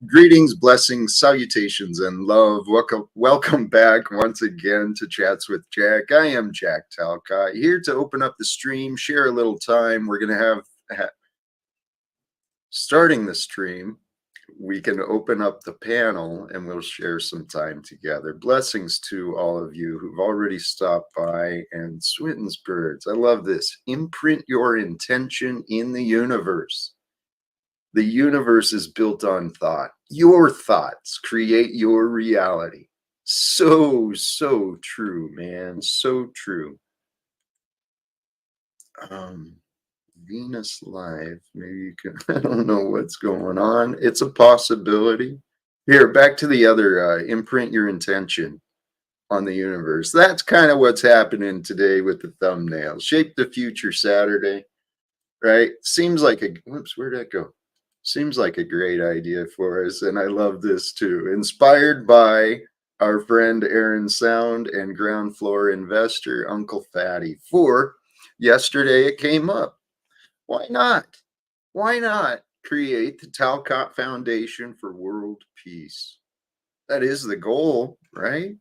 Greetings, blessings, salutations, and love. Welcome back once again to Chats with Jack. I am Jack Talcott, here to open up the stream, share a little time. We're going to starting the stream, we can open up the panel and we'll share some time together. Blessings to all of you who've already stopped by, and Swinton's Birds. I love this. Imprint your intention in the universe. The universe is built on thought. Your thoughts create your reality. So true, man. So true. Venus Live. Maybe you can, I don't know what's going on. It's a possibility. Here, back to the other, imprint your intention on the universe. That's kind of what's happening today with the thumbnail. Shape the Future Saturday, right? Seems like a, whoops, where'd that go? Seems like a great idea for us, and I love this too. Inspired by our friend Aaron Sound and ground floor investor Uncle Fatty. For yesterday it came up. Why not? Why not create the Talcott Foundation for World Peace? That is the goal, right?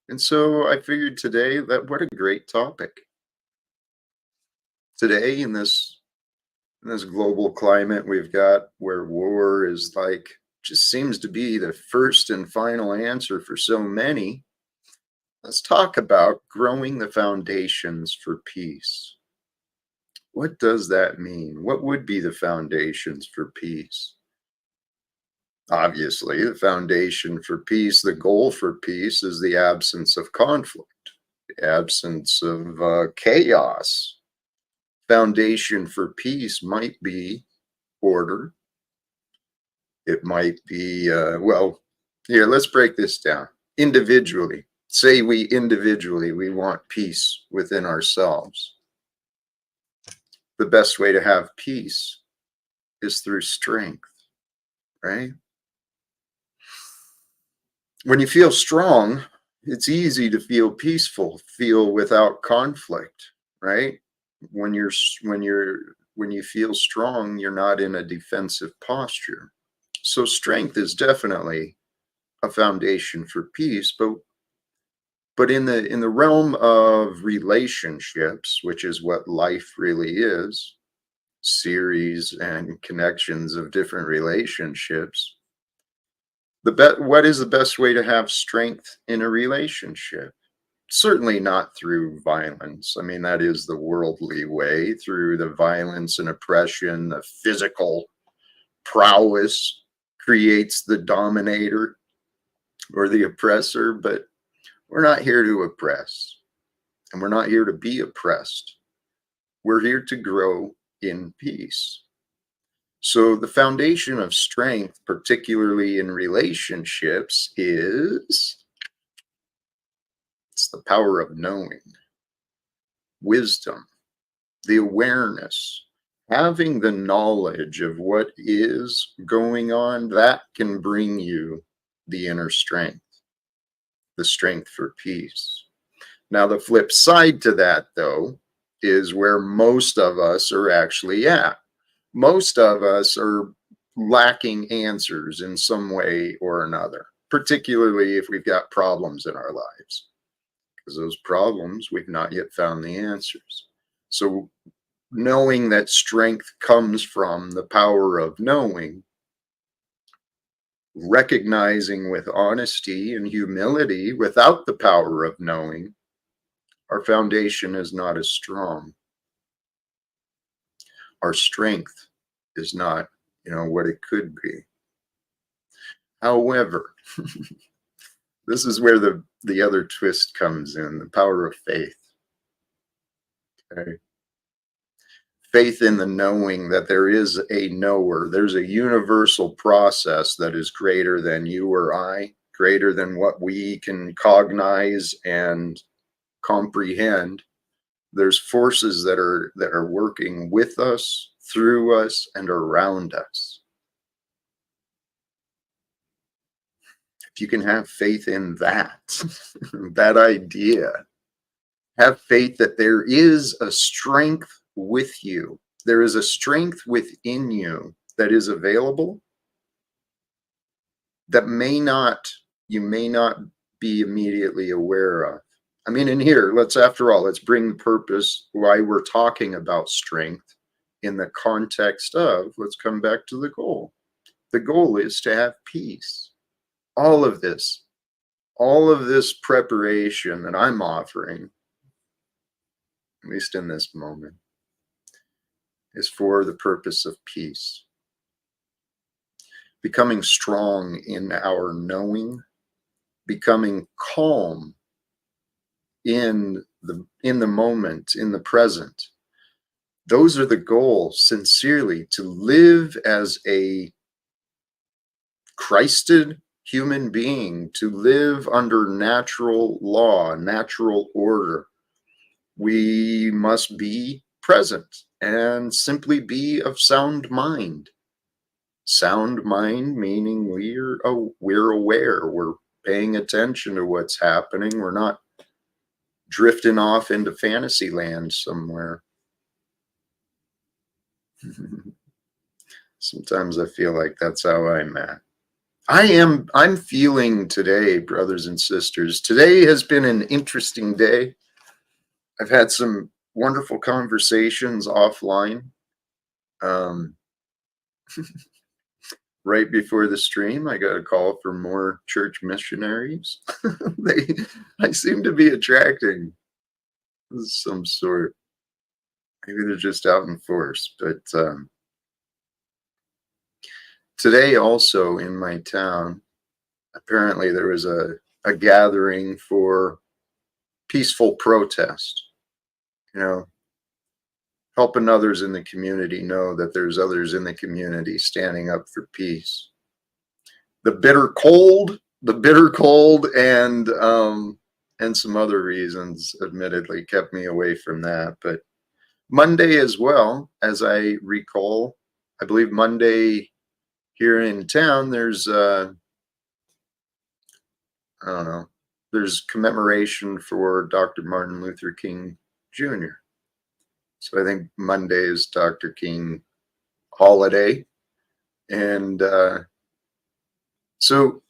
And so I figured today that what a great topic. Today in this global climate we've got, where war is like, just seems to be the first and final answer for so many, let's talk about growing the foundations for peace. What does that mean? What would be the foundations for peace? Obviously, the foundation for peace, the goal for peace, is the absence of conflict, the absence of chaos. Foundation for peace might be order. It might be, well, here, let's break this down. Individually, say we want peace within ourselves. The best way to have peace is through strength, right? When you feel strong, it's easy to feel peaceful, feel without conflict, right? When you feel strong, you're not in a defensive posture. So strength is definitely a foundation for peace, but in the realm of relationships, which is what life really is, series and connections of different relationships, what is the best way to have strength in a relationship? Certainly not through violence. I mean, that is the worldly way, through the violence and oppression. The physical prowess creates the dominator or the oppressor, but we're not here to oppress, and we're not here to be oppressed. We're here to grow in peace. So the foundation of strength, particularly in relationships, it's the power of knowing, wisdom, the awareness, having the knowledge of what is going on. That can bring you the inner strength, the strength for peace. Now, the flip side to that, though, is where most of us are actually at. Most of us are lacking answers in some way or another, particularly if we've got problems in our lives, because those problems, we've not yet found the answers. So knowing that strength comes from the power of knowing, recognizing with honesty and humility, without the power of knowing, our foundation is not as strong. Our strength is not, what it could be. However, this is where the other twist comes in, the power of faith. Okay. Faith in the knowing that there is a knower. There's a universal process that is greater than you or I, greater than what we can cognize and comprehend. There's forces that are working with us, through us, and around us. If you can have faith in that, that idea, have faith that there is a strength with you. There is a strength within you that is available. that you may not be immediately aware of. I mean, in here, let's bring the purpose why we're talking about strength in the context of, let's come back to the goal. The goal is to have peace. All of this, all of this preparation that I'm offering, at least in this moment, is for the purpose of peace. Becoming strong in our knowing, becoming calm in the moment, in the present. Those are the goals, sincerely, to live as a Christed human being, to live under natural law, natural order. We must be present and simply be of sound mind. Sound mind meaning we're aware, we're paying attention to what's happening. We're not drifting off into fantasy land somewhere. Sometimes I feel like that's how I'm at. I'm feeling today, brothers and sisters. Today has been an interesting day. I've had some wonderful conversations offline. Right before the stream, I got a call for more church missionaries. I seem to be attracting some sort. Maybe they're just out in force. But today also in my town, apparently there was a gathering for peaceful protest. You know, helping others in the community know that there's others in the community standing up for peace. The bitter cold, and some other reasons, admittedly, kept me away from that. But Monday as well, as I recall, I believe Monday here in town, there's I don't know, there's commemoration for Dr. Martin Luther King Jr. So I think Monday is Dr. King holiday. And so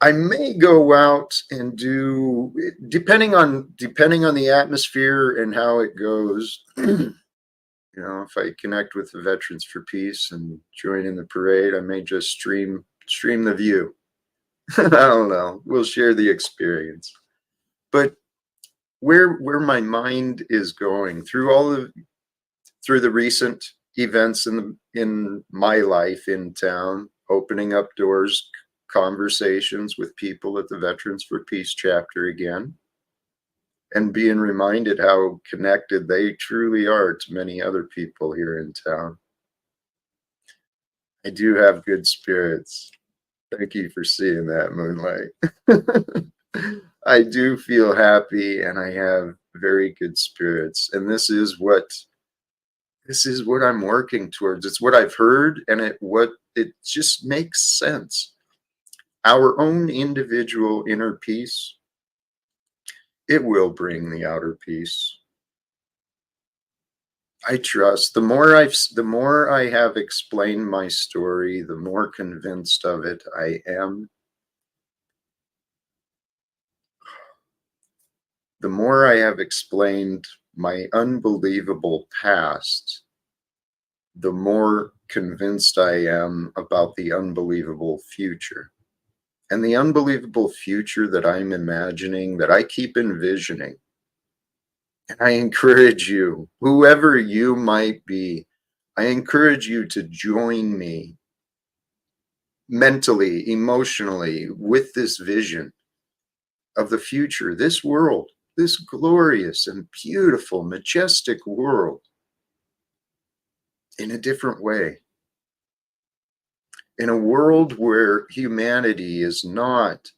I may go out and do, depending on the atmosphere and how it goes, you know, if I connect with the Veterans for Peace and join in the parade, I may just stream the view. I don't know. We'll share the experience. But where my mind is going through the recent events in my life in town, opening up doors, conversations with people at the Veterans for Peace chapter again, and being reminded how connected they truly are to many other people here in town. I do have good spirits. Thank you for seeing that, Moonlight. I do feel happy and I have very good spirits. And this is what I'm working towards. It's what I've heard, and it just makes sense. Our own individual inner peace, it will bring the outer peace. I trust. The more I have explained my story, the more convinced of it I am. The more I have explained my unbelievable past, the more convinced I am about the unbelievable future. And the unbelievable future that I'm imagining, that I keep envisioning. And I encourage you, whoever you might be, I encourage you to join me mentally, emotionally, with this vision of the future, this world, this glorious and beautiful, majestic world, in a different way. In a world where humanity is not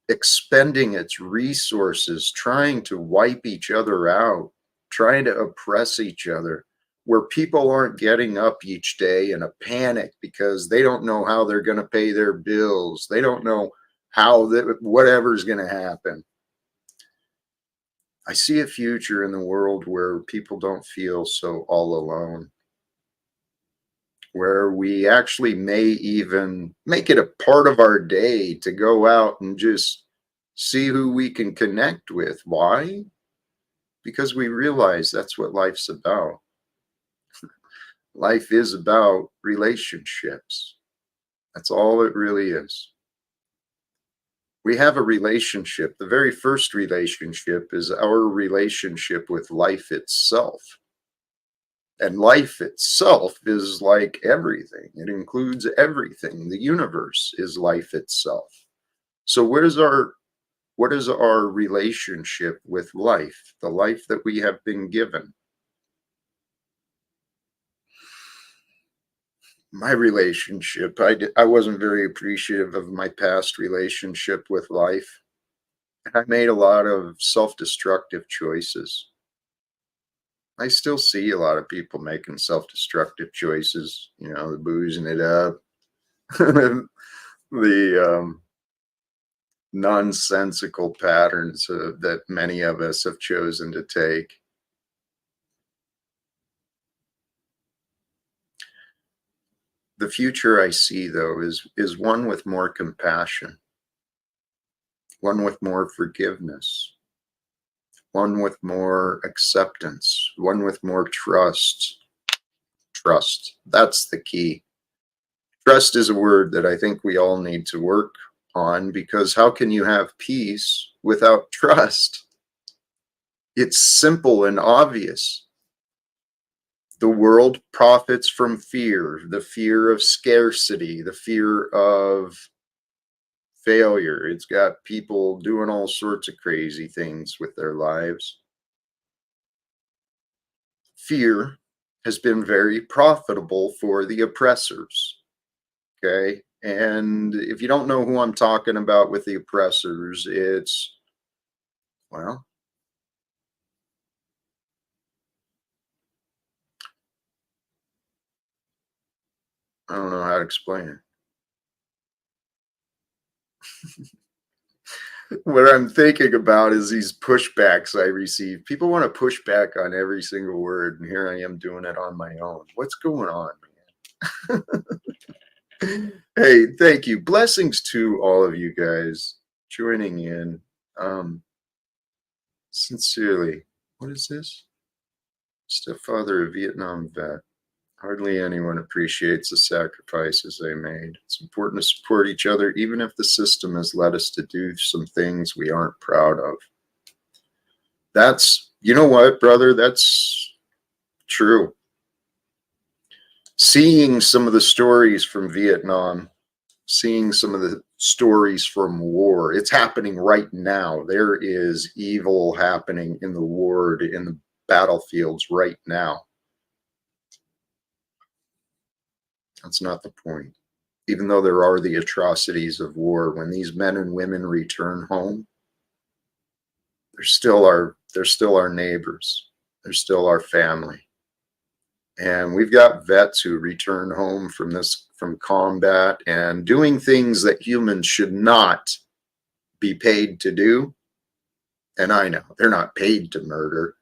expending its resources, trying to wipe each other out, trying to oppress each other, where people aren't getting up each day in a panic because they don't know how they're going to pay their bills. They don't know how whatever's going to happen. I see a future in the world where people don't feel so all alone, where we actually may even make it a part of our day to go out and just see who we can connect with. Why? Because we realize that's what life's about. Life is about relationships. That's all it really is. We have a relationship. The very first relationship is our relationship with life itself. And life itself is like everything. It includes everything. The universe is life itself. So what is our relationship with life, the life that we have been given? My relationship, I wasn't very appreciative of my past relationship with life. I made a lot of self-destructive choices. I still see a lot of people making self-destructive choices, the boozing it up, the nonsensical patterns that many of us have chosen to take. The future I see, though, is one with more compassion, one with more forgiveness, one with more acceptance, one with more trust. Trust. That's the key. Trust is a word that I think we all need to work on, because how can you have peace without trust? It's simple and obvious. The world profits from fear, the fear of scarcity, the fear of failure. It's got people doing all sorts of crazy things with their lives. Fear has been very profitable for the oppressors. Okay. And if you don't know who I'm talking about with the oppressors, well, I don't know how to explain it. What I'm thinking about is these pushbacks I receive. People want to push back on every single word, and here I am doing it on my own. What's going on, man? Hey, thank you. Blessings to all of you guys joining in. Sincerely, what is this? Stepfather, a Vietnam vet. Hardly anyone appreciates the sacrifices they made. It's important to support each other, even if the system has led us to do some things we aren't proud of. You know what, brother? That's true. Seeing some of the stories from Vietnam, seeing some of the stories from war, it's happening right now. There is evil happening in the war, in the battlefields right now. That's not the point. Even though there are the atrocities of war, when these men and women return home, they're still our neighbors. They're still our family. And we've got vets who return home from combat and doing things that humans should not be paid to do. And I know they're not paid to murder.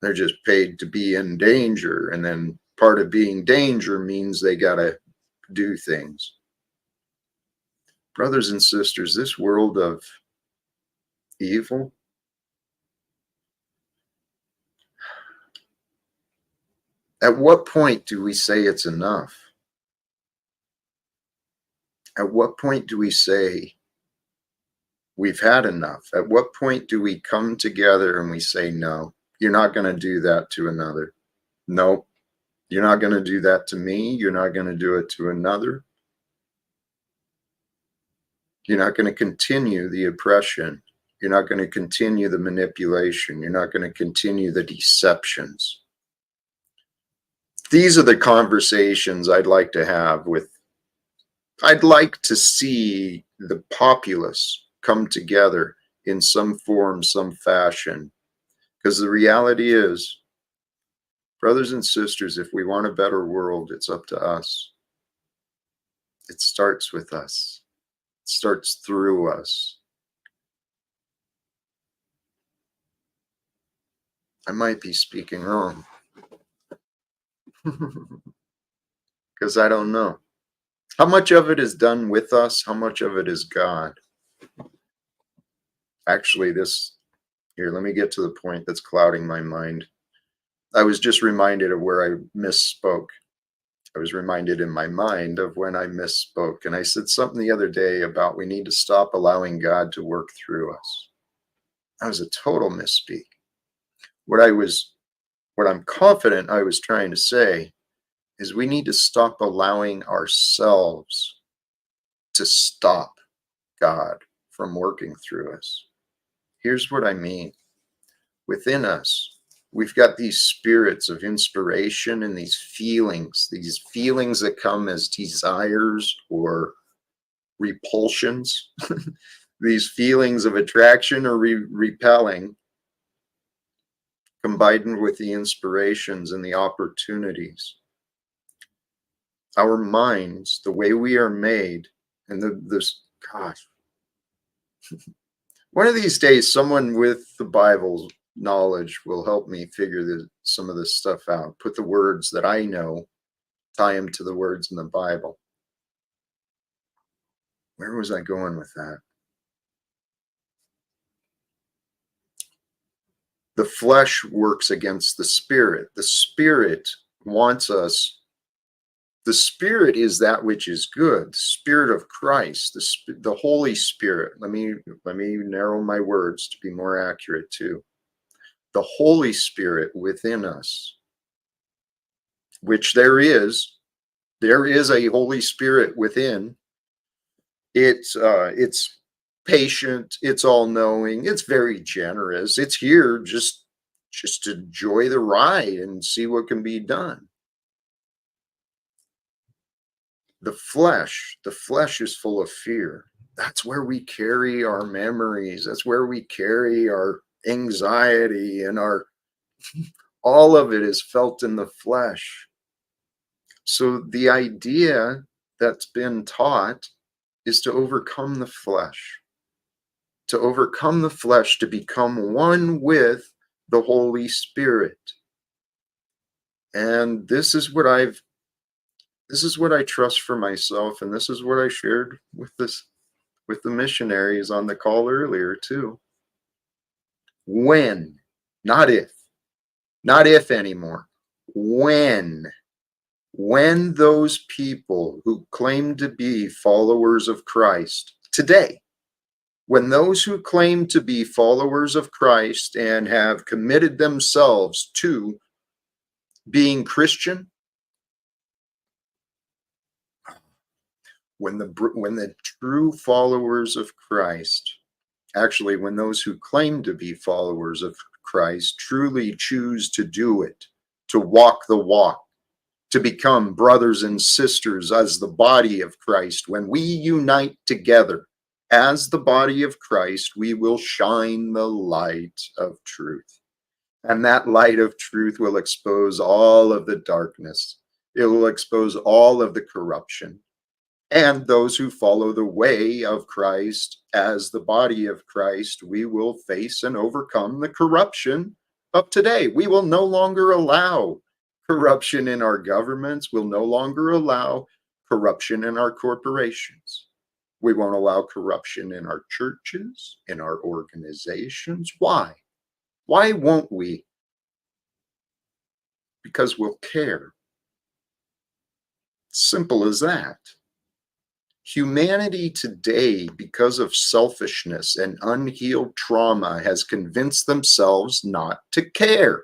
They're just paid to be in danger. And then part of being danger means they got to do things. Brothers and sisters, this world of evil, at what point do we say it's enough? At what point do we say we've had enough? At what point do we come together and we say, no, you're not going to do that to another? No, you're not going to do that to me. You're not going to do it to another. You're not going to continue the oppression. You're not going to continue the manipulation. You're not going to continue the deceptions. These are the conversations I'd like to have I'd like to see the populace come together in some form, some fashion. Because the reality is, brothers and sisters, if we want a better world, it's up to us. It starts with us. It starts through us. I might be speaking wrong. because I don't know. How much of it is done with us? How much of it is God? Actually, here, let me get to the point that's clouding my mind. I was just reminded of where I misspoke. I was reminded in my mind of when I misspoke. And I said something the other day about we need to stop allowing God to work through us. That was a total misspeak. What I'm confident I was trying to say is we need to stop allowing ourselves to stop God from working through us. Here's what I mean. Within us, we've got these spirits of inspiration and these feelings that come as desires or repulsions, these feelings of attraction or repelling, combined with the inspirations and the opportunities. Our minds, the way we are made, and gosh, one of these days, someone with the Bible's knowledge will help me figure some of this stuff out. Put the words that I know, tie them to the words in the Bible. Where was I going with that? The flesh works against the spirit. The spirit wants us. The Spirit is that which is good, the Spirit of Christ, the Holy Spirit. Let me narrow my words to be more accurate too. The Holy Spirit within us, which there is a Holy Spirit within. It's patient, it's all-knowing, it's very generous. It's here just to enjoy the ride and see what can be done. The flesh is full of fear. That's where we carry our memories. That's where we carry our anxiety and all of it is felt in the flesh. So the idea that's been taught is to overcome the flesh, to become one with the Holy Spirit. And this is what I trust for myself, and this is what I shared with the missionaries on the call earlier too. When, not if anymore. When those people who claim to be followers of Christ today, when those who claim to be followers of Christ and have committed themselves to being Christian, when the true followers of Christ, actually when those who claim to be followers of Christ truly choose to do it, to walk the walk, to become brothers and sisters as the body of Christ, when we unite together as the body of Christ, we will shine the light of truth. And that light of truth will expose all of the darkness. It will expose all of the corruption. And those who follow the way of Christ as the body of Christ, we will face and overcome the corruption of today. We will no longer allow corruption in our governments. We'll no longer allow corruption in our corporations. We won't allow corruption in our churches, in our organizations. Why? Why won't we? Because we'll care. Simple as that. Humanity today, because of selfishness and unhealed trauma, has convinced themselves not to care.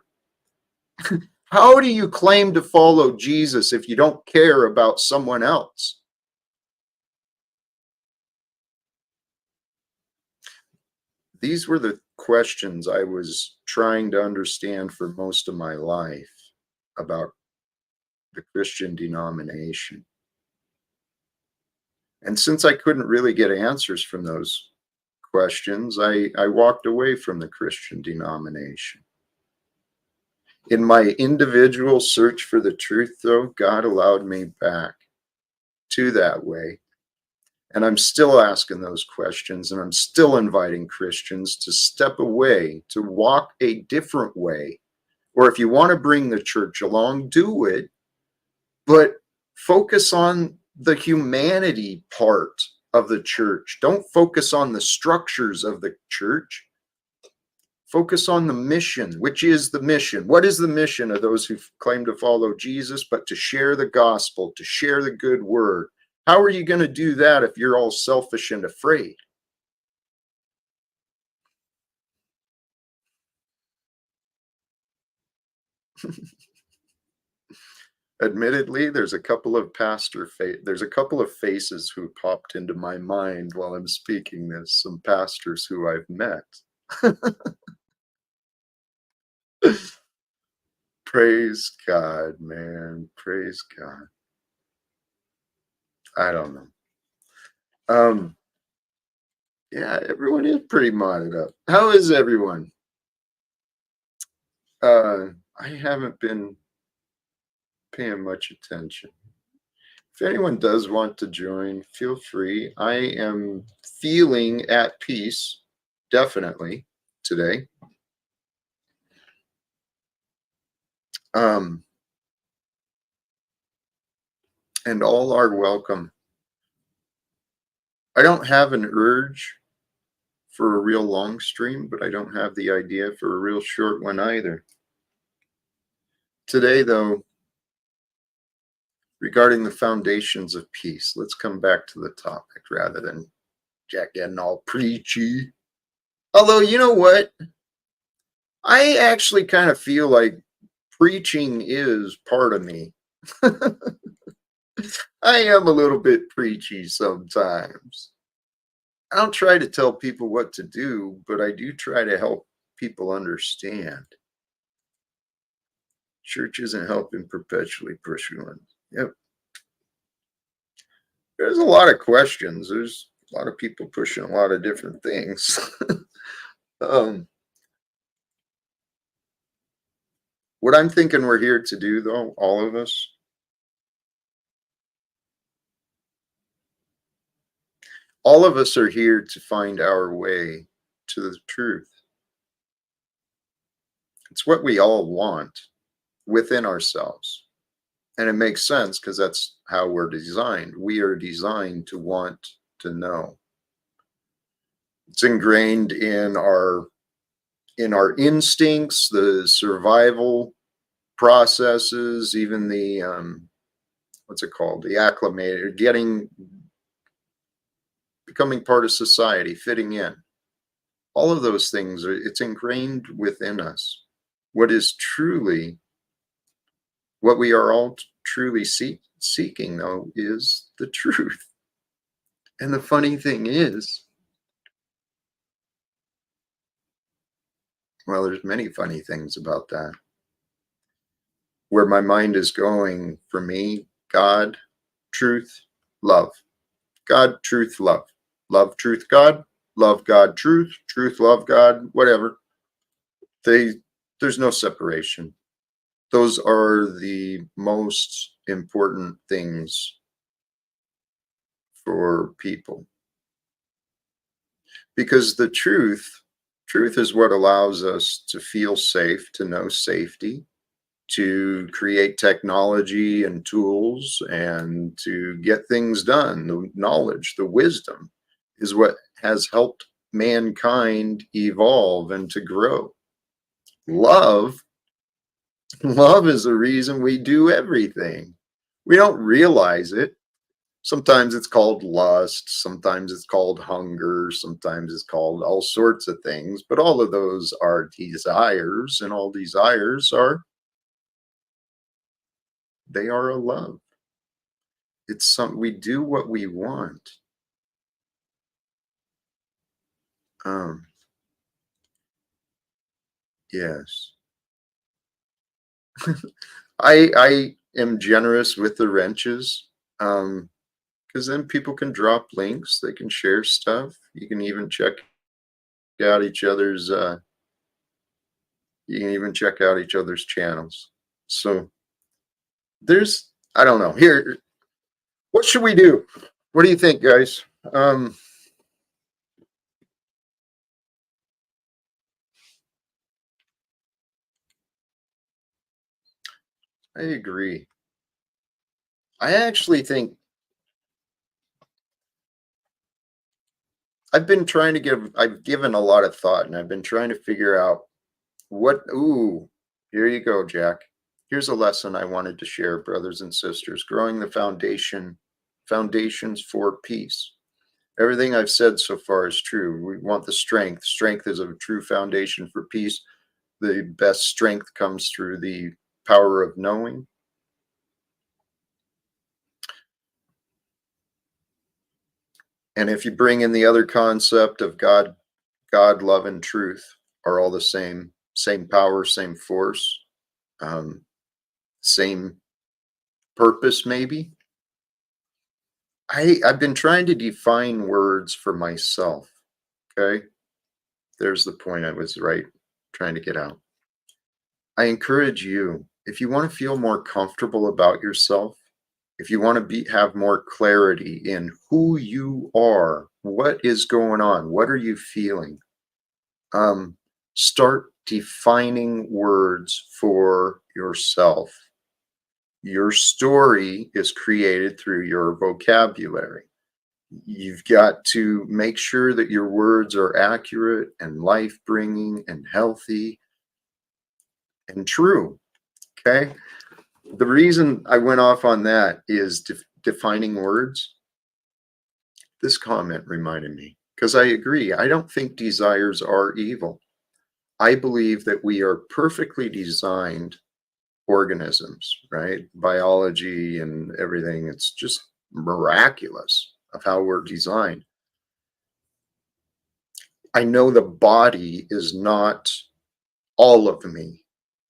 How do you claim to follow Jesus if you don't care about someone else? These were the questions I was trying to understand for most of my life about the Christian denomination. And since I couldn't really get answers from those questions, I walked away from the Christian denomination. In my individual search for the truth, though, God allowed me back to that way. And I'm still asking those questions, and I'm still inviting Christians to step away, to walk a different way. Or if you want to bring the church along, do it. But Focus on the humanity part of the church. Don't focus on the structures of the church. Focus on the mission. Which is the mission? What is the mission of those who claim to follow Jesus, but to share the gospel, to share the good word? How are you going to do that if you're all selfish and afraid? Admittedly, there's a couple of faces who popped into my mind while I'm speaking this, some pastors who I've met. Praise God, man. Praise God. I don't know. Um, yeah, everyone is pretty modded up. How is everyone? I haven't been paying much attention. If anyone does want to join, feel free. I am feeling at peace, definitely, today. Um, and all are welcome. I don't have an urge for a real long stream, but I don't have the idea for a real short one either. Today, though, regarding the foundations of peace, let's come back to the topic rather than Jack getting all preachy. Although, you know what? I actually kind of feel like preaching is part of me. I am a little bit preachy sometimes. I don't try to tell people what to do, but I do try to help people understand. Church isn't helping perpetually push one. Yep. There's a lot of questions. There's a lot of people pushing a lot of different things. um, what I'm thinking we're here to do, though, all of us, are here to find our way to the truth. It's what we all want within ourselves. And it makes sense because that's how we're designed. We are designed to want to know. It's ingrained in our instincts, the survival processes, even the what's it called? The acclimated, becoming part of society, fitting in. All of those things it's ingrained within us. What is truly what we are all truly seeking, though, is the truth. And the funny thing is, well, there's many funny things about that. Where my mind is going for me, God, truth, love. God, truth, love. Love, truth, God. Love, God, truth. Truth, love, God, whatever. There's no separation. Those are the most important things for people. Because the truth is what allows us to feel safe, to know safety, to create technology and tools and to get things done. The knowledge, the wisdom is what has helped mankind evolve and to grow. Love, love is the reason we do everything. We don't realize it. Sometimes it's called lust, sometimes it's called hunger, sometimes it's called all sorts of things, but all of those are desires, and all desires are they are a love. It's some we do what we want. Um, yes. I am generous with the wrenches. Because then people can drop links, they can share stuff. You can even check out each other's channels. So there's I don't know. Here, what should we do? What do you think, guys? Um I agree. I actually think I've given a lot of thought and I've been trying to figure out ooh, here you go, Jack. Here's a lesson I wanted to share, brothers and sisters, growing the foundations for peace. Everything I've said so far is true. We want the strength. Strength is a true foundation for peace. The best strength comes through the power of knowing. And if you bring in the other concept of God, love, and truth are all the same power, same force, um, same purpose, maybe. I've been trying to define words for myself. Okay. There's the point I was trying to get out. I encourage you, if you want to feel more comfortable about yourself, if you want to have more clarity in who you are, what is going on, what are you feeling, um, start defining words for yourself. Your story is created through your vocabulary. You've got to make sure that your words are accurate and life bringing and healthy and true. Okay. The reason I went off on that is defining words. This comment reminded me because I agree. I don't think desires are evil. I believe that we are perfectly designed organisms, right? Biology and everything. It's just miraculous of how we're designed. I know the body is not all of me,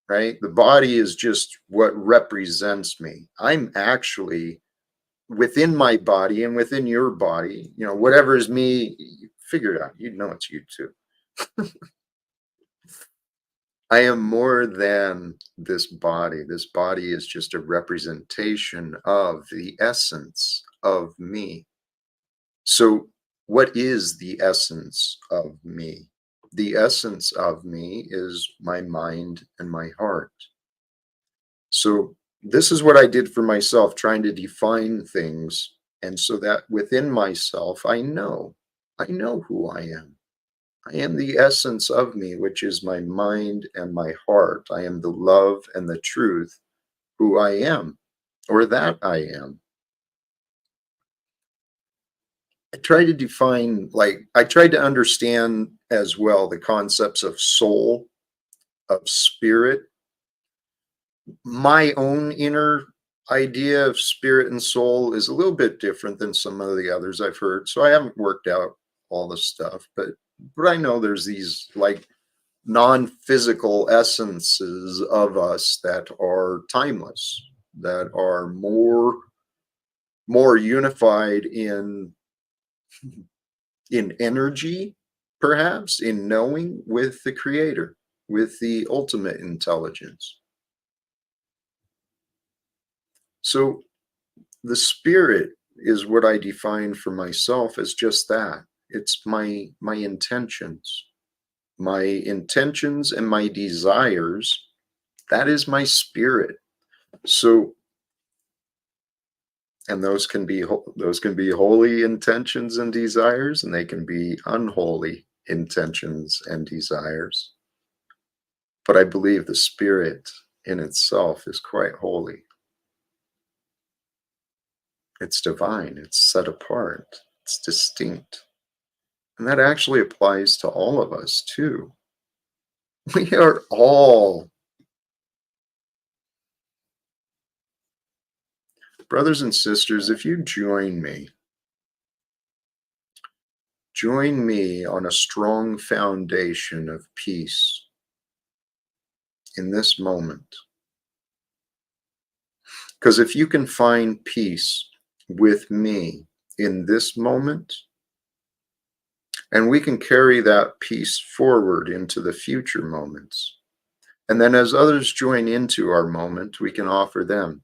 right? The body is just what represents me. I'm actually within my body and within your body, whatever is me, figure it out. You know it's you too. I am more than this body. This body is just a representation of the essence of me. So, what is the essence of me? The essence of me is my mind and my heart. So, this is what I did for myself, trying to define things. And so that within myself, I know who I am. I am the essence of me, which is my mind and my heart. I am the love and the truth, who I am, or that I am. I tried to understand as well the concepts of soul, of spirit. My own inner idea of spirit and soul is a little bit different than some of the others I've heard. So I haven't worked out all the stuff, but I know there's these like non-physical essences of us that are timeless, that are more unified in energy, perhaps in knowing with the creator, with the ultimate intelligence. So the spirit is what I define for myself as just that. It's my intentions and my desires. That is my spirit. So, and those can be holy intentions and desires, and they can be unholy intentions and desires. But I believe the spirit in itself is quite holy. It's divine, it's set apart, it's distinct. And that actually applies to all of us too. We are all brothers and sisters. If you join me on a strong foundation of peace in this moment. Because if you can find peace with me in this moment, and we can carry that peace forward into the future moments. And then as others join into our moment, we can offer them,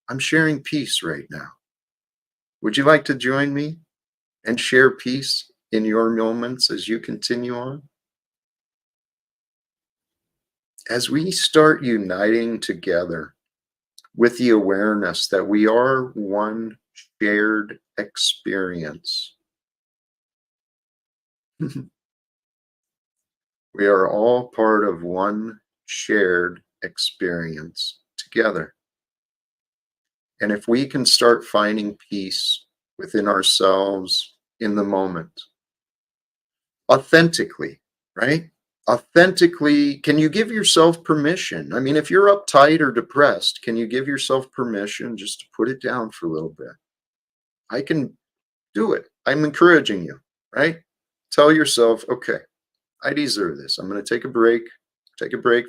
I'm sharing peace right now. Would you like to join me and share peace in your moments as you continue on? As we start uniting together with the awareness that we are one shared experience. We are all part of one shared experience together. And if we can start finding peace within ourselves in the moment, authentically, right? Authentically, can you give yourself permission? I mean, if you're uptight or depressed, can you give yourself permission just to put it down for a little bit? I can do it. I'm encouraging you, right? Tell yourself, okay, I deserve this. I'm going to take a break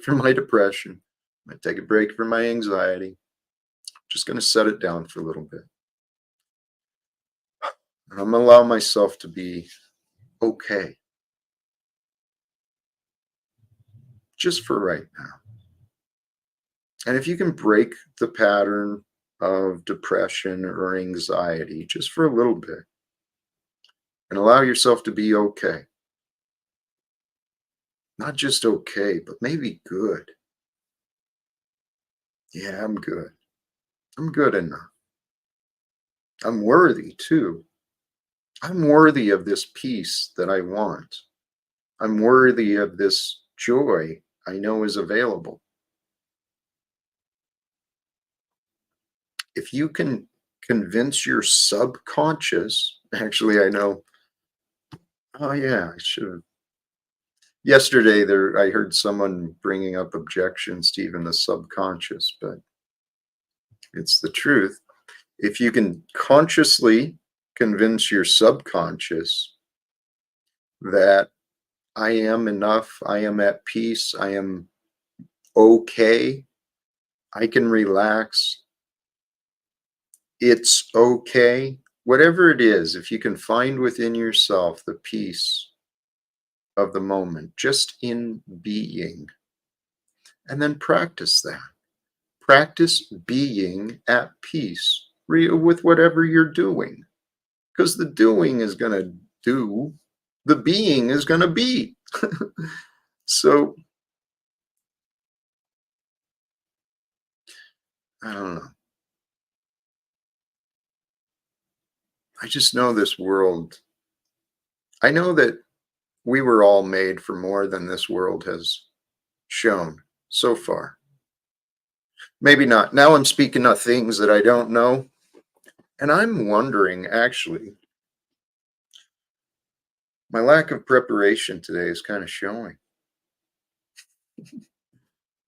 from my depression. I'm going to take a break from my anxiety. Just going to set it down for a little bit. And I'm going to allow myself to be okay just for right now. And if you can break the pattern of depression or anxiety just for a little bit and allow yourself to be okay, not just okay, but maybe good. Yeah, I'm good. I'm good enough. I'm worthy too. I'm worthy of this peace that I want. I'm worthy of this joy I know is available. If you can convince your subconscious, actually, I know, oh yeah, I should have. Yesterday, I heard someone bringing up objections to even the subconscious, but it's the truth. If you can consciously convince your subconscious that I am enough, I am at peace, I am okay, I can relax, it's okay. Whatever it is, if you can find within yourself the peace of the moment, just in being, and then practice that. Practice being at peace with whatever you're doing, because the doing is going to do, the being is going to be. So, I don't know. I just know this world. I know that we were all made for more than this world has shown so far. Maybe not. Now I'm speaking of things that I don't know. And I'm wondering, actually, my lack of preparation today is kind of showing.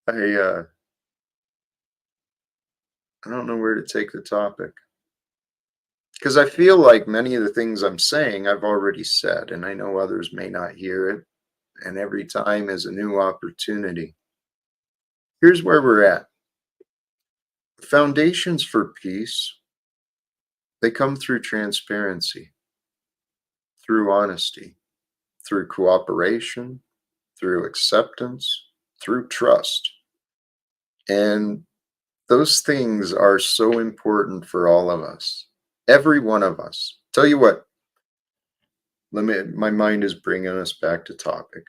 I I don't know where to take the topic. Because I feel like many of the things I'm saying I've already said, and I know others may not hear it. And every time is a new opportunity. Here's where we're at. Foundations for peace, they come through transparency, through honesty, through cooperation, through acceptance, through trust. And those things are so important for all of us, every one of us. Tell you what, my mind is bringing us back to topic.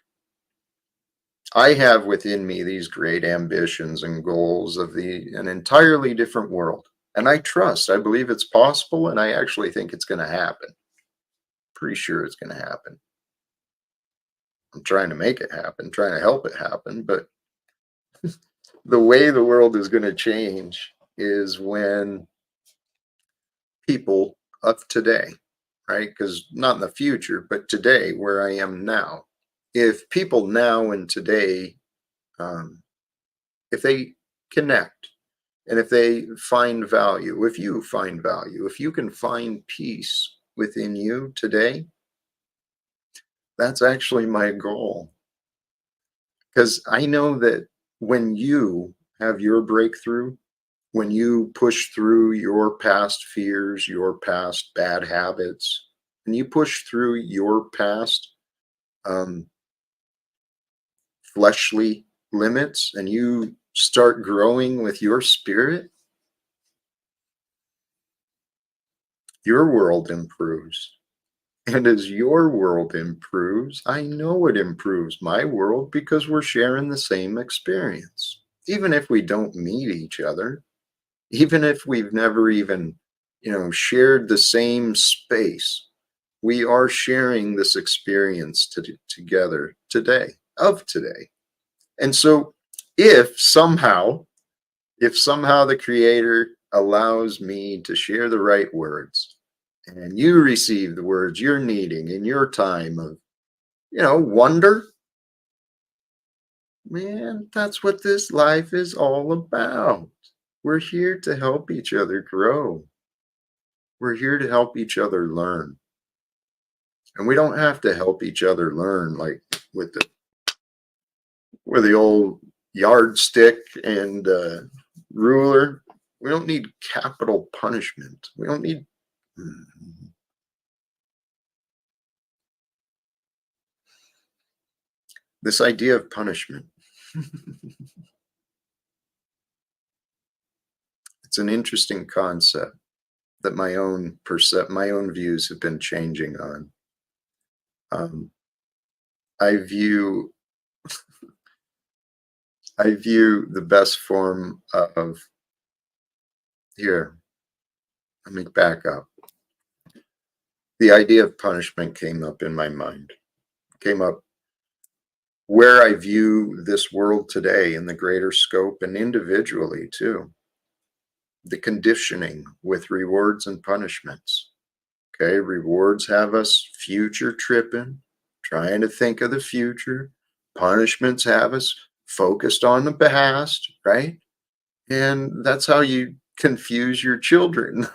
I have within me these great ambitions and goals of an entirely different world. And I believe it's possible, and I actually think it's going to happen. Pretty sure it's going to happen. I'm trying to make it happen, trying to help it happen, but the way the world is going to change is when people of today, right? Because not in the future, but today, where I am now. If people now and today, if they connect and if they find value, if you find value, if you can find peace within you today, that's actually my goal. Because I know that when you have your breakthrough, when you push through your past fears, your past bad habits, and you push through your past um, fleshly limits, and you start growing with your spirit, your world improves. And as your world improves, I know it improves my world because we're sharing the same experience. Even if we don't meet each other, Even if we've never even, shared the same space, we are sharing this experience together today, of today. And so if somehow, if somehow the creator allows me to share the right words and you receive the words you're needing in your time of, wonder, man, that's what this life is all about. We're here to help each other grow. We're here to help each other learn. And we don't have to help each other learn like with the old yardstick and ruler. We don't need capital punishment. We don't need this idea of punishment. It's an interesting concept that my own views have been changing on. Um, I view I view the best form of here. Let me back up. The idea of punishment came up in my mind. Came up where I view this world today in the greater scope and individually too. The conditioning with rewards and punishments. Okay, rewards have us future tripping, trying to think of the future. Punishments have us focused on the past, right? And that's how you confuse your children.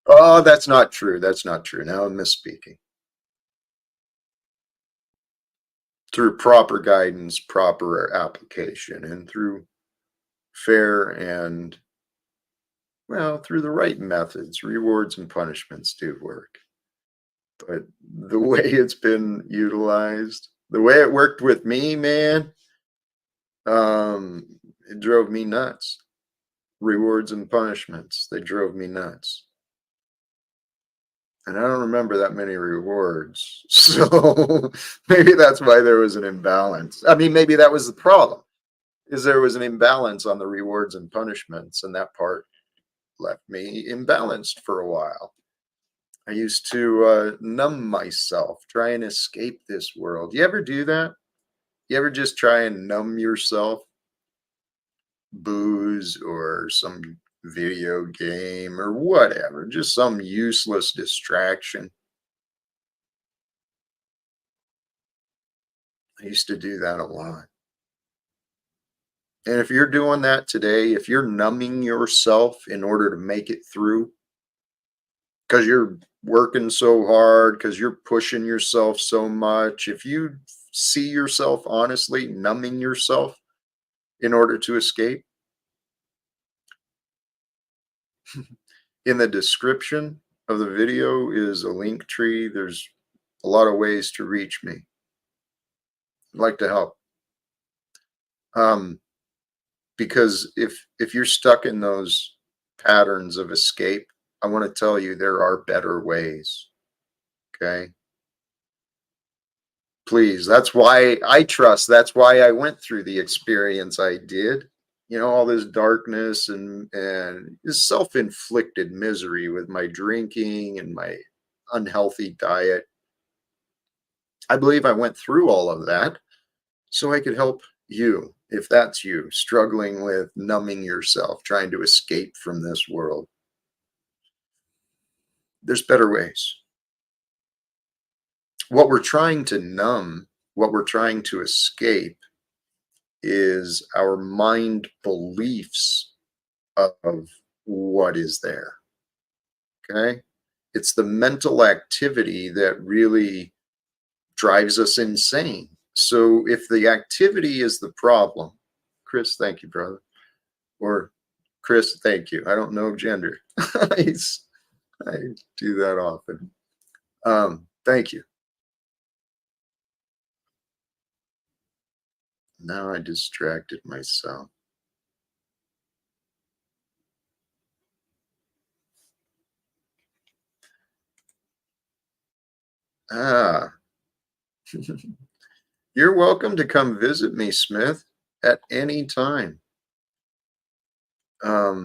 Oh, that's not true. That's not true. Now I'm misspeaking. Through proper guidance, proper application, and through fair and, well, through the right methods, rewards and punishments do work. But the way it's been utilized, the way it worked with me, man, it drove me nuts. Rewards and punishments, they drove me nuts. And I don't remember that many rewards. So maybe that's why there was an imbalance. I mean, maybe that was the problem, is there was an imbalance on the rewards and punishments, and that part left me imbalanced for a while. I used to numb myself, try and escape this world. You ever do that? You ever just try and numb yourself? Booze or some video game or whatever, just some useless distraction. I used to do that a lot. And if you're doing that today, if you're numbing yourself in order to make it through, because you're working so hard, because you're pushing yourself so much, if you see yourself honestly numbing yourself in order to escape, in the description of the video is a link tree. There's a lot of ways to reach me. I'd like to help. Because if you're stuck in those patterns of escape, I want to tell you there are better ways. Okay. Please. That's why I trust. That's why I went through the experience I did. All this darkness and this self-inflicted misery with my drinking and my unhealthy diet. I believe I went through all of that so I could help you, if that's you, struggling with numbing yourself, trying to escape from this world. There's better ways. What we're trying to numb, what we're trying to escape is our mind beliefs of what is there. Okay? It's the mental activity that really drives us insane. So if the activity is the problem, Chris, thank you, brother. Or Chris, thank you. I don't know gender. I do that often. Thank you. Now I distracted myself. Ah, you're welcome to come visit me, Smith, at any time. I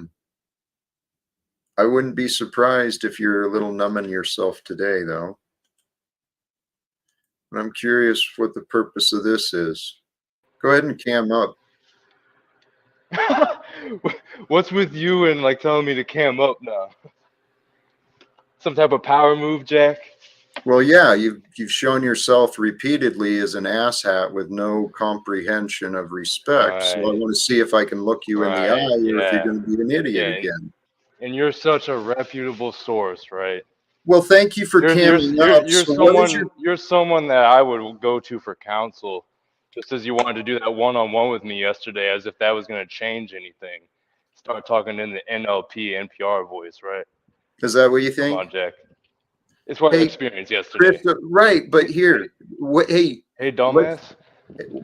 wouldn't be surprised if you're a little numbing yourself today, though. And I'm curious what the purpose of this is. Go ahead and cam up. What's with you and like telling me to cam up now? Some type of power move, Jack? Well, yeah, you've shown yourself repeatedly as an asshat with no comprehension of respect. So I Right, want to see if I can look you in the eye, right, or if you're yeah, going to be an idiot yeah. again. And you're such a reputable source, right? Well, thank you for You're you're camming you're up. you're So what is your? someone that I would go to for counsel, just as you wanted to do that one-on-one with me yesterday, as if that was going to change anything. Start talking in the NLP NPR voice, right? Is that what you Come think? on, Jack. It's what I Hey, experienced Chris, yesterday. right? But Hey, here, what? Hey, hey, let's dumbass.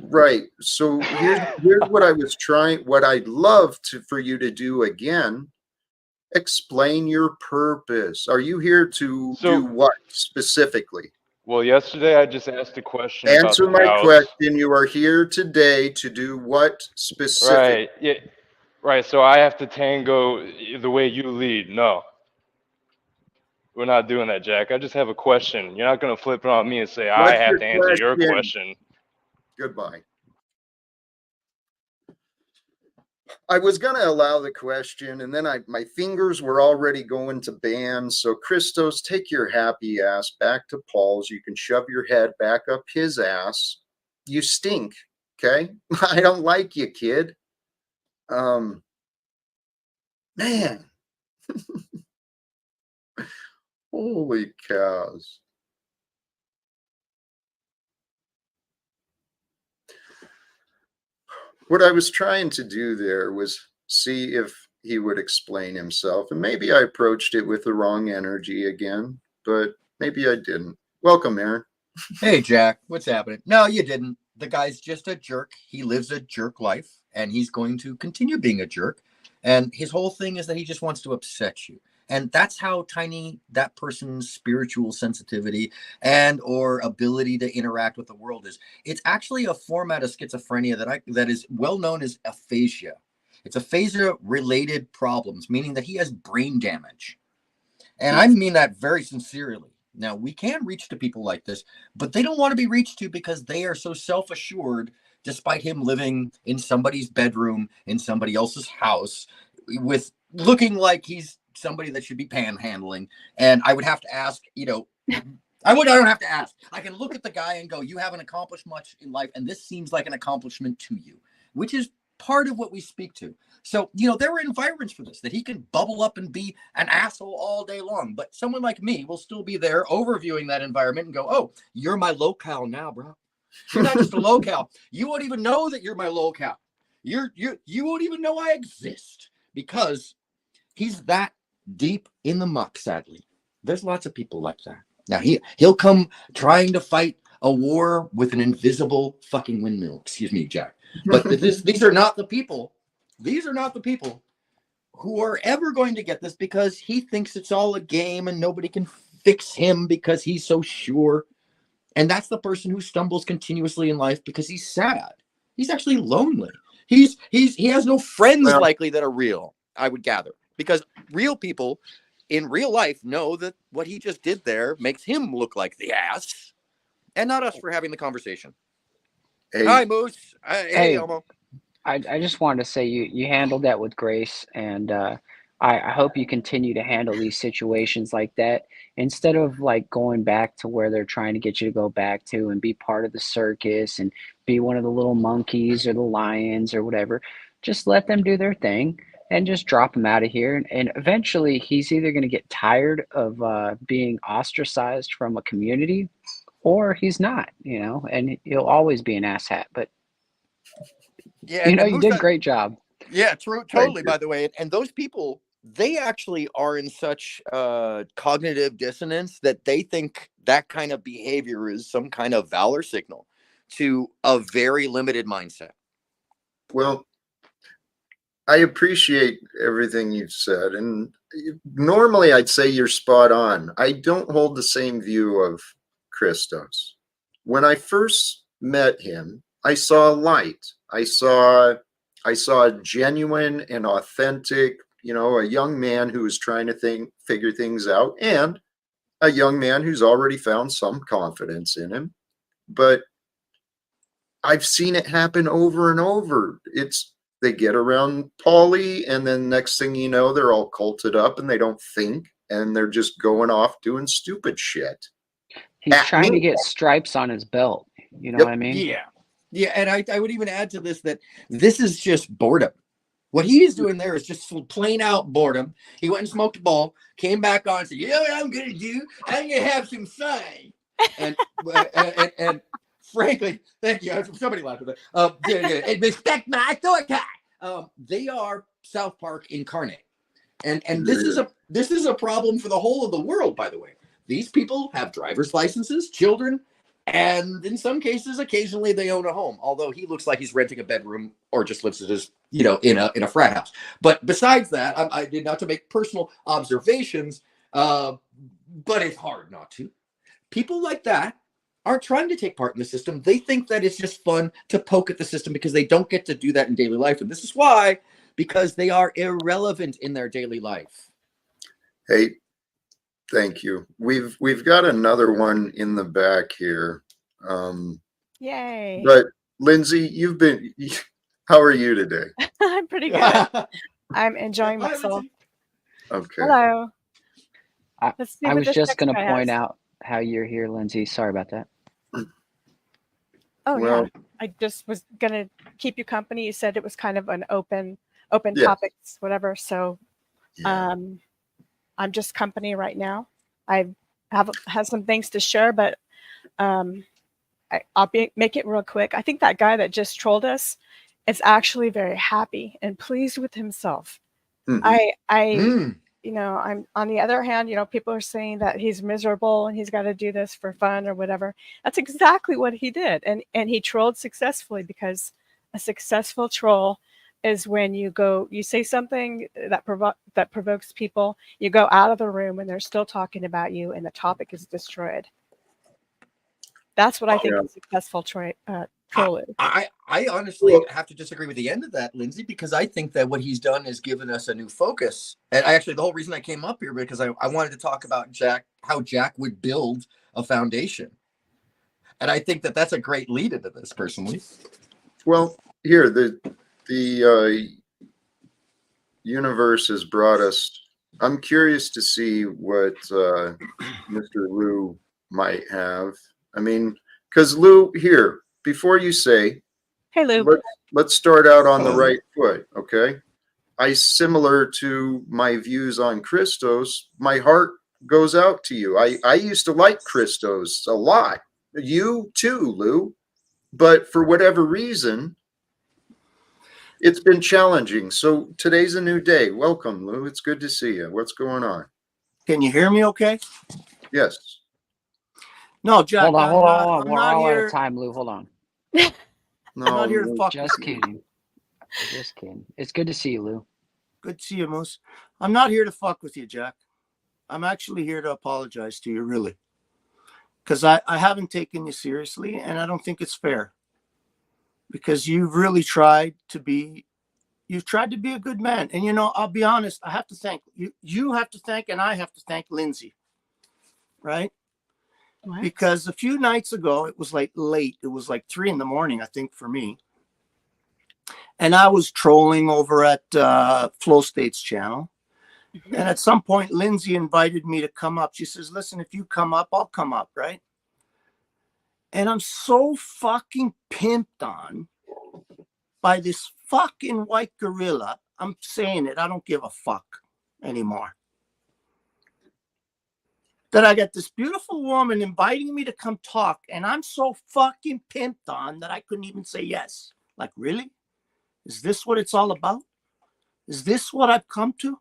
right. So here's what I was trying. What I'd love to for you to do again. Explain your purpose. Are you here to do So, what specifically? well, yesterday I just asked a question about Answer the my house. question. You are here today to do what specific? Right. Yeah. Right. So I have to tango the way you lead. No, we're not doing that, Jack. I just have a question. You're not gonna flip it on me and say I What's have your to answer your question? question. Goodbye. I was going to allow the question, and then my fingers were already going to bands. So, Christos, take your happy ass back to Paul's. You can shove your head back up his ass. You stink. Okay. I don't like you, kid. Man, holy cows. What I was trying to do there was see if he would explain himself. And maybe I approached it with the wrong energy again, but maybe I didn't. Welcome, Aaron. Hey, Jack, what's happening? No, you didn't. The guy's just a jerk. He lives a jerk life, and he's going to continue being a jerk. And his whole thing is that he just wants to upset you. And that's how tiny that person's spiritual sensitivity and or ability to interact with the world is. It's actually a format of schizophrenia that is well known as aphasia. It's aphasia related problems, meaning that he has brain damage. And I mean that very sincerely. Now, we can reach to people like this, but they don't want to be reached to because they are so self assured, despite him living in somebody's bedroom, in somebody else's house, with looking like he's somebody that should be panhandling. And I would have to ask, I don't have to ask. I can look at the guy and go, you haven't accomplished much in life, and this seems like an accomplishment to you, which is part of what we speak to. So, there are environments for this, that he can bubble up and be an asshole all day long. But someone like me will still be there overviewing that environment and go, oh, you're my locale now, bro. You're not just a locale. You won't even know that you're my locale. You won't even know I exist because he's that deep in the muck, sadly. There's lots of people like that. Now, he'll come trying to fight a war with an invisible fucking windmill. Excuse me, Jack. But these are not the people. These are not the people who are ever going to get this because he thinks it's all a game and nobody can fix him because he's so sure. And that's the person who stumbles continuously in life because he's sad. He's actually lonely. He has no friends likely that are real, I would gather, because real people in real life know that what he just did there makes him look like the ass, and not us for having the conversation. Hey. Hi, Moose. Hey, Elmo. I just wanted to say you handled that with grace, and I hope you continue to handle these situations like that instead of like going back to where they're trying to get you to go back to and be part of the circus and be one of the little monkeys or the lions or whatever. Just let them do their thing and just drop him out of here. And eventually, he's either going to get tired of being ostracized from a community, or he's not, and he'll always be an asshat. But Yeah, you did a great job. Yeah, true, totally. By the way, and those people, they actually are in such cognitive dissonance that they think that kind of behavior is some kind of valor signal to a very limited mindset. Well, I appreciate everything you've said, and normally I'd say you're spot on. I don't hold the same view of Christos. When I first met him, I saw a light. I saw I saw a genuine and authentic, a young man who was trying to figure things out, and a young man who's already found some confidence in him. But I've seen it happen over and over. They get around Paulie, and then next thing you know, they're all culted up and they don't think, and they're just going off doing stupid shit. He's trying to get stripes on his belt. You know what I mean? Yeah. Yeah. And I would even add to this that this is just boredom. What he's doing there is just plain out boredom. He went and smoked a bowl, came back on and said, you know what I'm going to do? I'm going to have some fun. And frankly, thank you. Somebody laughed at that. And respect my authority. They are South Park incarnate. And this is a problem for the whole of the world, by the way. These people have driver's licenses, children, and in some cases, occasionally they own a home. Although he looks like he's renting a bedroom or just lives at his, in a frat house. But besides that, I did not to make personal observations, but it's hard not to. People like that aren't trying to take part in the system. They think that it's just fun to poke at the system because they don't get to do that in daily life. And this is why, because they are irrelevant in their daily life. Hey, thank you. We've got another one in the back here. Yay. But Lindsay, how are you today? I'm pretty good. I'm enjoying myself. Okay. Hello. I was just going to point out how you're here, Lindsay. Sorry about that. Oh, Well, yeah. I just was going to keep you company. You said it was kind of an open Yes. topics, whatever. So yeah. I'm just company right now. I have some things to share, but I'll make it real quick. I think that guy that just trolled us is actually very happy and pleased with himself. Mhm. I'm on the other hand, people are saying that he's miserable and he's got to do this for fun or whatever. That's exactly what he did. And he trolled successfully, because a successful troll is when you say something that provokes people, you go out of the room and they're still talking about you and the topic is destroyed. That's what I think a successful troll is. I honestly have to disagree with the end of that, Lindsay, because I think that what he's done is given us a new focus. And the whole reason I came up here, because I wanted to talk about how Jack would build a foundation. And I think that that's a great lead into this, personally. Well, here, the universe has brought us. I'm curious to see what Mr. Lou might have. I mean, because Lou, here, before you say, Hey, Lou. let's start out on the right foot, okay? Similar to my views on Christos, my heart goes out to you. I used to like Christos a lot. You too, Lou. But for whatever reason, it's been challenging. So today's a new day. Welcome, Lou. It's good to see you. What's going on? Can you hear me okay? Yes. No, Jack. Hold on. I'm We're not all out here. of time, Lou. Hold on. I'm not here to fuck. Just kidding. Just kidding. It's good to see you, Lou. Good to see you, Moose. I'm not here to fuck with you, Jack. I'm actually here to apologize to you, really. Because I haven't taken you seriously, and I don't think it's fair. Because you've really tried to be a good man. And, I'll be honest, I have to thank you. You have to thank, and I have to thank Lindsay. Right? What? Because a few nights ago, it was like late. It was like 3 a.m, I think, for me. And I was trolling over at Flow State's channel. And at some point, Lindsay invited me to come up. She says, listen, if you come up, I'll come up, right? And I'm so fucking pimped on by this fucking white gorilla. I'm saying it. I don't give a fuck anymore. That I got this beautiful woman inviting me to come talk, and I'm so fucking pimped on that I couldn't even say yes. Like, really? Is this what it's all about? Is this what I've come to?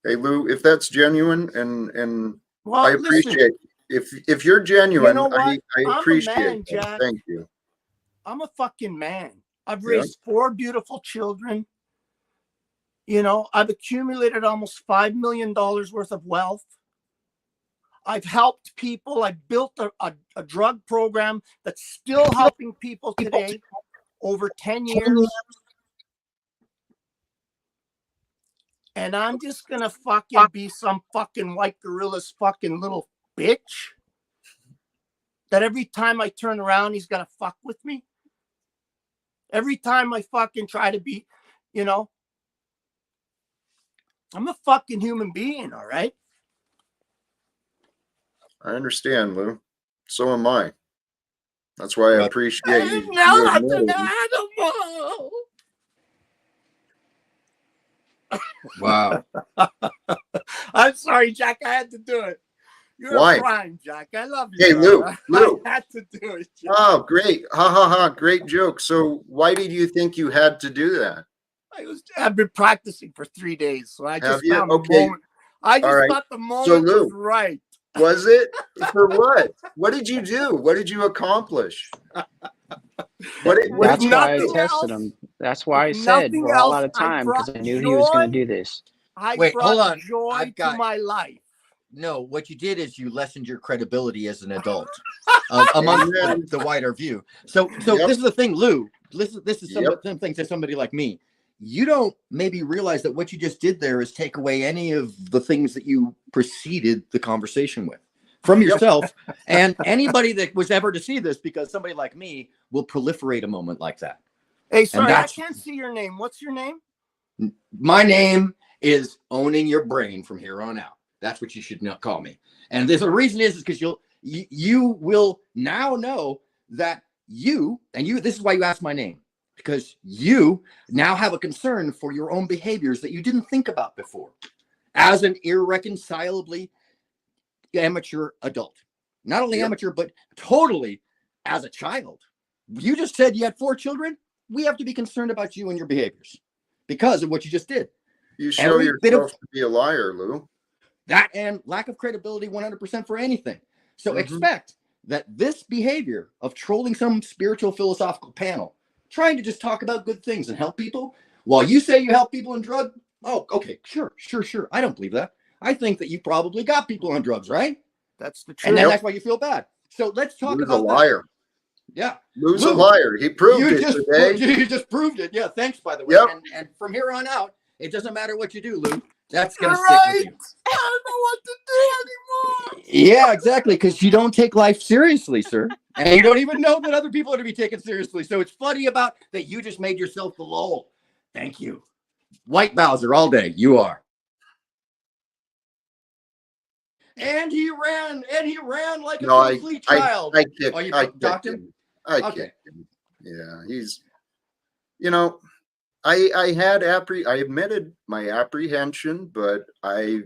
Hey, Lou, if that's genuine, and Well, I appreciate if you're genuine, You know what? I I'm a appreciate man, it. Jack. Thank you. I'm a fucking man. I've Yeah. raised 4 beautiful children. I've accumulated almost $5 million worth of wealth. I've helped people. I built a drug program that's still helping people today over 10 years. And I'm just going to fucking be some fucking white gorilla's fucking little bitch that every time I turn around, he's going to fuck with me. Every time I fucking try to be, you know, I'm a fucking human being, all right? I understand, Lou. So am I. That's why I appreciate you. I'm not an animal. Wow. I'm sorry, Jack. I had to do it. You're Why? a prime, Jack. I love you. Hey, Lou. Lou. I had to do it, Jack. Oh, great. Ha ha ha. Great joke. So why did you think you had to do that? I've been practicing for 3 days, so I just you? found Okay. the moment. I just All right. thought the moment So, Lou, was right. Was it? For what? What did you do? What did you accomplish? That's why I nothing tested else- him. That's why I if said nothing we're all out else, of I time because I brought knew he was going to joy. do this. I Wait, brought hold on. joy I've got- to my life. No, what you did is you lessened your credibility as an adult amongst the wider view. So Yep. this is the thing, Lou. This is Yep. some things to somebody like me. You don't maybe realize that what you just did there is take away any of the things that you preceded the conversation with from yourself and anybody that was ever to see this, because somebody like me will proliferate a moment like that. Hey, sorry, I that's- can't see your name. What's your name? My name is owning your brain from here on out. That's what you should not call me. And there's a reason is because you will now know that this is why you asked my name, because you now have a concern for your own behaviors that you didn't think about before as an irreconcilably amateur adult. Not only amateur, but totally as a child. You just said you had 4 children. We have to be concerned about you and your behaviors because of what you just did. You show yourself to be a liar, Lou. That and lack of credibility 100% for anything. So expect that this behavior of trolling some spiritual philosophical panel, trying to just talk about good things and help people, while you say you help people in drug, oh, okay, sure. I don't believe that. I think that you probably got people on drugs, right? That's the truth. And then that's why you feel bad. So let's talk Lou's about a liar. that. Yeah. Lou's a liar. He proved it today. You just proved it. Yeah, thanks, by the way. Yep. And from here on out, it doesn't matter what you do, Lou. That's going to You're stick right. with you. I don't know what to do anymore. Yeah, exactly. Because you don't take life seriously, sir. And you don't even know that other people are to be taken seriously. So it's funny about that you just made yourself the lol. Thank you. White Bowser all day. You are. And he ran like a complete child. I kicked, Oh, you I docked kicked him? I Okay. kicked him. Yeah, he's, I admitted my apprehension, but I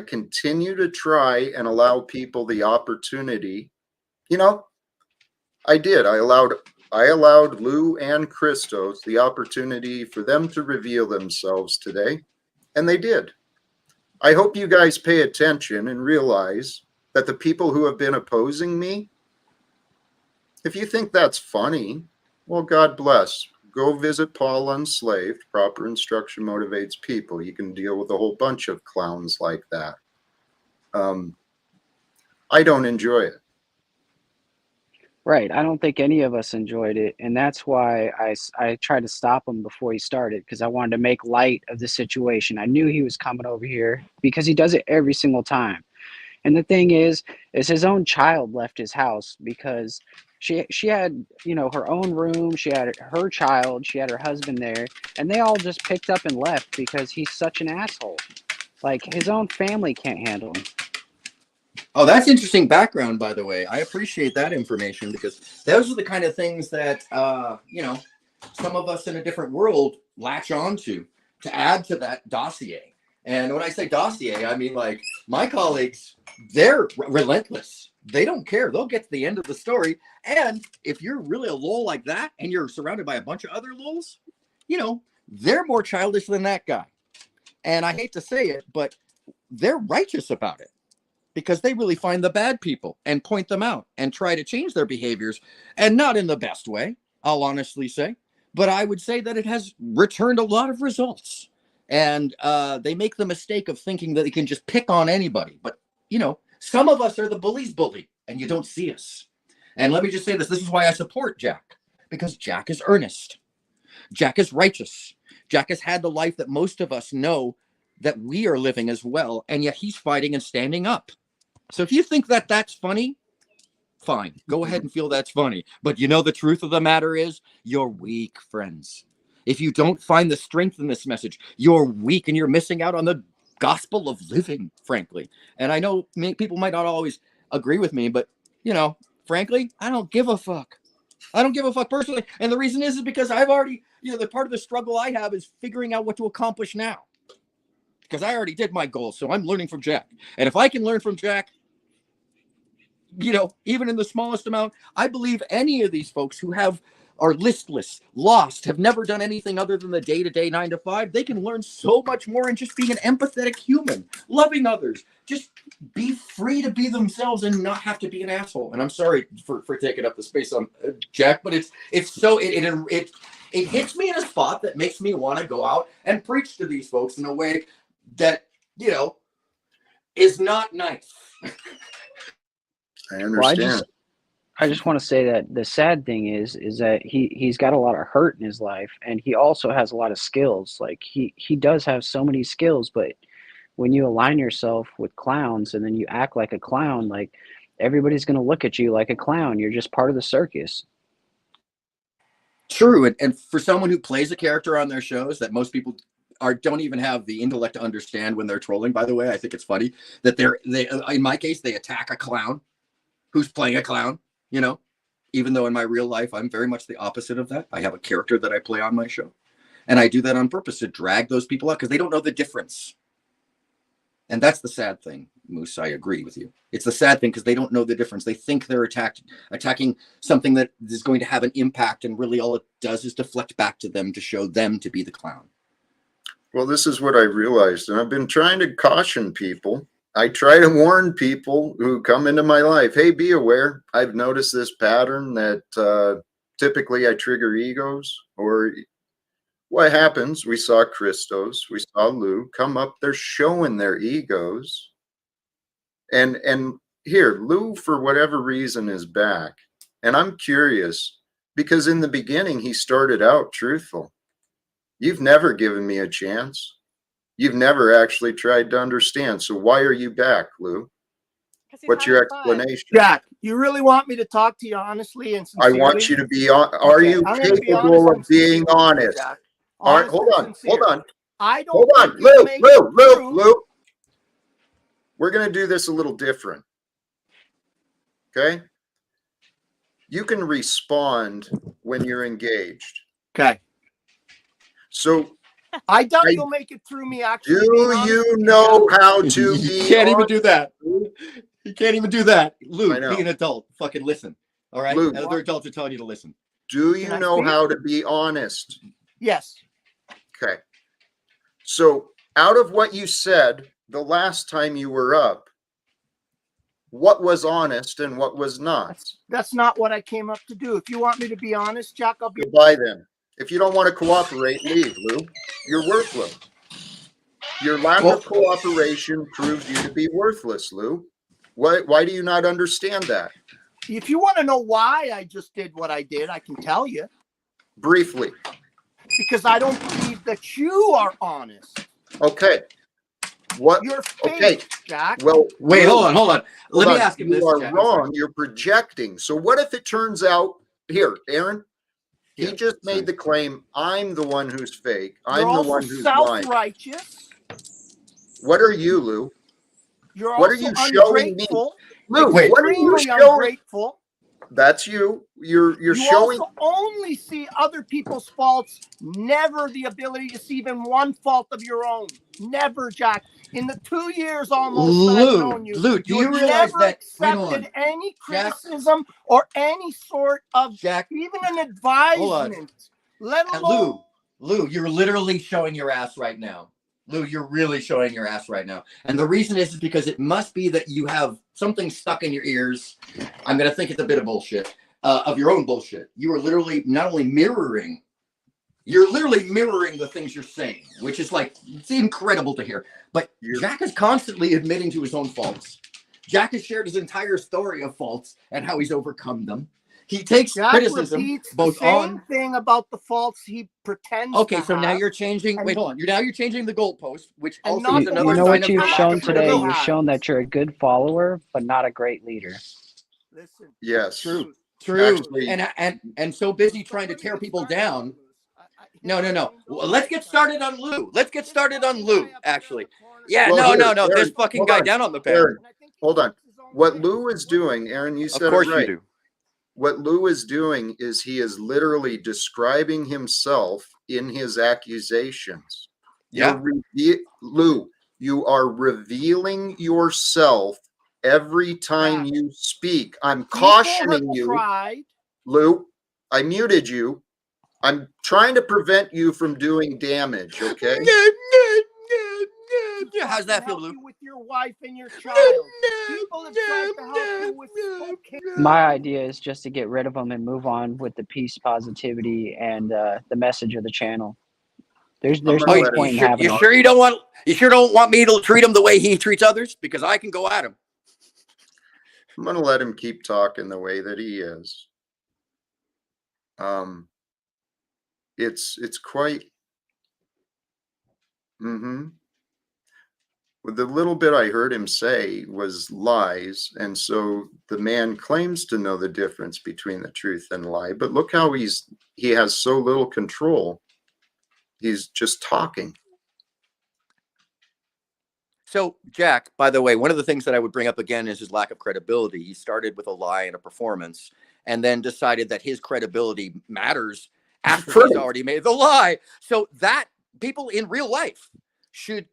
continue to try and allow people the opportunity. I did. I allowed Lou and Christos the opportunity for them to reveal themselves today, and they did. I hope you guys pay attention and realize that the people who have been opposing me, if you think that's funny, well, God bless. Go visit Paul Unslaved. Proper instruction motivates people. You can deal with a whole bunch of clowns like that. I don't enjoy it. Right. I don't think any of us enjoyed it. And that's why I tried to stop him before he started, because I wanted to make light of the situation. I knew he was coming over here because he does it every single time. And the thing is his own child left his house because she had, her own room. She had her child. She had her husband there. And they all just picked up and left because he's such an asshole. Like, his own family can't handle him. Oh, that's interesting background, by the way. I appreciate that information because those are the kind of things that, some of us in a different world latch onto to add to that dossier. And when I say dossier, I mean, like, my colleagues, they're relentless. They don't care. They'll get to the end of the story. And if you're really a lol like that and you're surrounded by a bunch of other lols, they're more childish than that guy. And I hate to say it, but they're righteous about it, because they really find the bad people and point them out and try to change their behaviors, and not in the best way, I'll honestly say. But I would say that it has returned a lot of results. And they make the mistake of thinking that they can just pick on anybody. But, Some of us are the bully's bully, and you don't see us. And let me just say this. This is why I support Jack, because Jack is earnest. Jack is righteous. Jack has had the life that most of us know that we are living as well, and yet he's fighting and standing up. So if you think that that's funny, fine. Go ahead and feel that's funny. But you know the truth of the matter is, you're weak, friends. If you don't find the strength in this message, you're weak and you're missing out on the gospel of living, frankly. And I know people might not always agree with me, but, you know, frankly, I don't give a fuck. I don't give a fuck personally. And the reason is because I've already, you know, the part of the struggle I have is figuring out what to accomplish now. Because I already did my goal. So I'm learning from Jack. And if I can learn from Jack, you know, even in the smallest amount, I believe any of these folks who are listless, lost, have never done anything other than the day-to-day 9 to 5, they can learn so much more in just being an empathetic human, loving others, just be free to be themselves and not have to be an asshole. And I'm sorry for taking up the space on Jack, but it hits me in a spot that makes me want to go out and preach to these folks in a way that, you know, is not nice. I understand. Well, I just want to say that the sad thing is that he's got a lot of hurt in his life, and he also has a lot of skills. Like he does have so many skills, but when you align yourself with clowns and then you act like a clown, like everybody's going to look at you like a clown. You're just part of the circus. True. And for someone who plays a character on their shows that most people don't even have the intellect to understand when they're trolling, by the way, I think it's funny that they in my case, they attack a clown who's playing a clown, you know, even though in my real life, I'm very much the opposite of that. I have a character that I play on my show, and I do that on purpose to drag those people out because they don't know the difference. And that's the sad thing, Moose. I agree with you. It's the sad thing because they don't know the difference. They think they're attacking something that is going to have an impact, and really all it does is deflect back to them to show them to be the clown. Well, this is what I realized, and I've been trying to caution people. I try to warn people who come into my life, hey, be aware. I've noticed this pattern that typically I trigger egos. Or what happens, we saw Christos, we saw Lou come up, they're showing their egos. And here, Lou, for whatever reason, is back. And I'm curious, because in the beginning, he started out truthful. You've never given me a chance. You've never actually tried to understand. So why are you back, Lou? What's your explanation? Jack, you really want me to talk to you honestly and sincerely? I want you to be on. Are you capable of being honest? All right, hold on. I don't. Hold on, Lou. We're going to do this a little different. Okay? You can respond when you're engaged. Okay. So I doubt you'll make it through me actually. Do you know how to be? You can't even do that. You can't even do that. Lou, be an adult. Fucking listen. All right? Lou, other adults are telling you to listen. Do you know how to be honest? Yes. Okay. So out of what you said the last time you were up, what was honest and what was not? That's not what I came up to do. If you want me to be honest, Jack, I'll be. Goodbye then. If you don't want to cooperate, leave, Lou. You're worthless. Your lack of cooperation proves you to be worthless, Lou. Why do you not understand that? If you want to know why I just did what I did, I can tell you. Briefly. Because I don't believe that you are honest. Okay. What? You're fake, Jack. Well, wait, hold on. Let me ask him this. You are wrong. You're projecting. So what if it turns out, here, Aaron, he just made the claim, I'm the one who's fake. I'm the one who's lying. Self-righteous. What are you, Lou? You're what also are you showing me? Lou, wait, what are you showing? Ungrateful. That's you. You're you showing. You also only see other people's faults, never the ability to see even one fault of your own. Never, Jack. In the 2 years almost that I've known you, Lou, do you realize that accepted any criticism or any sort of even an advisement, let alone. Lou, you're literally showing your ass right now. Lou, you're really showing your ass right now. And the reason is because it must be that you have something stuck in your ears. I'm going to think it's a bit of bullshit, of your own bullshit. You are literally not only mirroring, you're literally mirroring the things you're saying, which is like, it's incredible to hear. But Jack is constantly admitting to his own faults. Jack has shared his entire story of faults and how he's overcome them. He takes Jack criticism repeats both the same on. thing about the faults he pretends. Okay, to so now have, you're changing. and- wait, hold on. Now you're changing the goalpost, which and also not is the another You know ones sign what of he you've your lack shown of actually today? credibility. You've has. shown that you're a good follower, but not a great leader. Listen, Yes. True. Actually, And so busy trying to tear people down. No. Well, let's get started on Lou. Let's get started on Lou, actually. Yeah, Well, here, no. Aaron, This fucking hold guy on. down on the panel. Aaron, hold on. What Lou is doing, Aaron, you Of said it course you right. do. What Lou is doing is he is literally describing himself in his accusations. Yeah. Lou, you are revealing yourself every time you speak. I'm cautioning you. Lou, I muted you. I'm trying to prevent you from doing damage, okay? Yeah, how's that feel, Lou? With your wife and your child. People have tried to help you with My idea is just to get rid of them and move on with the peace, positivity, and the message of the channel. There's gonna no let him- point in having You them. sure you don't want me to treat him the way he treats others? Because I can go at him. I'm going to let him keep talking the way that he is. It's quite. Well, the little bit I heard him say was lies, and so the man claims to know the difference between the truth and lie. But look how he has so little control. He's just talking. So, Jack, by the way, one of the things that I would bring up again is his lack of credibility. He started with a lie and a performance and then decided that his credibility matters after he's already made the lie. So that people in real life should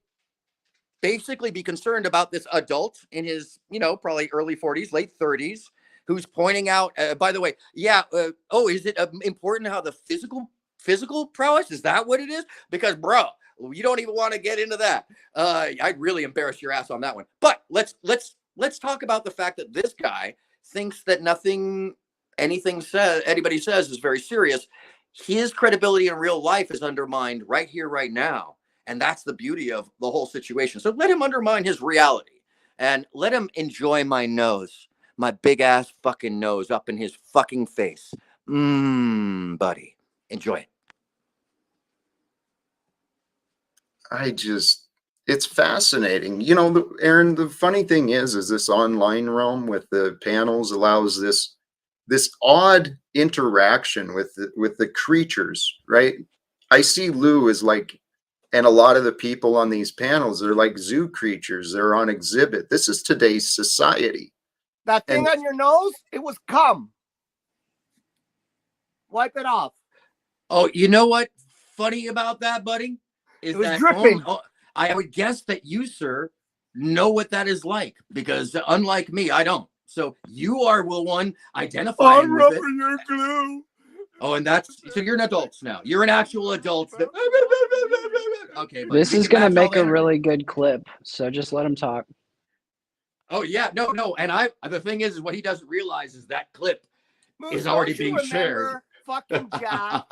basically be concerned about this adult in his, probably early 40s, late 30s, who's pointing out, by the way, is it important how the physical prowess? Is that what it is? Because, bro, you don't even want to get into that. I'd really embarrass your ass on that one. But let's talk about the fact that this guy thinks that anybody says is very serious. His credibility in real life is undermined right here, right now. And that's the beauty of the whole situation. So let him undermine his reality and let him enjoy my nose, my big ass fucking nose up in his fucking face. Buddy, enjoy it. It's fascinating. Aaron, the funny thing is this online realm with the panels allows this odd interaction with the creatures, right? I see Lou as like, and a lot of the people on these panels, they're like zoo creatures. They're on exhibit. This is today's society. That thing on your nose, it was cum. Wipe it off. Oh, you know what? Funny about that, buddy? Is it was that dripping. I would guess that you, sir, know what that is like, because unlike me, I don't. So you are one identifying with it. Your glue. Oh, and so you're an adult now. You're an actual adult. Okay, but This is gonna make a really good clip, so just let him talk. Oh yeah, no, and the thing is what he doesn't realize is that clip is already being shared. Fucking Jack,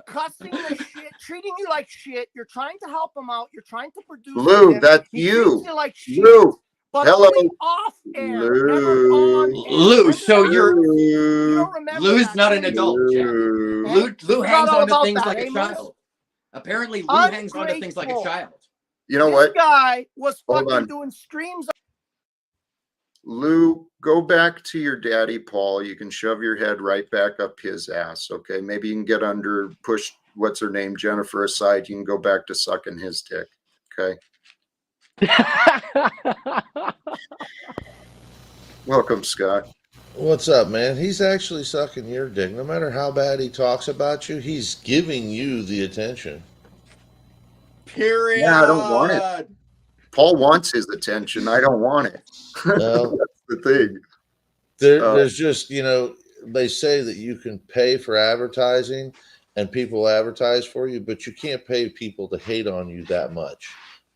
cussing the shit, treating you like shit. You're trying to help him out. You're trying to produce. Lou, that's you. Like shit, Lou. but hello, off air, Lou. So you don't remember Lou's not an adult, Jack. Lou hangs on to things like a child. Apparently, Lou hangs on to things like a child. You know what? This guy was fucking doing streams. Lou, go back to your daddy, Paul. You can shove your head right back up his ass, okay? Maybe you can push, what's her name, Jennifer, aside. You can go back to sucking his dick, okay? Welcome, Scott. What's up, man? He's actually sucking your dick. No matter how bad he talks about you, he's giving you the attention. Period. Yeah, I don't want it. Paul wants his attention. I don't want it. Well, that's the thing. There's just, they say that you can pay for advertising and people advertise for you, but you can't pay people to hate on you that much.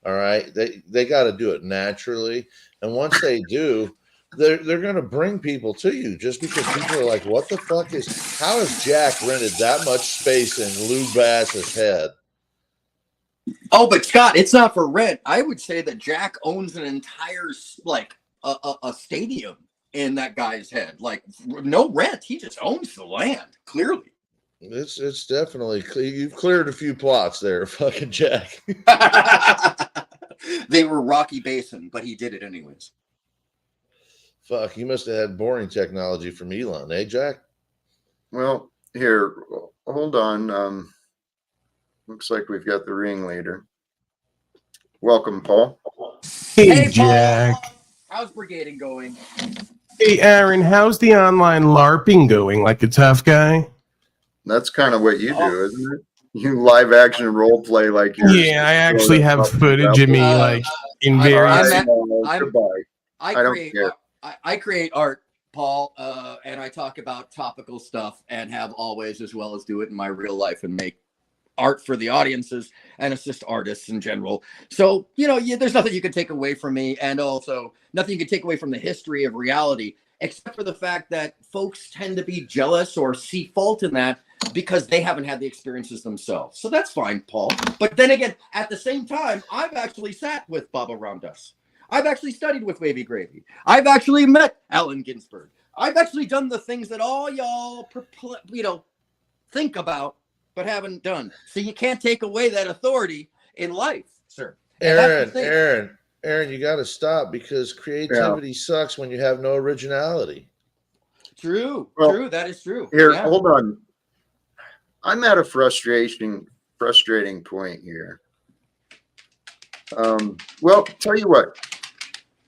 All right. They got to do it naturally. And once they do, they're going to bring people to you, just because people are like, what the fuck how has Jack rented that much space in Lou Bass's head? Oh, but Scott, it's not for rent. I would say that Jack owns an entire a stadium in that guy's head. Like no rent. He just owns the land, clearly. It's definitely you've cleared a few plots there, fucking Jack. They were rocky basin, but he did it anyways. Fuck, you must have had boring technology from Elon, eh, Jack? Well, here, hold on. Looks like we've got the ringleader. Welcome, Paul. Hey, Jack. Paul. How's brigading going? Hey, Aaron, how's the online LARPing going? Like a tough guy? That's kind of what you do, isn't it? You live action role play like you're. Yeah, I actually have footage of me like in various. Goodbye. I create art, Paul, and I talk about topical stuff and have always, as well as do it in my real life and make art for the audiences and assist artists in general. So, there's nothing you can take away from me, and also nothing you can take away from the history of reality, except for the fact that folks tend to be jealous or see fault in that because they haven't had the experiences themselves. So that's fine, Paul. But then again, at the same time, I've actually sat with Baba Ramdas. I've actually studied with Wavy Gravy. I've actually met Allen Ginsberg. I've actually done the things that all y'all, think about but haven't done. So you can't take away that authority in life, sir. Aaron, you got to stop because creativity sucks when you have no originality. True. That is true. Here, hold on. I'm at a frustrating point here. Well, tell you what.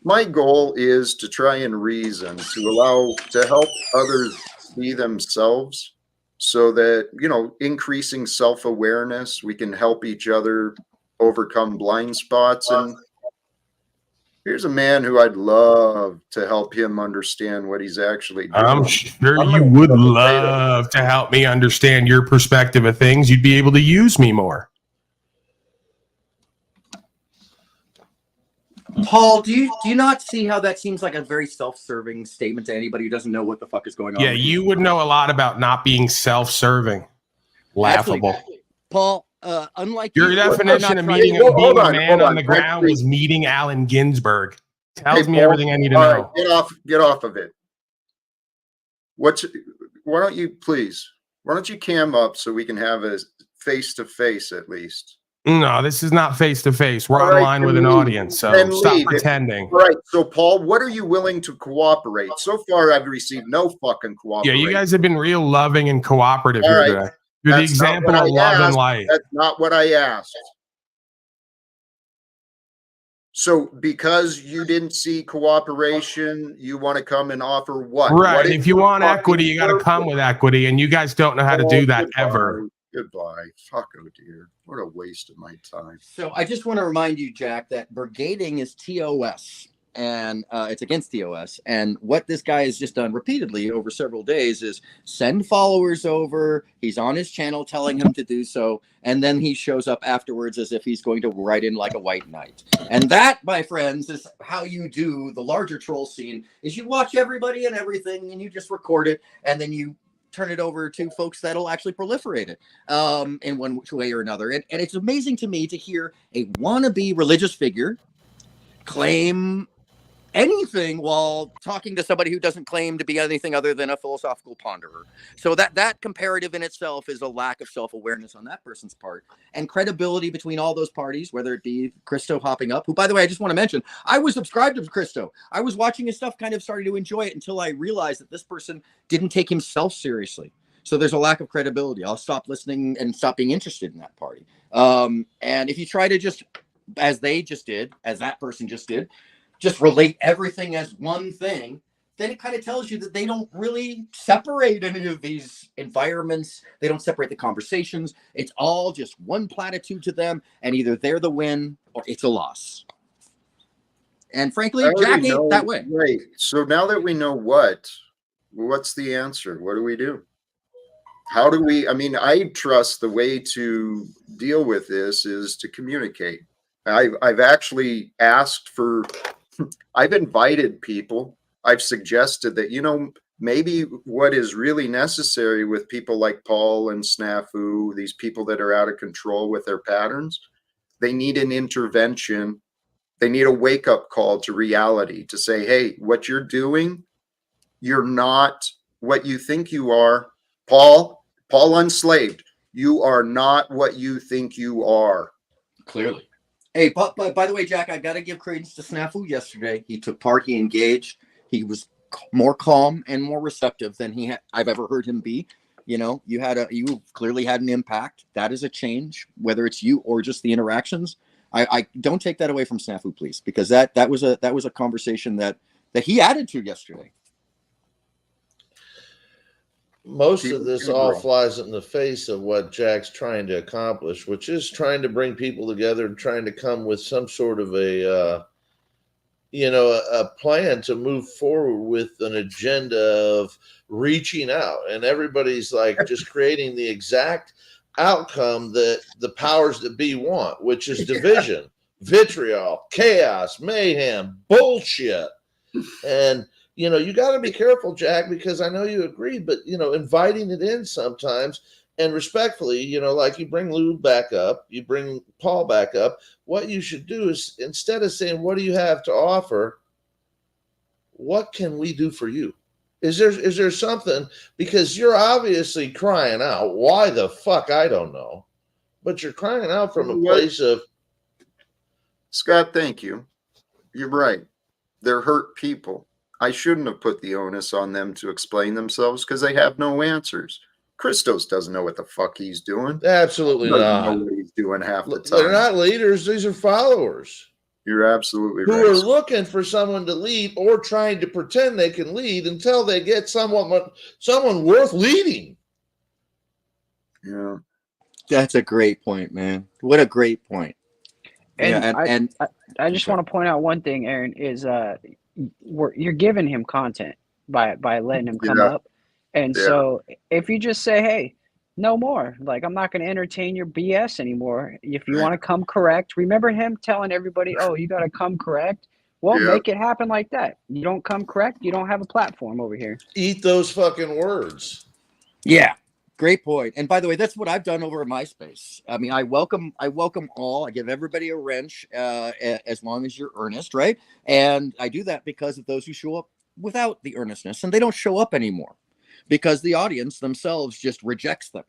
My goal is to try and reason, to help others see themselves, so that, increasing self-awareness, we can help each other overcome blind spots. And here's a man who I'd love to help him understand what he's actually doing. I'm sure you would love to help me understand your perspective of things. You'd be able to use me more. Paul, do you not see how that seems like a very self-serving statement to anybody who doesn't know what the fuck is going on? Yeah, you would know a lot about not being self-serving. Laughable. Actually, Paul, unlike your definition of being a man on the ground was meeting Allen Ginsberg. Tells me everything I need to know. Right, get off of it. Why don't you cam up so we can have a face-to-face at least? No, this is not face-to-face. We're online with an audience, so stop pretending. All right, so Paul, what are you willing to cooperate? So far, I've received no fucking cooperation. Yeah, you guys have been real loving and cooperative here today. You're the example of love and light. That's not what I asked. So because you didn't see cooperation, you want to come and offer what? Right, if you want equity, you got to come with equity, and you guys don't know how to do that ever. Goodbye. Fuck, oh dear. What a waste of my time. So I just want to remind you, Jack, that brigading is TOS, and it's against TOS. And what this guy has just done repeatedly over several days is send followers over. He's on his channel telling him to do so. And then he shows up afterwards as if he's going to write in like a white knight. And that, my friends, is how you do the larger troll scene, is you watch everybody and everything, and you just record it, and then you turn it over to folks that'll actually proliferate it in one way or another. And it's amazing to me to hear a wannabe religious figure claim anything while talking to somebody who doesn't claim to be anything other than a philosophical ponderer. So that comparative in itself is a lack of self-awareness on that person's part, and credibility between all those parties, whether it be Christo hopping up, who, by the way, I just want to mention, I was subscribed to Christo. I was watching his stuff, kind of starting to enjoy it until I realized that this person didn't take himself seriously. So there's a lack of credibility. I'll stop listening and stop being interested in that party. And if you try to just, as that person just did, just relate everything as one thing, then it kind of tells you that they don't really separate any of these environments. They don't separate the conversations. It's all just one platitude to them, and either they're the win or it's a loss. And frankly, Jack ain't that way. Right. So now that we know what's the answer? What do we do? How do we, I trust the way to deal with this is to communicate. I've actually asked for, I've invited people. I've suggested that, maybe what is really necessary with people like Paul and Snafu, these people that are out of control with their patterns, they need an intervention They need a wake-up call to reality to say, hey, what you're doing, you're not what you think you are. Paul Unslaved, you are not what you think you are. Clearly. Hey, but by the way, Jack, I got to give credence to Snafu yesterday. He took part. He engaged. He was more calm and more receptive than I've ever heard him be. You know, you clearly had an impact. That is a change, whether it's you or just the interactions. I don't take that away from Snafu, please, because that was a conversation that he added to yesterday. Most of this all flies in the face of what Jack's trying to accomplish, which is trying to bring people together and trying to come with some sort of a plan to move forward with an agenda of reaching out. And everybody's like just creating the exact outcome that the powers that be want, which is division, vitriol, chaos, mayhem, bullshit. And you got to be careful, Jack, because I know you agree, but, inviting it in sometimes and respectfully, like you bring Lou back up, you bring Paul back up. What you should do is, instead of saying, what do you have to offer? What can we do for you? Is there something? Because you're obviously crying out. Why the fuck? I don't know. But you're crying out from a place of. Scott, thank you. You're right. They're hurt people. I shouldn't have put the onus on them to explain themselves because they have no answers. Christos doesn't know what the fuck he's doing. Absolutely not. Know what he's doing half the time. They're not leaders. These are followers. You're absolutely right. Who are looking for someone to lead or trying to pretend they can lead until they get someone worth leading. Yeah. That's a great point, man. What a great point. And I just want to point out one thing, Aaron, is you're giving him content by letting him come up. And so if you just say, hey, no more, like, I'm not going to entertain your BS anymore. If you want to come correct, remember him telling everybody, oh, you got to come correct. Well, make it happen like that. You don't come correct, you don't have a platform over here. Eat those fucking words. Yeah. Great point. And by the way, that's what I've done over at MySpace. I mean, I welcome all. I give everybody a wrench as long as you're earnest, right? And I do that because of those who show up without the earnestness, and they don't show up anymore because the audience themselves just rejects them.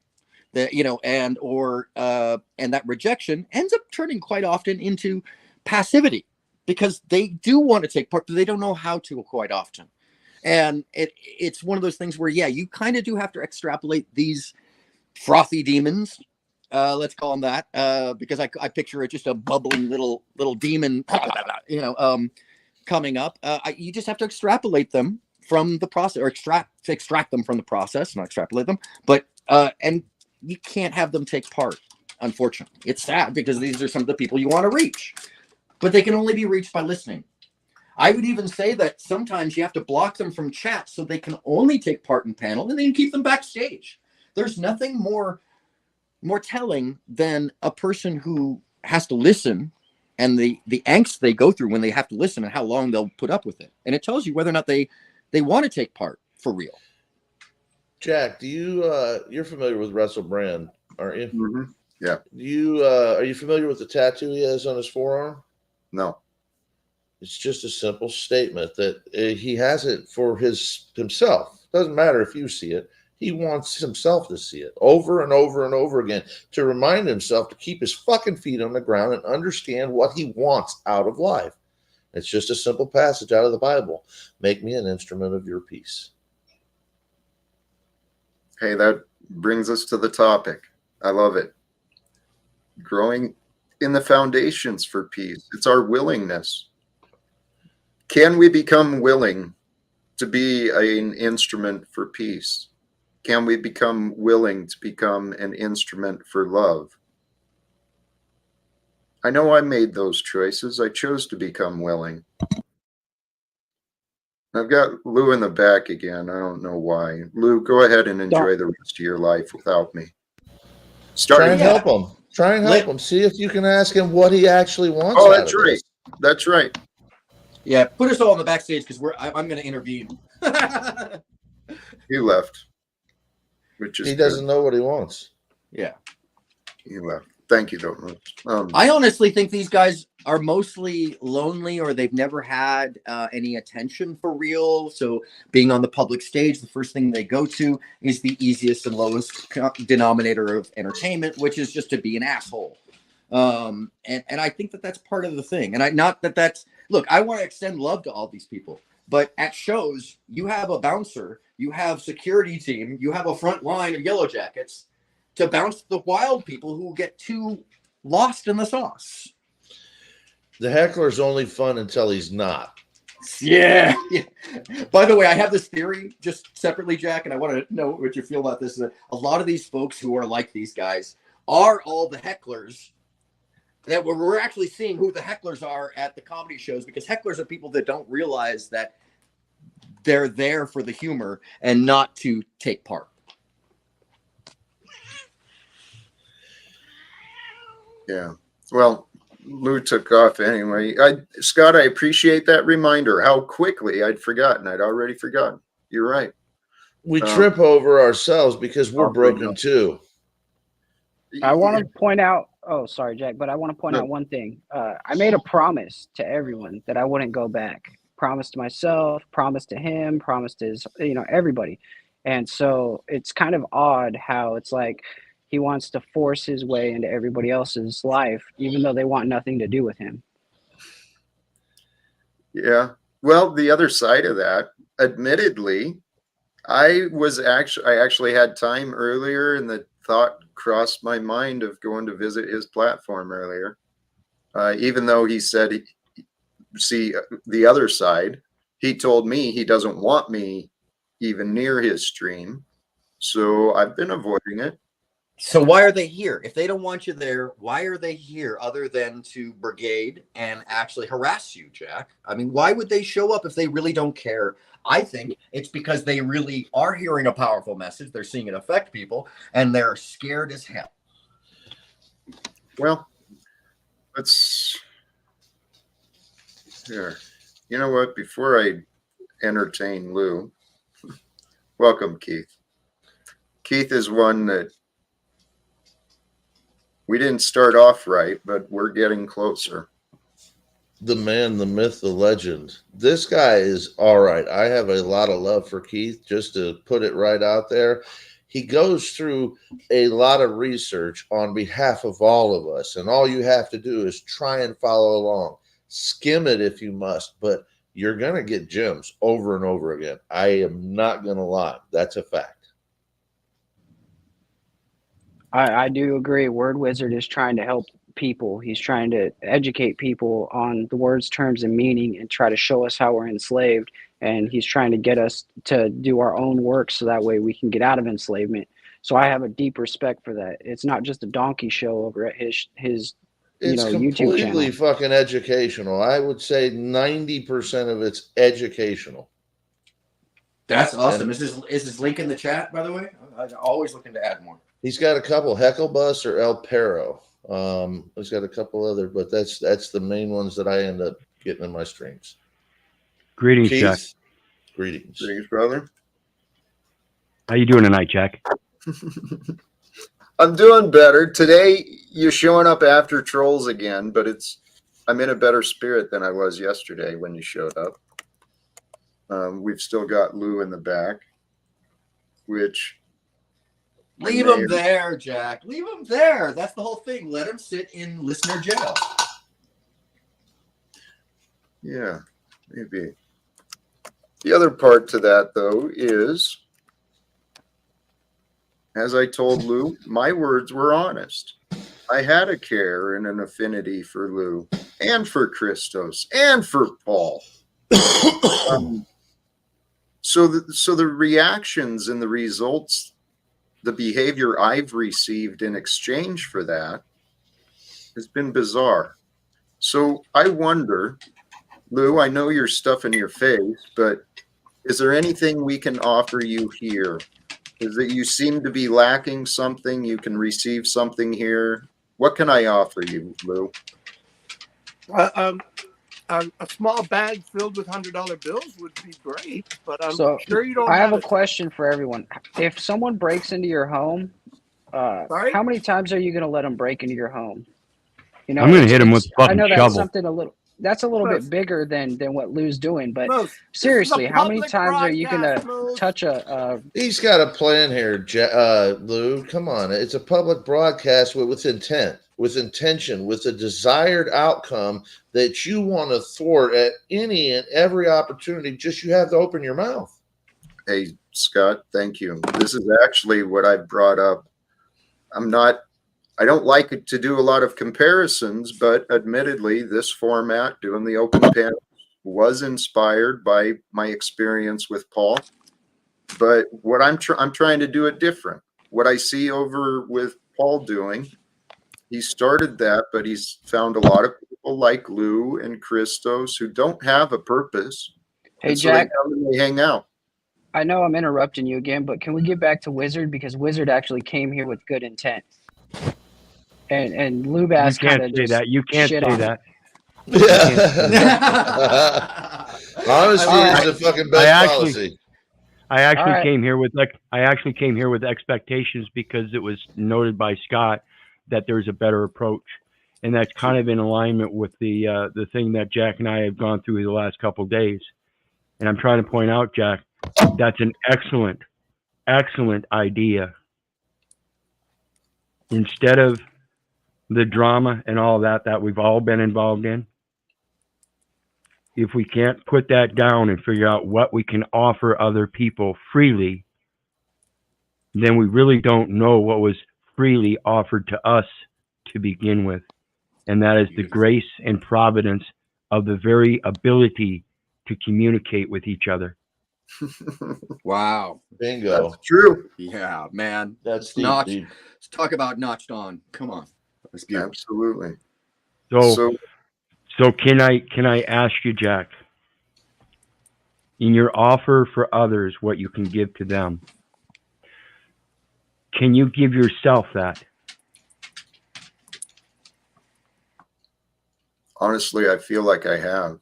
And that rejection ends up turning quite often into passivity because they do want to take part, but they don't know how to quite often. And it's one of those things where, you kind of do have to extrapolate these frothy demons, let's call them that, because I picture it just a bubbling little demon, coming up. You just have to extrapolate them from the process, or extract them from the process, not extrapolate them. But and you can't have them take part. Unfortunately, it's sad because these are some of the people you want to reach, but they can only be reached by listening. I would even say that sometimes you have to block them from chat so they can only take part in panel, and then you keep them backstage. There's nothing more telling than a person who has to listen and the angst they go through when they have to listen and how long they'll put up with it. And it tells you whether or not they want to take part for real. Jack, do you're familiar with Russell Brand, aren't you? Mm-hmm. Yeah. Are you familiar with the tattoo he has on his forearm? No. It's just a simple statement that he has it for himself. Doesn't matter if you see it. He wants himself to see it over and over and over again to remind himself to keep his fucking feet on the ground and understand what he wants out of life. It's just a simple passage out of the Bible. Make me an instrument of your peace. Hey, that brings us to the topic. I love it. Growing in the foundations for peace. It's our willingness. Can we become willing to be an instrument for peace? Can we become willing to become an instrument for love? I know I made those choices. I chose to become willing. I've got Lou in the back again. I don't know why. Lou, go ahead and enjoy the rest of your life without me. Try and help him. Try and help him. See if you can ask him what he actually wants. Oh, that's right. That's right. Yeah, put us all on the backstage because I'm going to intervene. He left, which is he doesn't know what he wants. Yeah, he left. Thank you, though. I honestly think these guys are mostly lonely, or they've never had any attention for real. So being on the public stage, the first thing they go to is the easiest and lowest denominator of entertainment, which is just to be an asshole. And I think that that's part of the thing. And look, I want to extend love to all these people, but at shows, you have a bouncer, you have security team, you have a front line of Yellow Jackets to bounce the wild people who get too lost in the sauce. The heckler's only fun until he's not. Yeah. By the way, I have this theory just separately, Jack, and I want to know what you feel about this. A lot of these folks who are like these guys are all the hecklers that we're actually seeing who the hecklers are at the comedy shows, because hecklers are people that don't realize that they're there for the humor and not to take part. Yeah. Well, Lou took off anyway. Scott, I appreciate that reminder. How quickly I'd forgotten. I'd already forgotten. You're right. We trip over ourselves because we're broken too. I want to point out. Oh, sorry, Jack, but I want to point out one thing. I made a promise to everyone that I wouldn't go back. Promise to myself, promise to him, promise to his, everybody. And so it's kind of odd how it's like he wants to force his way into everybody else's life, even though they want nothing to do with him. Yeah. Well, the other side of that, admittedly, I actually had time earlier, and the thought crossed my mind of going to visit his platform earlier. Even though he said, see the other side, he told me he doesn't want me even near his stream. So I've been avoiding it. So why are they here? If they don't want you there, why are they here other than to brigade and actually harass you, Jack? I mean, why would they show up if they really don't care? I think it's because they really are hearing a powerful message. They're seeing it affect people, and they're scared as hell. Well, let's here. You know what? Before I entertain Lou, welcome, Keith. Keith is one that we didn't start off right, but we're getting closer. The man, the myth, the legend. This guy is all right. I have a lot of love for Keith, just to put it right out there. He goes through a lot of research on behalf of all of us, and all you have to do is try and follow along. Skim it if you must, but you're going to get gems over and over again. I am not going to lie. That's a fact. I do agree. Word Wizard is trying to help people. He's trying to educate people on the words, terms, and meaning, and try to show us how we're enslaved. And he's trying to get us to do our own work so that way we can get out of enslavement. So I have a deep respect for that. It's not just a donkey show over at his It's YouTube completely channel. fucking educational. I would say 90% of it's educational. That's awesome. Is this link in the chat, by the way? I'm always looking to add more. He's got a couple, Hecklebus or El Perro. He's got a couple other, but that's the main ones that I end up getting in my streams. Greetings, Keith, Jack. Greetings. Greetings, brother. How you doing tonight, Jack? I'm doing better. Today, you're showing up after trolls again, but I'm in a better spirit than I was yesterday when you showed up. We've still got Lou in the back, which... Leave him there, Jack. Leave him there. That's the whole thing. Let him sit in listener jail. Yeah, maybe. The other part to that, though, is, as I told Lou, my words were honest. I had a care and an affinity for Lou and for Christos and for Paul. So the reactions and the results, the behavior I've received in exchange for that has been bizarre. So I wonder, Lou, I know you're stuffing your face, but is there anything we can offer you here? Is that you seem to be lacking something? You can receive something here. What can I offer you, Lou? A small bag filled with $100 bills would be great, but I'm So sure you don't. I have a question for everyone. If someone breaks into your home, how many times are you going to let them break into your home? You know, I'm going to hit him with a I fucking know that's shovel. something a little bit bigger than what Lou's doing, but Moose, this is a seriously, how many public times are you broadcast, gonna Moose. touch a He's got a plan here, Lou. Come on. It's a public broadcast with intent, with intention, with a desired outcome that you want to thwart at any and every opportunity. Just you have to open your mouth. Hey, Scott, thank you. This is actually what I brought up. I don't like it to do a lot of comparisons, but admittedly, this format, doing the open panel, was inspired by my experience with Paul. But what I'm trying to do it different. What I see over with Paul doing, he started that, but he's found a lot of people like Lou and Christos who don't have a purpose. Hey, and so Jack, they come and they hang out. I know I'm interrupting you again, but can we get back to Wizard, because Wizard actually came here with good intent. And You Lubass kind can't of say just that. You can't shit say on that. Honesty All is the fucking best policy. I actually right. came here with expectations because it was noted by Scott that there's a better approach, and that's kind of in alignment with the thing that Jack and I have gone through the last couple of days. And I'm trying to point out, Jack, that's an excellent idea. Instead of the drama and all that we've all been involved in, if we can't put that down and figure out what we can offer other people freely, then we really don't know what was freely offered to us to begin with. And that is the grace and providence of the very ability to communicate with each other. Wow. Bingo. That's true. Yeah, man. That's deep, Notch. deep. Let's talk about notched on. Come on. That's beautiful. Absolutely. So can I ask you, Jack, in your offer for others what you can give to them, can you give yourself that? Honestly, I feel like I have.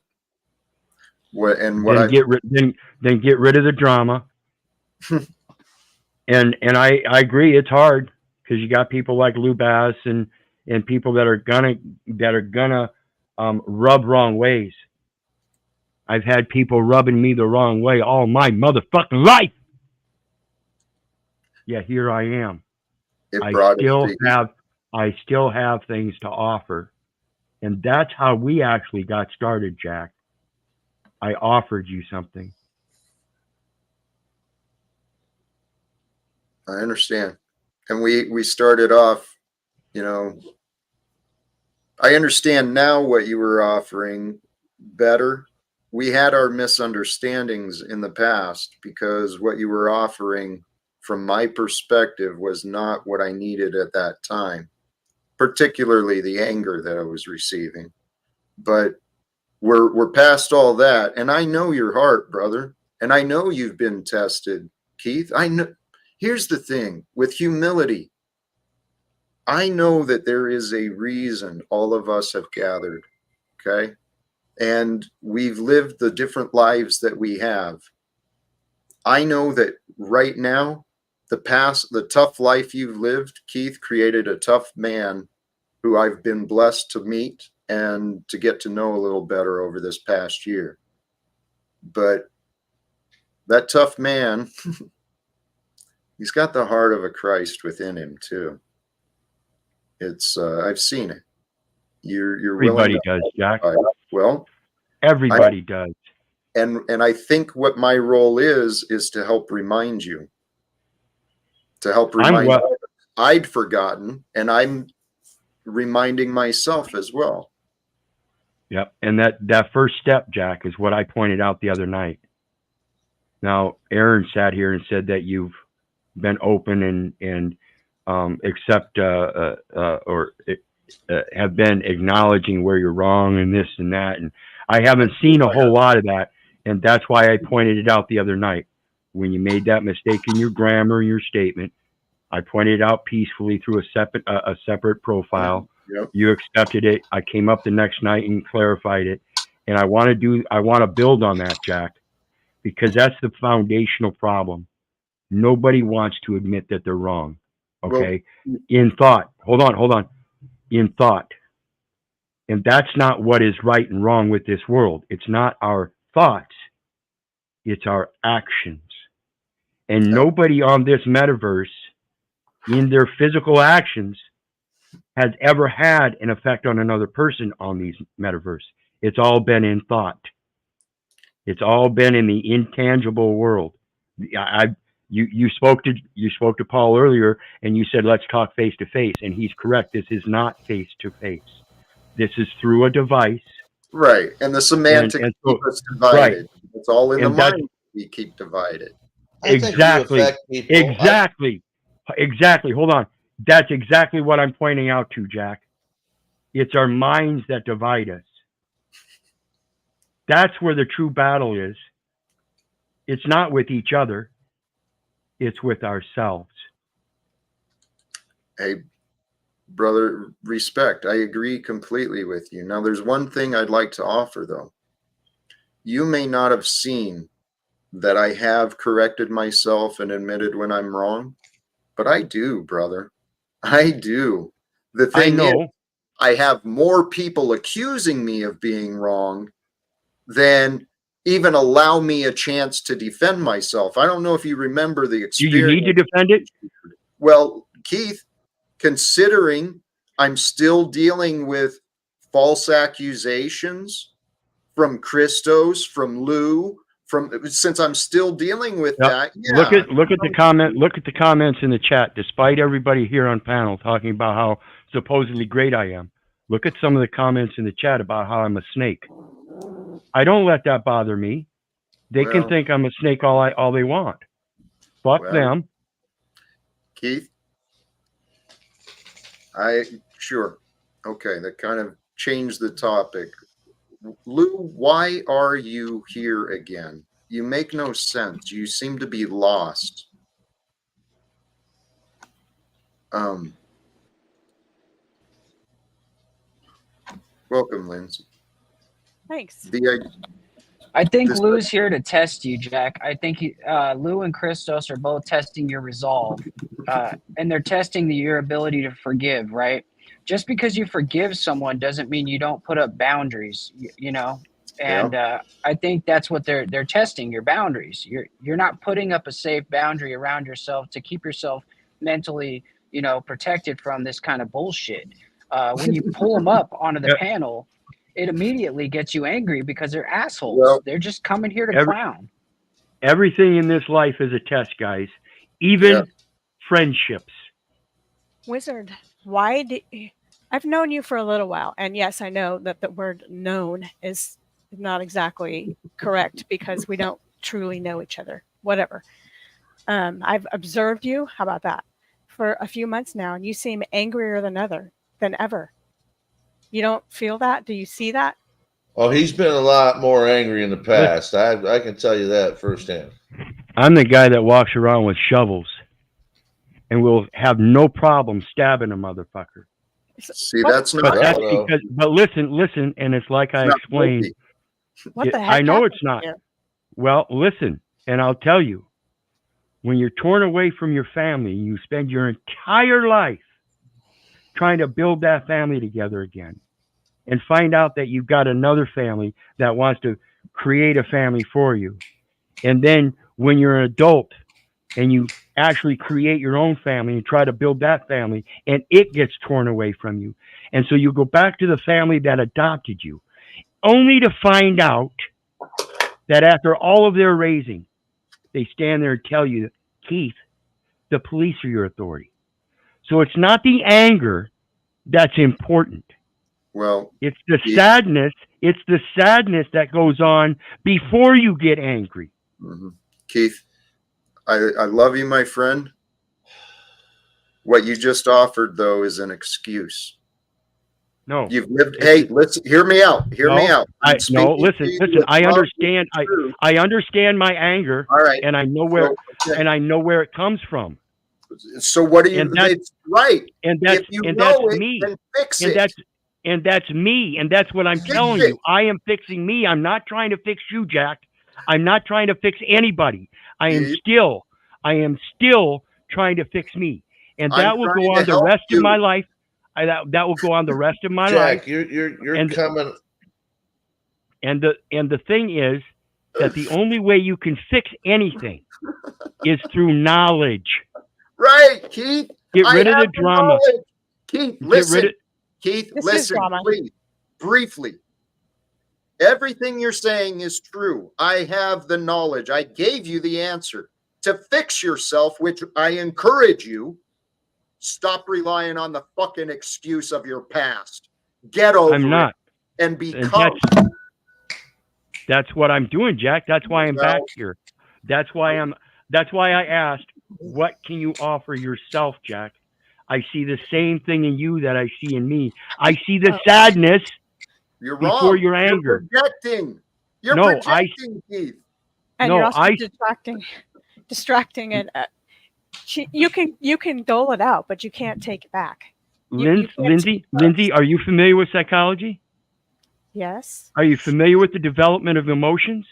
Then get rid of the drama. and I agree, it's hard because you got people like Lou Bass and people that are gonna rub wrong ways. I've had people rubbing me the wrong way all my motherfucking life. Yeah, here I am. I still have things to offer. And that's how we actually got started, Jack. I offered you something. I understand. And we started off, I understand now what you were offering better. We had our misunderstandings in the past because what you were offering from my perspective was not what I needed at that time, particularly the anger that I was receiving. But we're past all that. And I know your heart, brother. And I know you've been tested, Keith. I know. Here's the thing with humility. I know that there is a reason all of us have gathered. Okay. And we've lived the different lives that we have. I know that right now, the tough life you've lived, Keith, created a tough man who I've been blessed to meet and to get to know a little better over this past year. But that tough man, he's got the heart of a Christ within him too. It's I've seen it. You're Everybody does, Jack. Well, everybody does. And I think what my role is to help remind you. To help remind you. I'd forgotten, and I'm reminding myself as well. Yep. And that first step, Jack, is what I pointed out the other night. Now, Aaron sat here and said that you've been open and accept or have been acknowledging where you're wrong and this and that. And I haven't seen a whole lot of that. And that's why I pointed it out the other night. When you made that mistake in your grammar, your statement, I pointed it out peacefully through a separate profile. Yep. You accepted it. I came up the next night and clarified it. And I want to build on that, Jack, because that's the foundational problem. Nobody wants to admit that they're wrong. Okay. In thought, hold on. In thought, And that's not what is right and wrong with this world. It's not our thoughts. It's our actions. And nobody on this metaverse in their physical actions has ever had an effect on another person on these metaverse. It's all been in thought. It's all been in the intangible world. You spoke to Paul earlier, and you said let's talk face to face, and he's correct. This is not face to face. This is through a device. Right, and the semantics keep us divided. Right. It's all in the mind. We keep divided. Exactly. Exactly. Hold on. That's exactly what I'm pointing out to, Jack. It's our minds that divide us. That's where the true battle is. It's not with each other. It's with ourselves. Hey, brother, respect. I agree completely with you. Now, there's one thing I'd like to offer, though. You may not have seen that I have corrected myself and admitted when I'm wrong, but I do, brother. I do. The thing is, I have more people accusing me of being wrong than even allow me a chance to defend myself. I don't know if you remember the experience. Do you need to defend it? Well, Keith, considering I'm still dealing with false accusations from Christos, from Lou, since I'm still dealing with that. Yeah. Look at the comments in the chat. Despite everybody here on panel talking about how supposedly great I am, look at some of the comments in the chat about how I'm a snake. I don't let that bother me. They can think I'm a snake all they want. Fuck them. Keith, sure. Okay, that kind of changed the topic. Lou, why are you here again? You make no sense. You seem to be lost. Welcome, Lindz. Thanks. I think Lou's here to test you, Jack. I think Lou and Christos are both testing your resolve, and they're testing your ability to forgive, right? Just because you forgive someone doesn't mean you don't put up boundaries, you know? And I think that's what they're testing, your boundaries. You're not putting up a safe boundary around yourself to keep yourself mentally, protected from this kind of bullshit. When you pull them up onto the panel, it immediately gets you angry because they're assholes. Well, they're just coming here to clown. Everything in this life is a test, guys. Even friendships. Wizard, I've known you for a little while, and yes, I know that the word known is not exactly correct because we don't truly know each other. Whatever. I've observed you. How about that? For a few months now, and you seem angrier than ever. You don't feel that? Do you see that? Oh, he's been a lot more angry in the past. I can tell you that firsthand. I'm the guy that walks around with shovels and will have no problem stabbing a motherfucker. See, that's not. But listen, and it's like I explained. What the heck? I know it's not. Here? Well, listen, and I'll tell you. When you're torn away from your family, you spend your entire life trying to build that family together again, and find out that you've got another family that wants to create a family for you. And then when you're an adult and you actually create your own family and try to build that family, and it gets torn away from you. And so you go back to the family that adopted you, only to find out that after all of their raising, they stand there and tell you, Keith, the police are your authority. So it's not the anger that's important. Well, it's the sadness. It's the sadness that goes on before you get angry. Mm-hmm. Keith, I love you, my friend. What you just offered, though, is an excuse. No, you've lived. Hey, let's hear me out. Hear me out. Listen. I understand. I understand my anger. All right, and I know where and I know where it comes from. So what do you? It's right. And that's me. Then fix it. And that's me. And that's what I'm telling you. I am fixing me. I'm not trying to fix you, Jack. I'm not trying to fix anybody. I am still trying to fix me. And that will go on the rest of my life. that will go on the rest of my Jack, life. you're And- coming. And the thing is that the only way you can fix anything is through knowledge. Right, Keith. Get rid of I the have drama. knowledge. Keith, Get listen. rid of Keith, This is listen, drama. please, briefly. Everything you're saying is true. I have the knowledge. I gave you the answer. To fix yourself, which I encourage you, stop relying on the fucking excuse of your past. Get over I'm not. it and And become. that's what I'm doing, Jack. That's why I'm Well- back here. That's why I asked, what can you offer yourself, Jack? I see the same thing in you that I see in me. I see the sadness You're before wrong. your anger. You're projecting. You're No, projecting, Keith. And No, you're also I- distracting, and you can dole it out, but you can't take it back. Lindsay, are you familiar with psychology? Yes, Are you familiar with the development of emotions?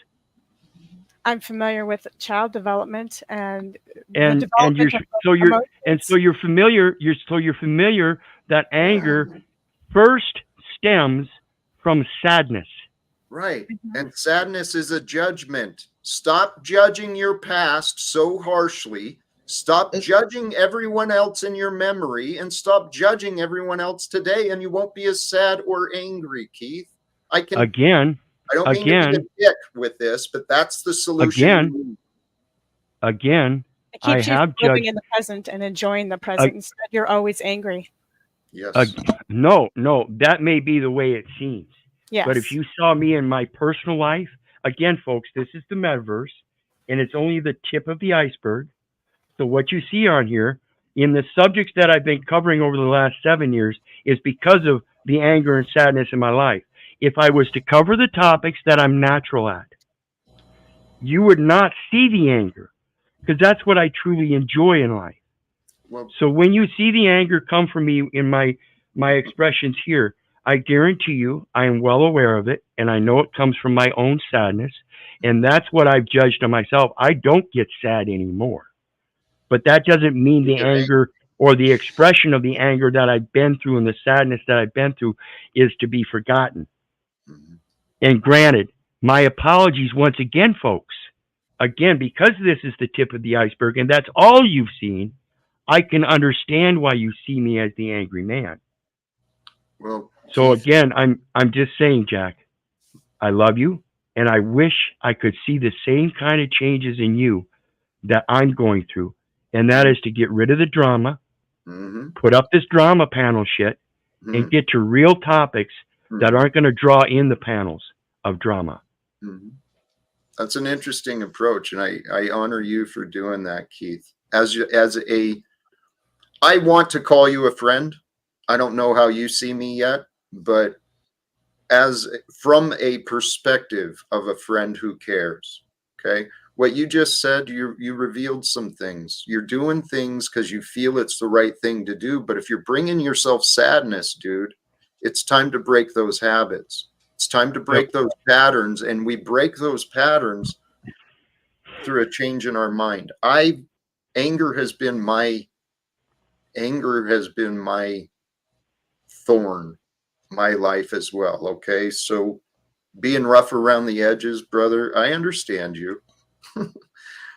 I'm familiar with child development and And the and you're development of so you're familiar that anger first stems from sadness. Right. Mhm. And sadness is a judgment. Stop judging your past so harshly. Stop judging everyone else in your memory and stop judging everyone else today, and you won't be as sad or angry, Keith. I don't mean to be a dick with this, but that's the solution. Again, It I keeps you have living judged. in the present and enjoying the present. Instead, you're always angry. Yes. No, that may be the way it seems. Yes. But if you saw me in my personal life, again, folks, this is the metaverse, and it's only the tip of the iceberg. So what you see on here in the subjects that I've been covering over the last 7 years is because of the anger and sadness in my life. If I was to cover the topics that I'm natural at, you would not see the anger because that's what I truly enjoy in life. Well, So when you see the anger come from me in my expressions here, I guarantee you I am well aware of it, and I know it comes from my own sadness, and that's what I've judged on myself. I don't get sad anymore. But that doesn't mean the anger or the expression of the anger that I've been through and the sadness that I've been through is to be forgotten. And granted, my apologies once again, folks. Again, because this is the tip of the iceberg and that's all you've seen, I can understand why you see me as the angry man. well, So Keith, again, I'm just saying, Jack, I love you, and I wish I could see the same kind of changes in you that I'm going through, and that is to get rid of the drama, put up this drama panel shit, and get to real topics that aren't going to draw in the panels of drama. That's an interesting approach, and I honor you for doing that, Keith. I want to call you a friend. I don't know how you see me yet, but from a perspective of a friend who cares, okay? What you just said, you revealed some things. You're doing things because you feel it's the right thing to do, but if you're bringing yourself sadness, dude, it's time to break those habits. It's time to break those patterns, and we break those patterns through a change in our mind. Anger has been my thorn, my life as well. Okay, so being rough around the edges, brother, I understand you.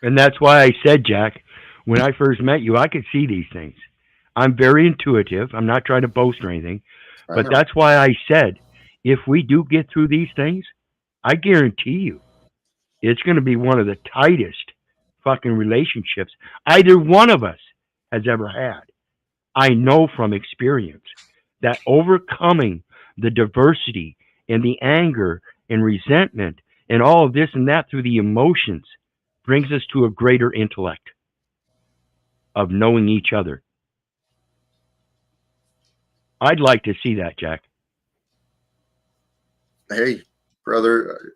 And that's why I said, Jack, when I first met you, I could see these things. I'm very intuitive. I'm not trying to boast or anything, but that's why I said, if we do get through these things, I guarantee you, it's going to be one of the tightest fucking relationships either one of us has ever had. I know from experience that overcoming the diversity and the anger and resentment and all of this and that through the emotions brings us to a greater intellect of knowing each other. I'd like to see that, Jack. Hey, brother.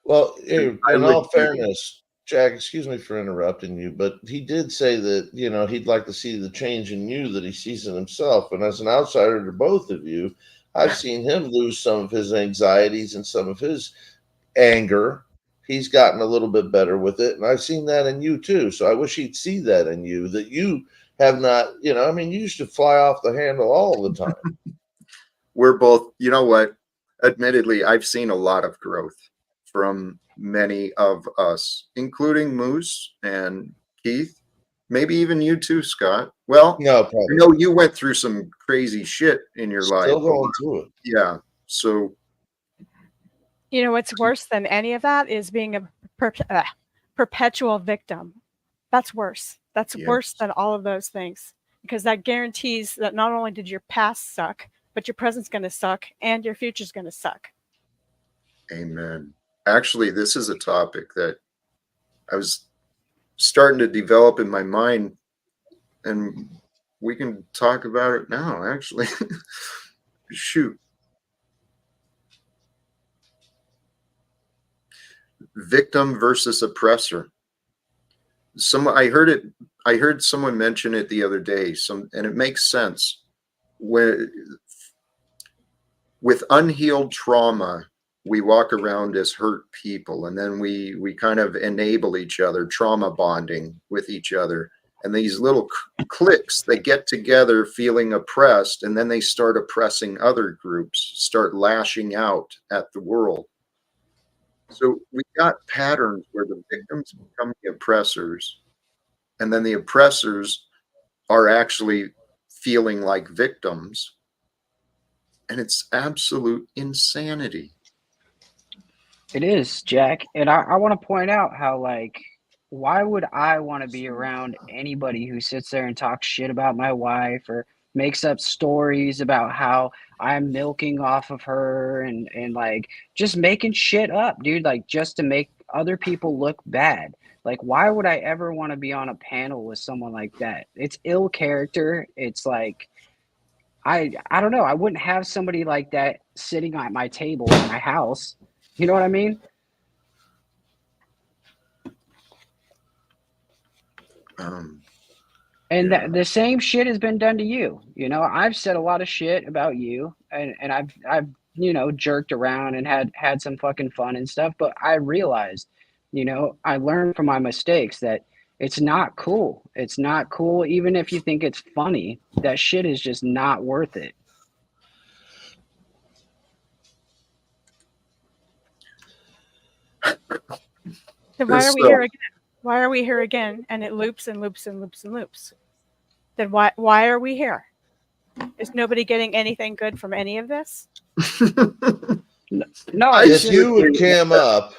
Well, in all fairness, Jack, excuse me for interrupting you, but he did say that, he'd like to see the change in you that he sees in himself. And as an outsider to both of you, I've seen him lose some of his anxieties and some of his anger. He's gotten a little bit better with it. And I've seen that in you too. So I wish he'd see that in you, that you have not, you know, I mean, you used to fly off the handle all the time. We're both, you know what? Admittedly, I've seen a lot of growth from many of us, including Moose and Keith, maybe even you too, Scott. Well, No, I probably. know you went through some crazy shit in your life. Still going through it. Yeah. So, You know, what's worse than any of that is being a perpetual victim. That's worse. That's Yes. worse than all of those things, because that guarantees that not only did your past suck, but your present's going to suck and your future's going to suck. amen. Actually, this is a topic that I was starting to develop in my mind, and we can talk about it now, actually. Shoot. Victim versus oppressor. I heard someone mention it the other day, and it makes sense. With unhealed trauma, we walk around as hurt people, and then we kind of enable each other, trauma bonding with each other. And these little cliques, they get together feeling oppressed, and then they start oppressing other groups, start lashing out at the world. So we got patterns where the victims become the oppressors, and then the oppressors are actually feeling like victims. And it's absolute insanity. It is, Jack. And I want to point out how, like, why would I want to be around anybody who sits there and talks shit about my wife or makes up stories about how I'm milking off of her and like just making shit up, dude, like just to make other people look bad. Like, why would I ever want to be on a panel with someone like that? It's ill character. It's like, I don't know. I wouldn't have somebody like that sitting at my table in my house. You know what I mean? And Yeah. the same shit has been done to you. You know, I've said a lot of shit about you, and I've you know, jerked around and had some fucking fun and stuff. But I realized, you know, I learned from my mistakes that it's not cool. It's not cool, even if you think it's funny. That shit is just not worth it. Then why are we here again? Why are we here again? And it loops and loops and loops and loops. Then why are we here? Is nobody getting anything good from any of this? No, If you would cam up,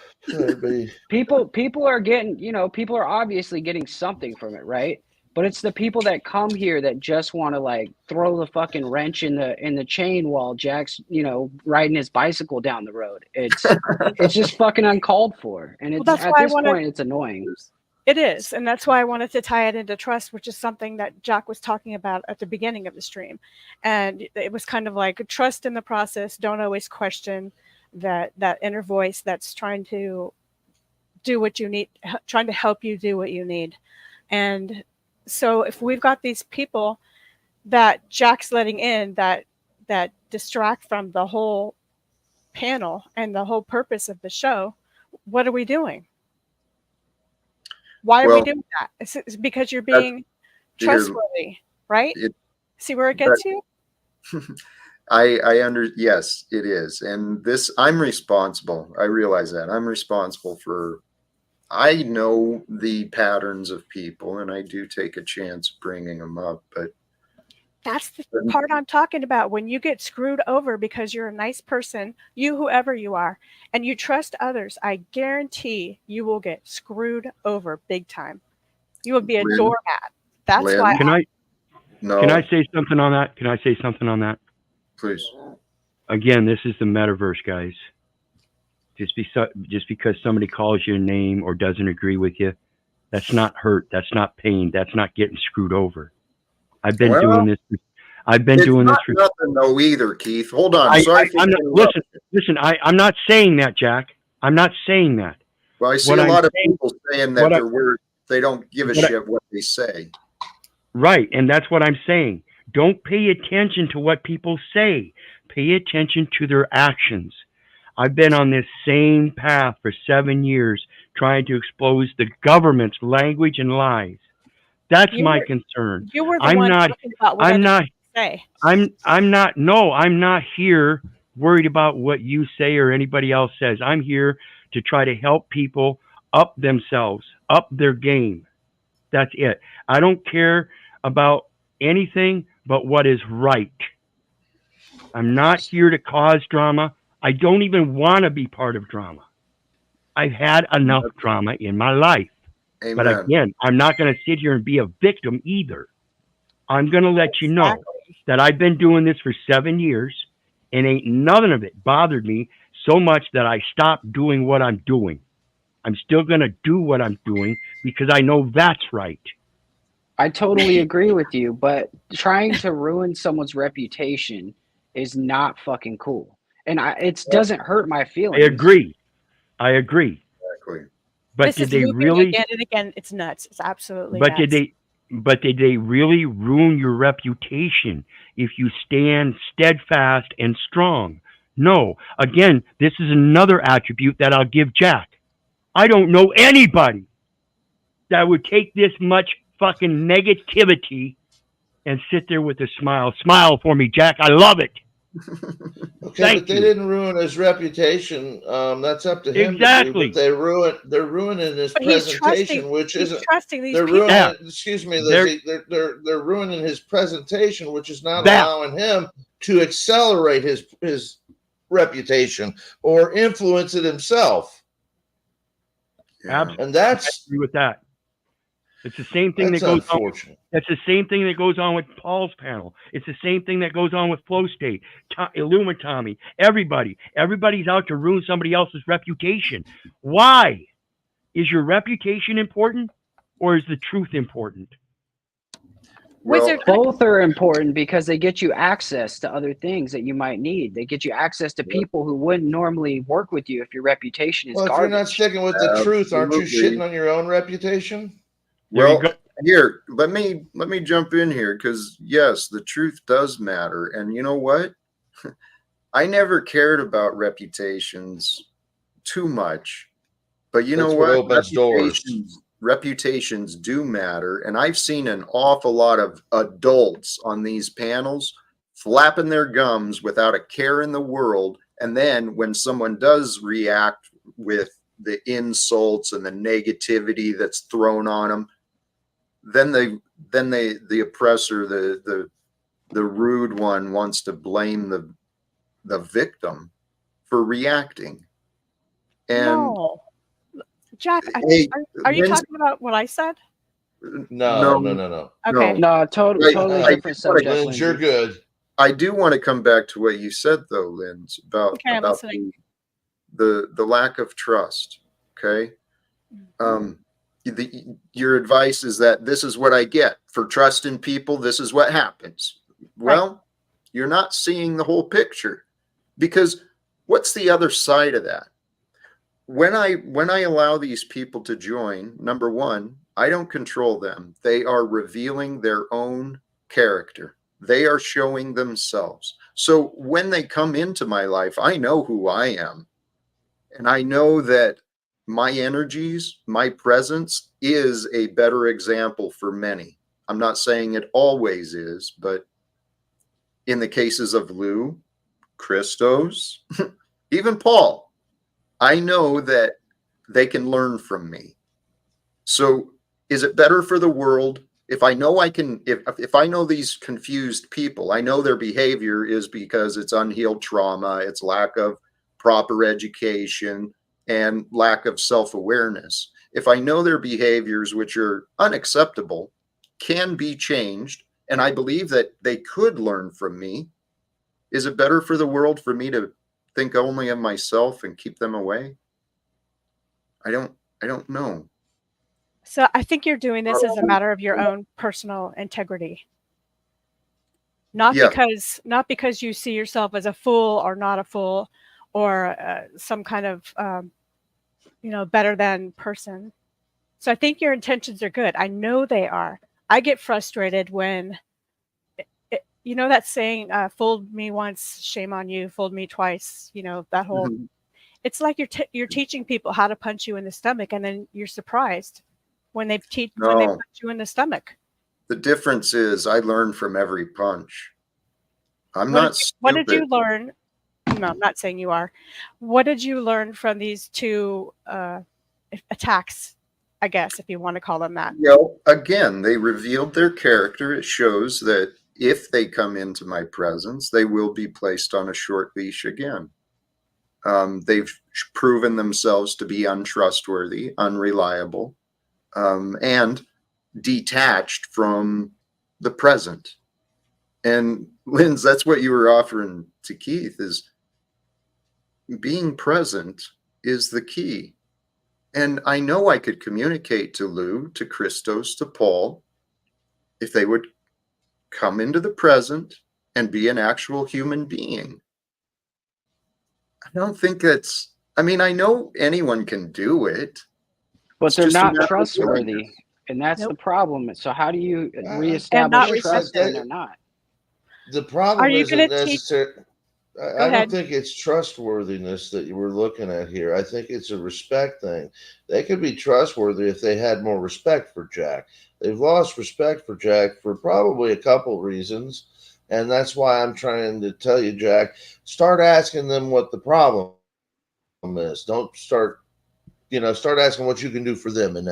people are getting, you know, people are obviously getting something from it, right? But it's the people that come here that just want to like throw the fucking wrench in the chain while Jack's, you know, riding his bicycle down the road. It's just fucking uncalled for, and it's at this point it's annoying. It is, and that's why I wanted to tie it into trust, which is something that Jack was talking about at the beginning of the stream. And it was kind of like trust in the process. Don't always question that inner voice that's trying to do what you need, trying to help you do what you need. And so if we've got these people that Jack's letting in that distract from the whole panel and the whole purpose of the show, what are we doing? Why are we doing that? It's because you're being trustworthy, right? See where it gets you? Yes, it is. And I'm responsible. I realize that. I'm responsible for, I know the patterns of people, and I do take a chance bringing them up, but that's the part I'm talking about. When you get screwed over because you're a nice person, you, whoever you are, and you trust others, I guarantee you will get screwed over big time. You will be a doormat. That's why. Can I say something on that? Can I say something on that? Please. Again, this is the metaverse, guys. Just because somebody calls you a name or doesn't agree with you, that's not hurt. That's not pain. That's not getting screwed over. I've been doing this. I've been doing this for nothing though either, Keith. Hold on. Listen. I'm not saying that, Jack. I'm not saying that. Well, I see a lot of people saying that they don't give a shit what they say. Right, and that's what I'm saying. Don't pay attention to what people say. Pay attention to their actions. I've been on this same path for 7 years trying to expose the government's language and lies. That's You my were concern. you were the I'm one not. talking about what I'm others not. say. I'm not. No, I'm not here worried about what you say or anybody else says. I'm here to try to help people up themselves, up their game. That's it. I don't care about anything but what is right. I'm not here to cause drama. I don't even want to be part of drama. I've had enough drama in my life. But Amen. again, I'm not going to sit here and be a victim either. I'm going to let you know that I've been doing this for 7 years and ain't none of it bothered me so much that I stopped doing what I'm doing. I'm still going to do what I'm doing because I know that's right. I totally agree with you, but trying to ruin someone's reputation is not fucking cool. And it doesn't hurt my feelings. I agree. Exactly. But This did is they looping really? again and again. It's nuts. It's absolutely But nuts. did they really ruin your reputation if you stand steadfast and strong? No. Again, this is another attribute that I'll give Jack. I don't know anybody that would take this much fucking negativity and sit there with a smile. Smile for me, Jack. I love it. Okay, Thank but they you. didn't ruin his reputation. That's up to him Exactly. to do. But they're ruining his But he's presentation, trusting. which He's isn't. trusting these They're people. ruining. Yeah. Excuse me, They're- Lizzie. They're ruining his presentation, which is not That- allowing him to accelerate his reputation or influence it himself. Yeah. Absolutely. And that's I agree with that. It's the same thing that goes on. unfortunate. That's the same thing that goes on with Paul's panel. It's the same thing that goes on with Flow State, Illumitomy, everybody. Everybody's out to ruin somebody else's reputation. Why? Is your reputation important or is the truth important? Well, Wizard, Both are important because they get you access to other things that you might need. They get you access to people who wouldn't normally work with you if your reputation is Well, if garbage. you're not sticking with the truth, aren't you Absolutely. shitting on your own reputation? There you well, go. here, let me jump in here because yes, the truth does matter. And you know what? I never cared about reputations too much. But you That's know what what? opens doors. Reputations do matter. And I've seen an awful lot of adults on these panels flapping their gums without a care in the world. And then when someone does react with the insults and the negativity that's thrown on them, then the oppressor, the rude one wants to blame the victim for reacting. And no. Jack, hey, are you Lindz, talking about what I said? No. Okay. No, totally different subject. Lindz, you're Lindsay. good. I do want to come back to what you said though, Lindz, about Okay, I'm listening. the lack of trust. Okay. Your advice is that this is what I get for trusting people. This is what happens. Well, you're not seeing the whole picture, because what's the other side of that? When I allow these people to join, number one, I don't control them. They are revealing their own character. They are showing themselves. So when they come into my life, I know who I am. And I know that my energies, my presence is a better example for many. I'm not saying it always is, but in the cases of Lou, Christos, even Paul, I know that they can learn from me. So is it better for the world if I know if I know these confused people, I know their behavior is because it's unhealed trauma, it's lack of proper education and lack of self-awareness. If I know their behaviors, which are unacceptable, can be changed, and I believe that they could learn from me, is it better for the world for me to think only of myself and keep them away? I don't know. So I think you're doing this as a matter of your own personal integrity. Not because you see yourself as a fool or not a fool or some kind of better than person. So I think your intentions are good. I know they are. I get frustrated when that saying, fooled me once, shame on you, fooled me twice, that whole, it's like you're teaching people how to punch you in the stomach, and then you're surprised when they punch you in the stomach. The difference is I learn from every punch. I'm What not what did you stupid. learn? No, I'm not saying you are. What did you learn from these two attacks? I guess if you want to call them that. Again, they revealed their character. It shows that if they come into my presence, they will be placed on a short leash again. They've proven themselves to be untrustworthy, unreliable, and detached from the present. And Lindz, that's what you were offering to Keith, is being present is the key. And I know I could communicate to Lou, to Christos, to Paul, if they would come into the present and be an actual human being. I don't think that's, I mean, I know anyone can do it. But It's they're just a not matter of trustworthy, willingness. and that's the Nope. problem. So how do you And not reestablish trust respectful. when they're not? The Are problem you isn't going to teach? necessary. Go I don't ahead. think it's trustworthiness that you were looking at here. I think it's a respect thing. They could be trustworthy if they had more respect for Jack. They've lost respect for Jack for probably a couple reasons. And that's why I'm trying to tell you, Jack, start asking them what the problem is. Don't start, start asking what you can do for them and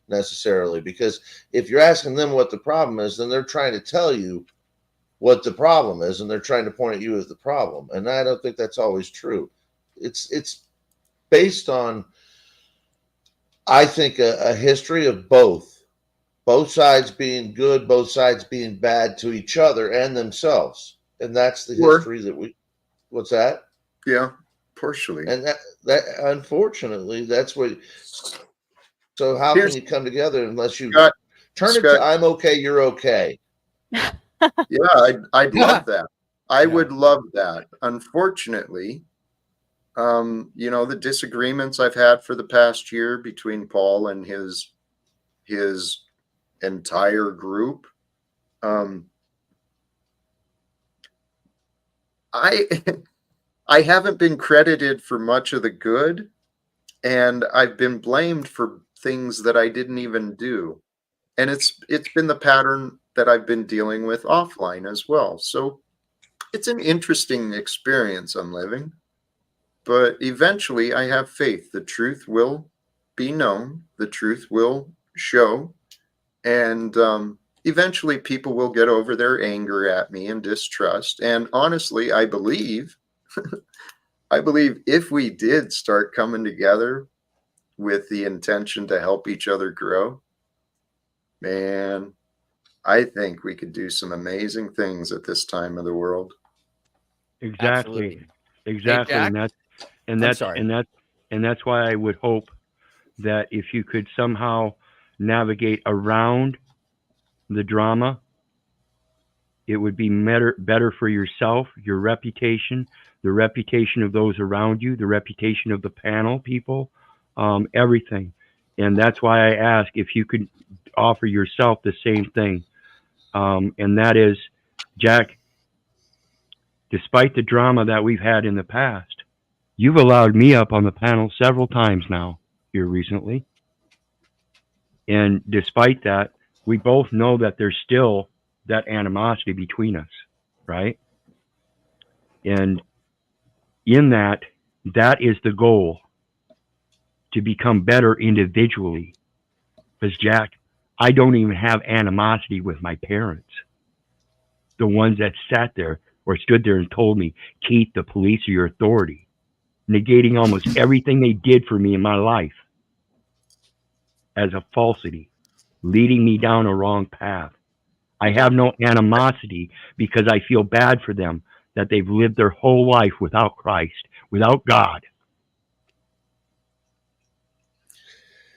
necessarily, because if you're asking them what the problem is, then they're trying to tell you what the problem is, and they're trying to point at you as the problem. And I don't think that's always true. It's based on, I think, a history of both sides being good, both sides being bad to each other and themselves. And that's the history that what's that? Yeah, partially. And that unfortunately, that's what. So how can you come together unless you turn it to I'm okay, you're okay? Yeah, I'd love that. I would love that. Unfortunately, the disagreements I've had for the past year between Paul and his entire group, I I haven't been credited for much of the good, and I've been blamed for things that I didn't even do. And it's been the pattern that I've been dealing with offline as well. So it's an interesting experience I'm living, but eventually I have faith. The truth will be known. The truth will show. And eventually people will get over their anger at me and distrust. And honestly, I believe if we did start coming together with the intention to help each other grow, man, I think we could do some amazing things at this time of the world. Exactly. Hey, Exactly. Jack? And that's why I would hope that if you could somehow navigate around the drama, it would be better for yourself, your reputation, the reputation of those around you, the reputation of the panel people, everything. And that's why I ask if you could offer yourself the same thing. And that is, Jack, despite the drama that we've had in the past, you've allowed me up on the panel several times now here recently. And despite that, we both know that there's still that animosity between us, right? And in that is the goal, to become better individually. Because, Jack, I don't even have animosity with my parents. The ones that sat there or stood there and told me, Keith, the police are your authority, negating almost everything they did for me in my life as a falsity, leading me down a wrong path. I have no animosity because I feel bad for them that they've lived their whole life without Christ, without God.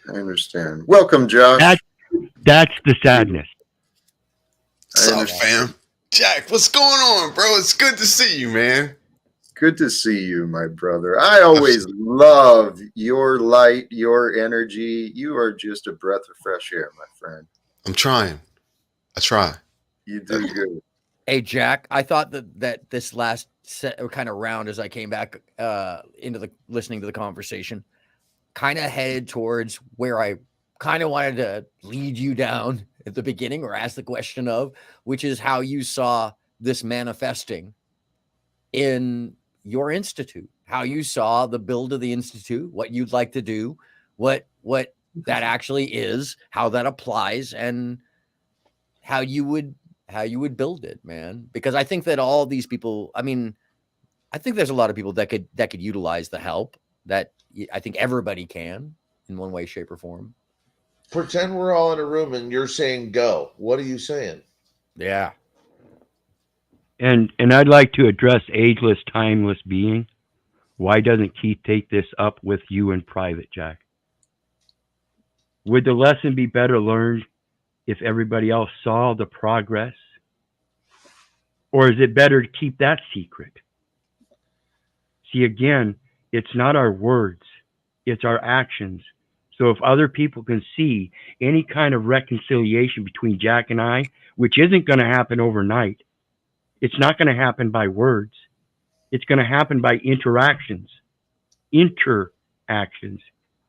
I understand. Welcome, Josh. That's the sadness. What's up, fam? Jack, what's going on, bro? It's good to see you, man. Good to see you, my brother. I always love your light, your energy. You are just a breath of fresh air, my friend. I'm trying. I try. You do good. Hey, Jack, I thought that this last kind of round, as I came back into listening to the conversation, kind of headed towards where I kind of wanted to lead you down at the beginning, or ask the question of, which is how you saw this manifesting in your institute, how you saw the build of the institute, what you'd like to do, what that actually is, how that applies, and how you would build it, man. Because I think that all these people, I mean, I think there's a lot of people that could utilize the help. That I think everybody can, in one way, shape, or form. Pretend we're all in a room and you're saying go. What are you saying? Yeah. And I'd like to address ageless, timeless being. Why doesn't Keith take this up with you in private, Jack? Would the lesson be better learned if everybody else saw the progress? Or is it better to keep that secret? See, again, it's not our words, it's our actions. So if other people can see any kind of reconciliation between Jack and I, which isn't going to happen overnight, it's not going to happen by words. It's going to happen by interactions,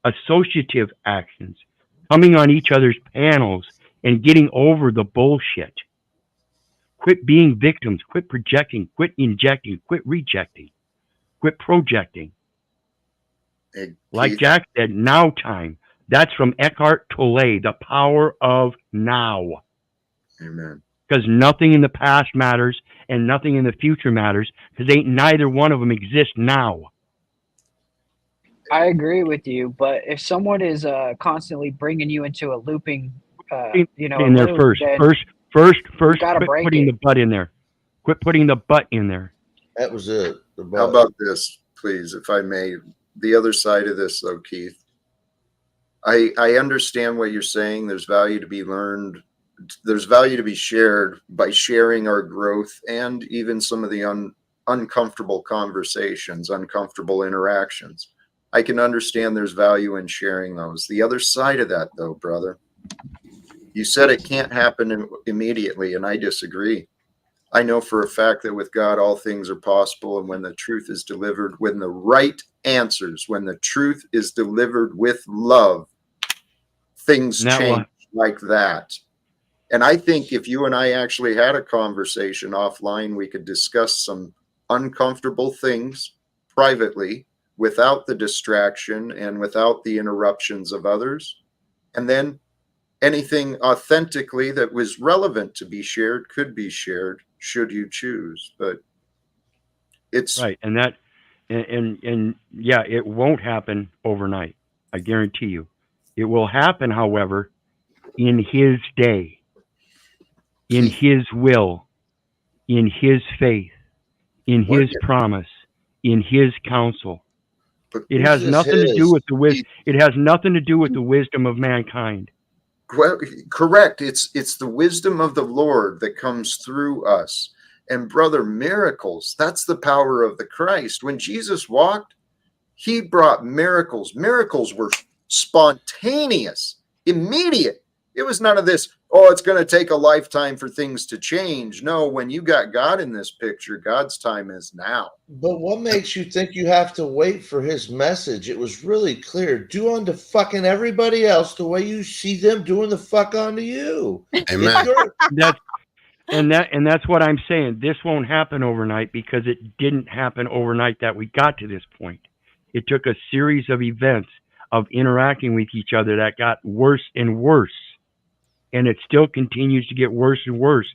associative actions, coming on each other's panels and getting over the bullshit. Quit being victims, quit projecting, quit injecting, quit rejecting, quit projecting. Hey, like Keith, Jack said, now time. That's from Eckhart Tolle, the power of now. amen. Because nothing in the past matters and nothing in the future matters, because neither one of them exist now. I agree with you, but if someone is constantly bringing you into a looping, you know, in there loop, first, then first, gotta quit break putting it. the butt in there. Quit putting the butt in there. That was it. How about this, please, if I may? The other side of this, though, Keith. I understand what you're saying. There's value to be learned. There's value to be shared by sharing our growth and even some of the uncomfortable conversations, uncomfortable interactions. I can understand there's value in sharing those. The other side of that, though, brother, you said it can't happen immediately, and I disagree. I know for a fact that with God, all things are possible. And when the truth is delivered, when the right answers, when the truth is delivered with love, things change like that. And I think if you and I actually had a conversation offline, we could discuss some uncomfortable things privately without the distraction and without the interruptions of others. And then anything authentically that was relevant to be shared could be shared, should you choose. But it's right, and yeah, it won't happen overnight. I guarantee you. It will happen, however, in His day, in His will, in His faith, in His promise, in His counsel. It has nothing to do with the wisdom. It has nothing to do with the wisdom of mankind. Well, correct. It's the wisdom of the Lord that comes through us. And brother, miracles, that's the power of the Christ. When Jesus walked, He brought miracles. Miracles were spontaneous, immediate. It was none of this, oh, it's going to take a lifetime for things to change. No, when you got God in this picture, God's time is now. But what makes you think you have to wait for His message? It was really clear. Do unto fucking everybody else the way you see them doing the fuck unto you. Amen. That's what I'm saying. This won't happen overnight because it didn't happen overnight that we got to this point. It took a series of events of interacting with each other that got worse and worse. And it still continues to get worse and worse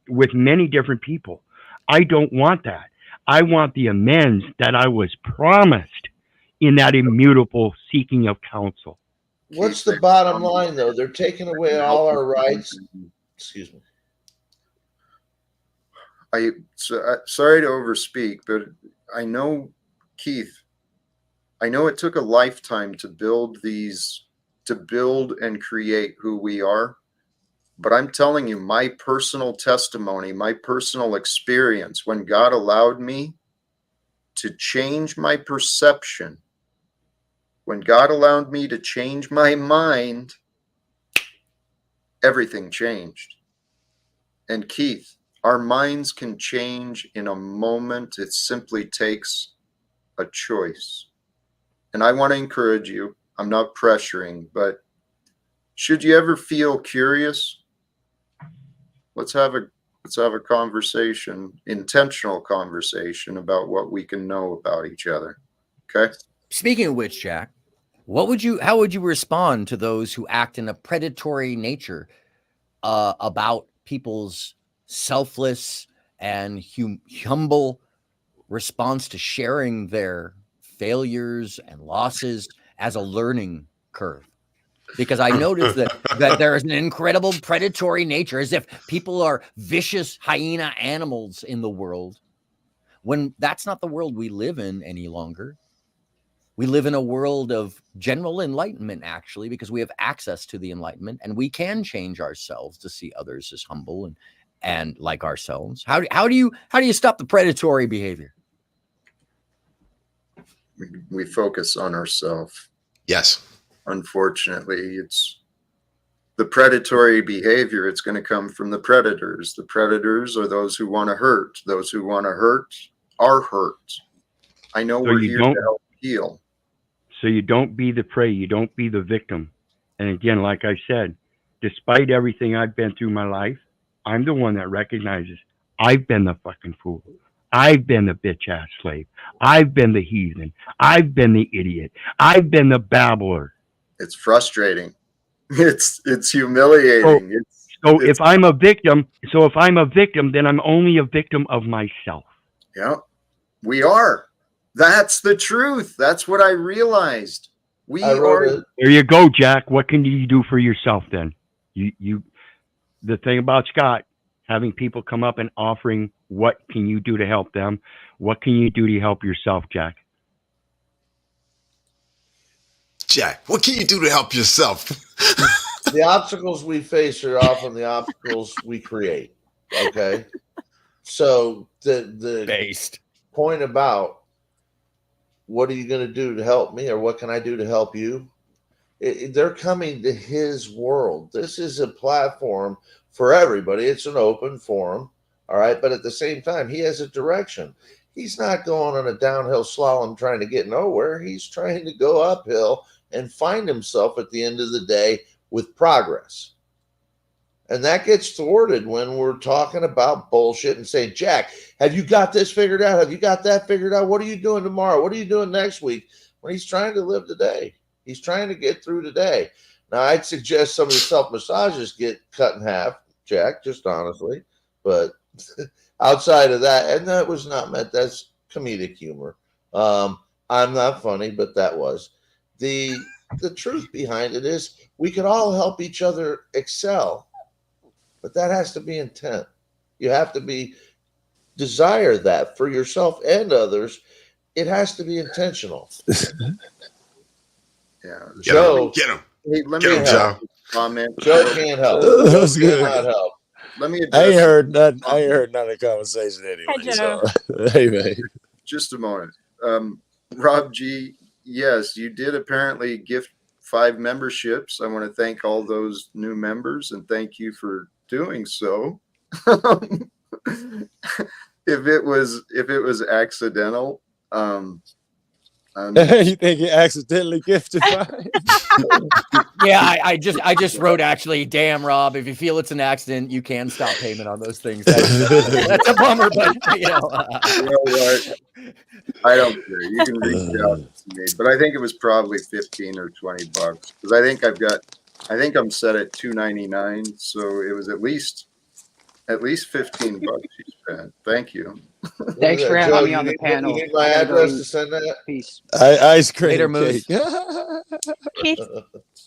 with many different people. I don't want that. I want the amends that I was promised in that immutable seeking of counsel. What's the bottom line, though? They're taking away all our rights. Excuse me. Sorry to overspeak, but I know, Keith, I know it took a lifetime to build and create who we are. But I'm telling you, my personal testimony, my personal experience, when God allowed me to change my perception, when God allowed me to change my mind, everything changed. And Keith, our minds can change in a moment. It simply takes a choice. And I want to encourage you. I'm not pressuring, but should you ever feel curious, let's have a conversation, intentional conversation about what we can know about each other. Okay. Speaking of which, Jack, how would you respond to those who act in a predatory nature about people's selfless and humble response to sharing their failures and losses as a learning curve? Because I noticed that there is an incredible predatory nature, as if people are vicious hyena animals in the world, when that's not the world we live in any longer. We live in a world of general enlightenment, actually, because we have access to the enlightenment, and we can change ourselves to see others as humble and like ourselves. How do you stop the predatory behavior? We focus on ourselves. Yes. Unfortunately, it's the predatory behavior. It's going to come from the predators. The predators are those who want to hurt. Those who want to hurt are hurt. I know we're here to help heal. So you don't be the prey. You don't be the victim. And again, like I said, despite everything I've been through my life, I'm the one that recognizes I've been the fucking fool. I've been the bitch ass slave. I've been the heathen. I've been the idiot. I've been the babbler. It's frustrating. It's humiliating. If I'm a victim, then I'm only a victim of myself. Yeah, we are. That's the truth. That's what I realized. There you go, Jack. What can you do for yourself then? The thing about Scott, having people come up and offering, what can you do to help them? What can you do to help yourself, Jack? Jack, what can you do to help yourself? The obstacles we face are often the obstacles we create. Okay. So the point about what are you going to do to help me, or what can I do to help you? They're coming to his world. This is a platform for everybody. It's an open forum. All right. But at the same time, he has a direction. He's not going on a downhill slalom trying to get nowhere. He's trying to go uphill and find himself at the end of the day with progress. And that gets thwarted when we're talking about bullshit and saying, Jack, have you got this figured out? Have you got that figured out? What are you doing tomorrow? What are you doing next week? When he's trying to live today. He's trying to get through today. Now, I'd suggest some of the self-massages get cut in half, Jack, just honestly. But outside of that, and that was not meant, that's comedic humor. I'm not funny, but that was. The truth behind it is we can all help each other excel, but that has to be intent. You have to desire that for yourself and others. It has to be intentional. Yeah, Joe, get him. Hey, let Get me him, help. Joe. Comment. Joe can't help. That was good. Cannot help. Let me. I ain't heard nothing. I ain't heard none of the conversation anyway. Hi, Joe. So, hey, man. Just a moment. Rob G, yes, you did apparently gift 5 memberships. I want to thank all those new members and thank you for doing so. If it was accidental, You think you accidentally gifted 5? Yeah, I just wrote, actually, damn, Rob, if you feel it's an accident, you can stop payment on those things. That's a bummer, but you know what? I don't care. You can reach out to me, but I think it was probably 15 or 20 bucks because I think I'm set at $2.99, so it was at least 15 bucks you spent. Thank you. Thanks for having me on the panel. You need my address to send that? Peace. Ice cream Later, cake. Keith,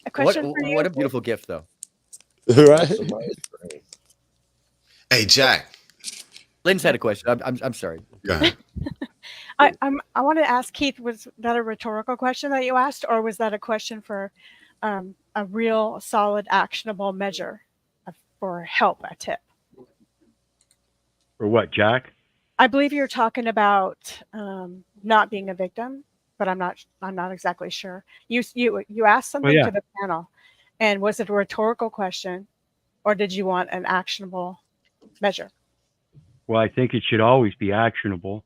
a question for you. What a beautiful gift, though. Right? Hey, Jack. Lindz had a question. I'm sorry. Go ahead. I want to ask Keith, was that a rhetorical question that you asked, or was that a question for a real solid actionable measure for help, a tip? For what, Jack? I believe you're talking about not being a victim, but I'm not exactly sure. You asked something to the panel, and was it a rhetorical question, or did you want an actionable measure? Well, I think it should always be actionable.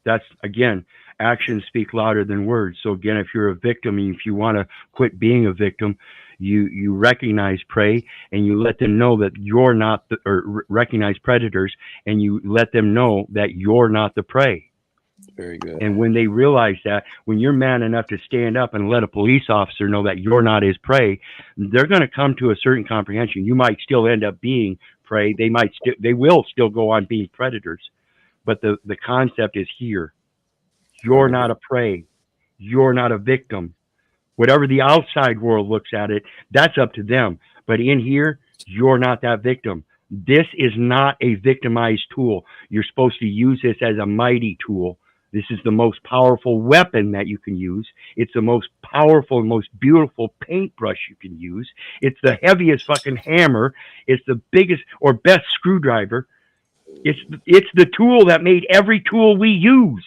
That's, again, actions speak louder than words. So again, if you're a victim and if you want to quit being a victim, you recognize prey and you let them know that you're not recognize predators and you let them know that you're not the prey. Very good. And when they realize that, when you're man enough to stand up and let a police officer know that you're not his prey, they're going to come to a certain comprehension. You might still end up being prey. They will still go on being predators. But the concept is here. You're not a prey. You're not a victim. Whatever the outside world looks at it, that's up to them. But in here, you're not that victim. This is not a victimized tool. You're supposed to use this as a mighty tool. This is the most powerful weapon that you can use. It's the most powerful and most beautiful paintbrush you can use. It's the heaviest fucking hammer. It's the biggest or best screwdriver. It's the tool that made every tool we use.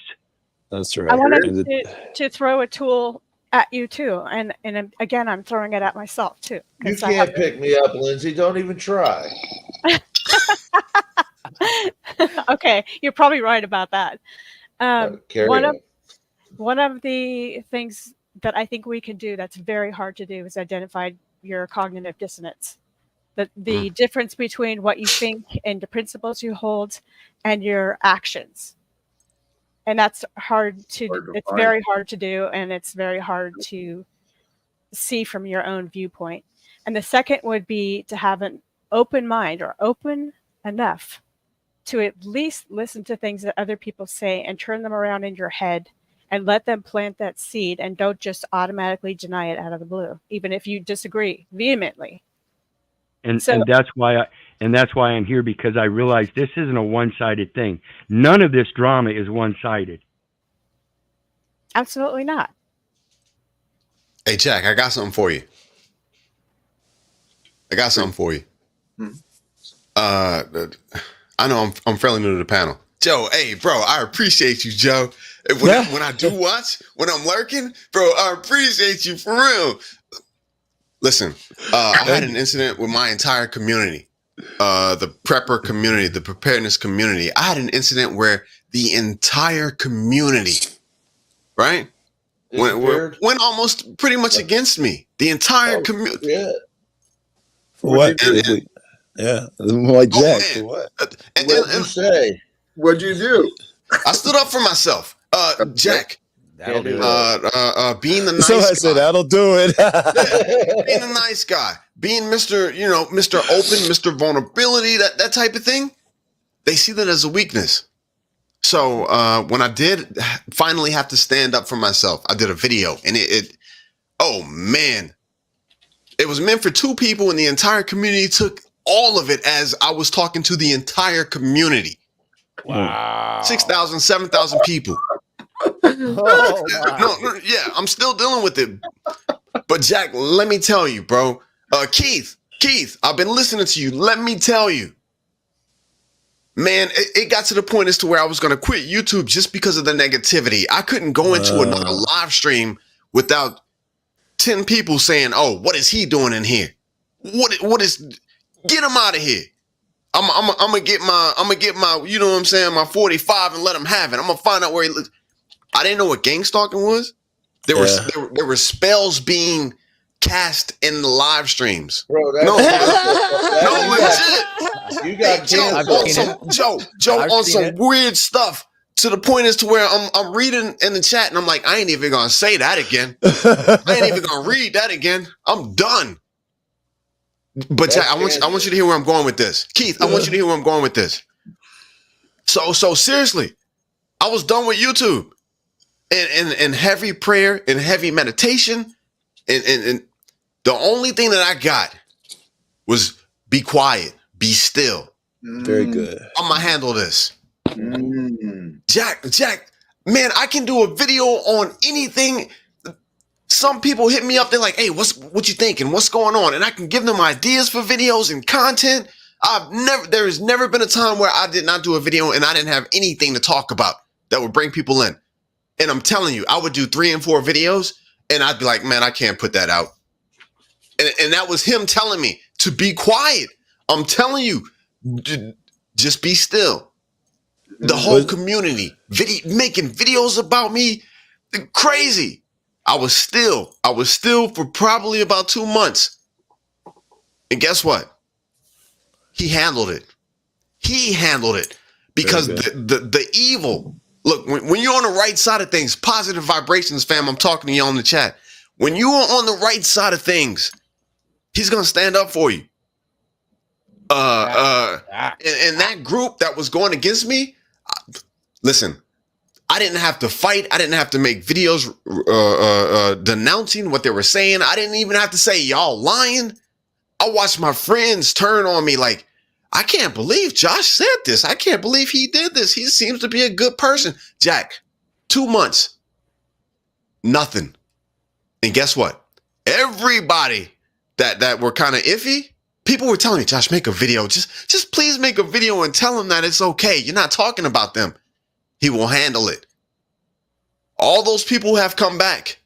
That's right. I wanted to throw a tool at you too, and again, I'm throwing it at myself too. You can't pick me up, Lindsay. Don't even try. Okay, you're probably right about that. One of the things that I think we can do that's very hard to do is identify your cognitive dissonance. The difference between what you think and the principles you hold and your actions. And that's it's very hard to do, and it's very hard to see from your own viewpoint. And the second would be to have an open mind, or open enough to at least listen to things that other people say and turn them around in your head and let them plant that seed, and don't just automatically deny it out of the blue, even if you disagree vehemently. And that's why I'm here, because I realize this isn't a one-sided thing. None of this drama is one-sided. Absolutely not. Hey, Jack, I got something for you. I know I'm fairly new to the panel. Joe, hey, bro, I appreciate you, Joe. When I do watch, when I'm lurking, bro, I appreciate you for real. Listen, I had an incident with my entire community, the prepper community, the preparedness community. I had an incident where the entire community, right, went almost pretty much against me. The entire community. Yeah. For what? Yeah, like Jack. For what? What did you say? What'd you do? I stood up for myself. Jack. That'll do being the nice so I guy. said that'll do it. Being a nice guy, being Mr. Open, Mr. Vulnerability, that type of thing. They see that as a weakness. So when I did finally have to stand up for myself, I did a video, and oh man, it was meant for 2 people, and the entire community took all of it as I was talking to the entire community. Wow. 6,000, 7,000 people. No, yeah, I'm still dealing with it. But Jack, let me tell you, bro. Keith, I've been listening to you. Let me tell you, man, it got to the point as to where I was going to quit YouTube just because of the negativity. I couldn't go into another live stream without 10 people saying, "Oh, what is he doing in here? What is? Get him out of here." I'm gonna get my, you know what I'm saying, my 45 and let him have it. I'm gonna find out where he lives. I didn't know what gang stalking was. There were spells being cast in the live streams. Bro, legit. You got Joe on some weird stuff, to the point as to where I'm reading in the chat and I'm like, I ain't even gonna say that again. I ain't even gonna read that again. I'm done. But Jack, I want you to hear where I'm going with this. Keith, I want you to hear where I'm going with this. So seriously, I was done with YouTube. And heavy prayer and heavy meditation. And the only thing that I got was be quiet, be still. Very good. I'm gonna handle this. Jack, man, I can do a video on anything. Some people hit me up. They're like, "Hey, what you thinking? What's going on?" And I can give them ideas for videos and content. There has never been a time where I did not do a video and I didn't have anything to talk about that would bring people in. And I'm telling you, I would do 3 and 4 videos and I'd be like, "Man, I can't put that out." And that was him telling me to be quiet. I'm telling you, just be still. The whole community making videos about me. Crazy. I was still for probably about 2 months. And guess what? He handled it. Because the evil. Look, when you're on the right side of things, positive vibrations, fam, I'm talking to you on the chat. When you are on the right side of things, he's going to stand up for you. And that group that was going against me, listen, I didn't have to fight. I didn't have to make videos denouncing what they were saying. I didn't even have to say y'all lying. I watched my friends turn on me like, I can't believe Josh said this. I can't believe he did this. He seems to be a good person. Jack, 2 months, nothing. And guess what? Everybody that were kind of iffy, people were telling me, Josh, make a video. Just please make a video and tell them that it's okay. You're not talking about them. He will handle it. All those people have come back.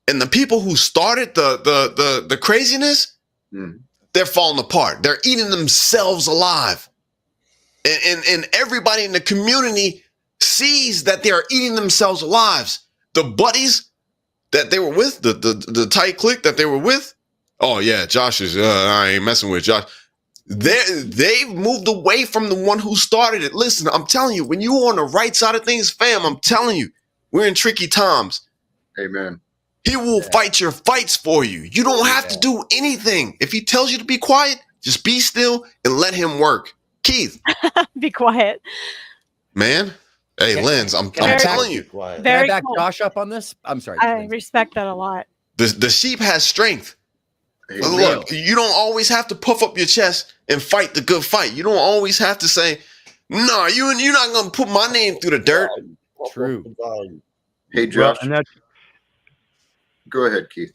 And the people who started the craziness, they're falling apart. They're eating themselves alive. And everybody in the community sees that they are eating themselves alive. The buddies that they were with, the tight clique that they were with, oh yeah, Josh is, I ain't messing with Josh. They've moved away from the one who started it. Listen, I'm telling you, when you're on the right side of things, fam, I'm telling you, we're in tricky times. Amen. He will fight your fights for you. You don't have to do anything. If he tells you to be quiet, just be still and let him work. Keith. Be quiet. Man. Hey, Lindz, I'm telling you. Can I back Josh up on this? I'm sorry. I respect that a lot. The sheep has strength. Look, you don't always have to puff up your chest and fight the good fight. You don't always have to say, no, you're not going to put my name through the dirt. True. Hey, Josh. Well, go ahead, Keith.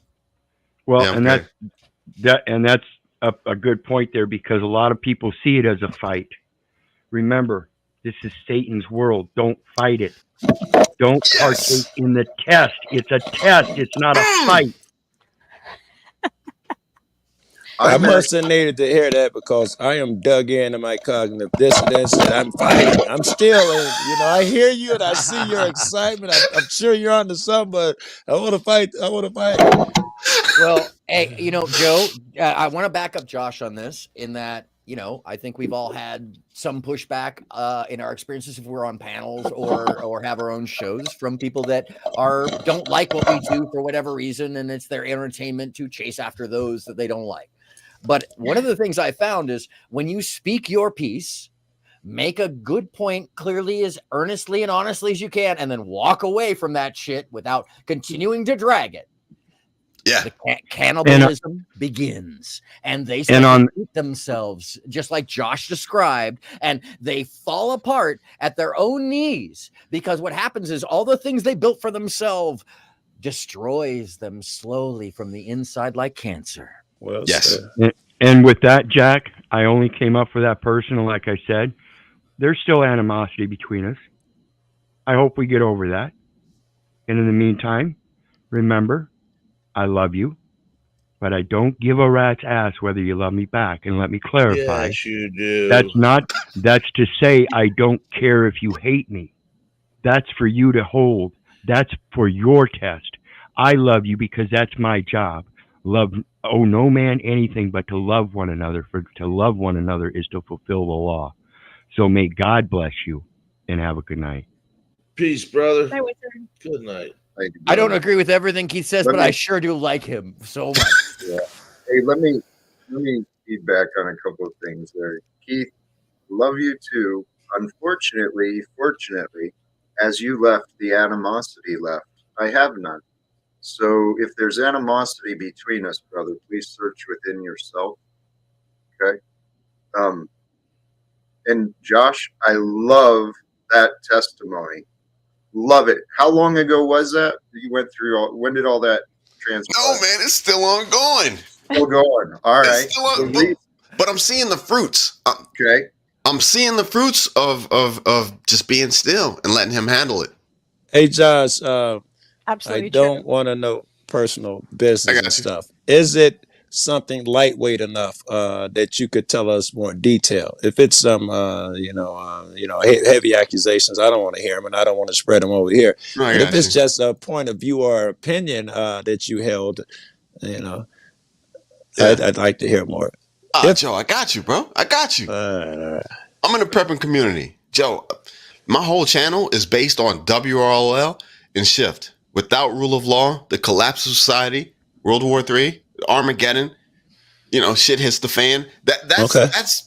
Well, yeah, and that's a good point there, because a lot of people see it as a fight. Remember, this is Satan's world. Don't fight it. Don't partake in the test. It's a test. It's not a fight. I must have needed to hear that, because I am dug into my cognitive dissonance and I'm fighting. I'm still, I hear you and I see your excitement. I'm sure you're on to something, but I want to fight. Well, hey, Joe, I want to back up Josh on this in that, I think we've all had some pushback in our experiences if we're on panels or have our own shows from people that don't like what we do for whatever reason, and it's their entertainment to chase after those that they don't like. But one of the things I found is when you speak your piece, make a good point clearly, as earnestly and honestly as you can, and then walk away from that shit without continuing to drag it. Yeah. The cannibalism begins, and they start to eat themselves, just like Josh described, and they fall apart at their own knees, because what happens is all the things they built for themselves destroys them slowly from the inside like cancer. Well, yes. And with that, Jack, I only came up for that person. And like I said, there's still animosity between us. I hope we get over that. And in the meantime, remember, I love you, but I don't give a rat's ass whether you love me back. And let me clarify. Yes, you do. That's to say, I don't care if you hate me. That's for you to hold. That's for your test. I love you because that's my job. Owe no man anything but to love one another. For to love one another is to fulfill the law. So may God bless you, and have a good night. Peace, brother. Bye, Wizard. Good night. I don't agree with everything Keith says, but I sure do like him so much. Yeah. Hey, let me feedback on a couple of things there. Keith, love you too. Unfortunately, fortunately, as you left, the animosity left. I have none. So if there's animosity between us, brother, please search within yourself. Okay. And Josh, I love that testimony. Love it. How long ago was that? You went through when did all that transpire? No, man, it's still ongoing. Still going. All right. But I'm seeing the fruits. Okay. I'm seeing the fruits of just being still and letting him handle it. Hey, Josh, Absolutely I don't want to know personal business and stuff. Is it something lightweight enough that you could tell us more detail. If it's some heavy accusations, I don't want to hear them, and I don't want to spread them over here. I But if got it's you. just a point of view or opinion that you held, Yeah. I'd like to hear more. Joe, I got you, bro. I got you. I'm in the prepping community. Joe, my whole channel is based on WRLL and Shift. Without rule of law, the collapse of society, World War III, Armageddon, shit hits the fan.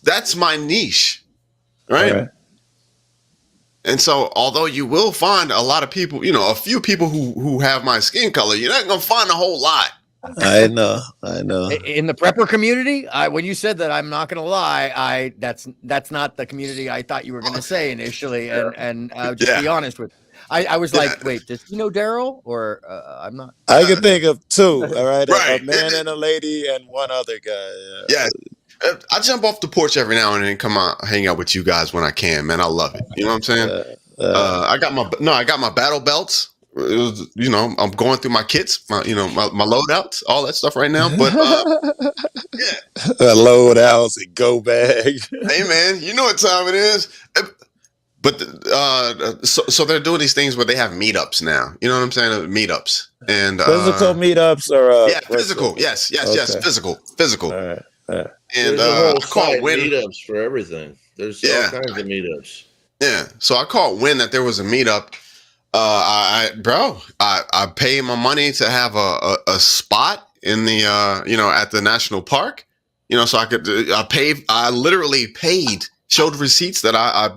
That's my niche. Right? And so, although you will find a lot of people, a few people who have my skin color, you're not going to find a whole lot. I know. In the prepper community, when you said that, I'm not going to lie, that's not the community I thought you were going to say initially, and just be honest with you. I was like, wait, does he know Daryl? Or I'm not. I can think of two. All right, a man and a lady, and one other guy. Yeah. I jump off the porch every now and then, come out, hang out with you guys when I can, man. I love it. You know what I'm saying? I got my battle belts. It was, I'm going through my kits, my loadouts, all that stuff right now. But loadouts and go bag. Hey man, you know what time it is. But so they're doing these things where they have meetups now. You know what I'm saying? Meetups and physical meetups or physical. Yes, physical. All right. And I I caught wind meetups for everything. There's all kinds of meetups. Yeah, so I caught wind that there was a meetup. I pay my money to have a spot in the at the national park. So I literally paid, showed receipts that I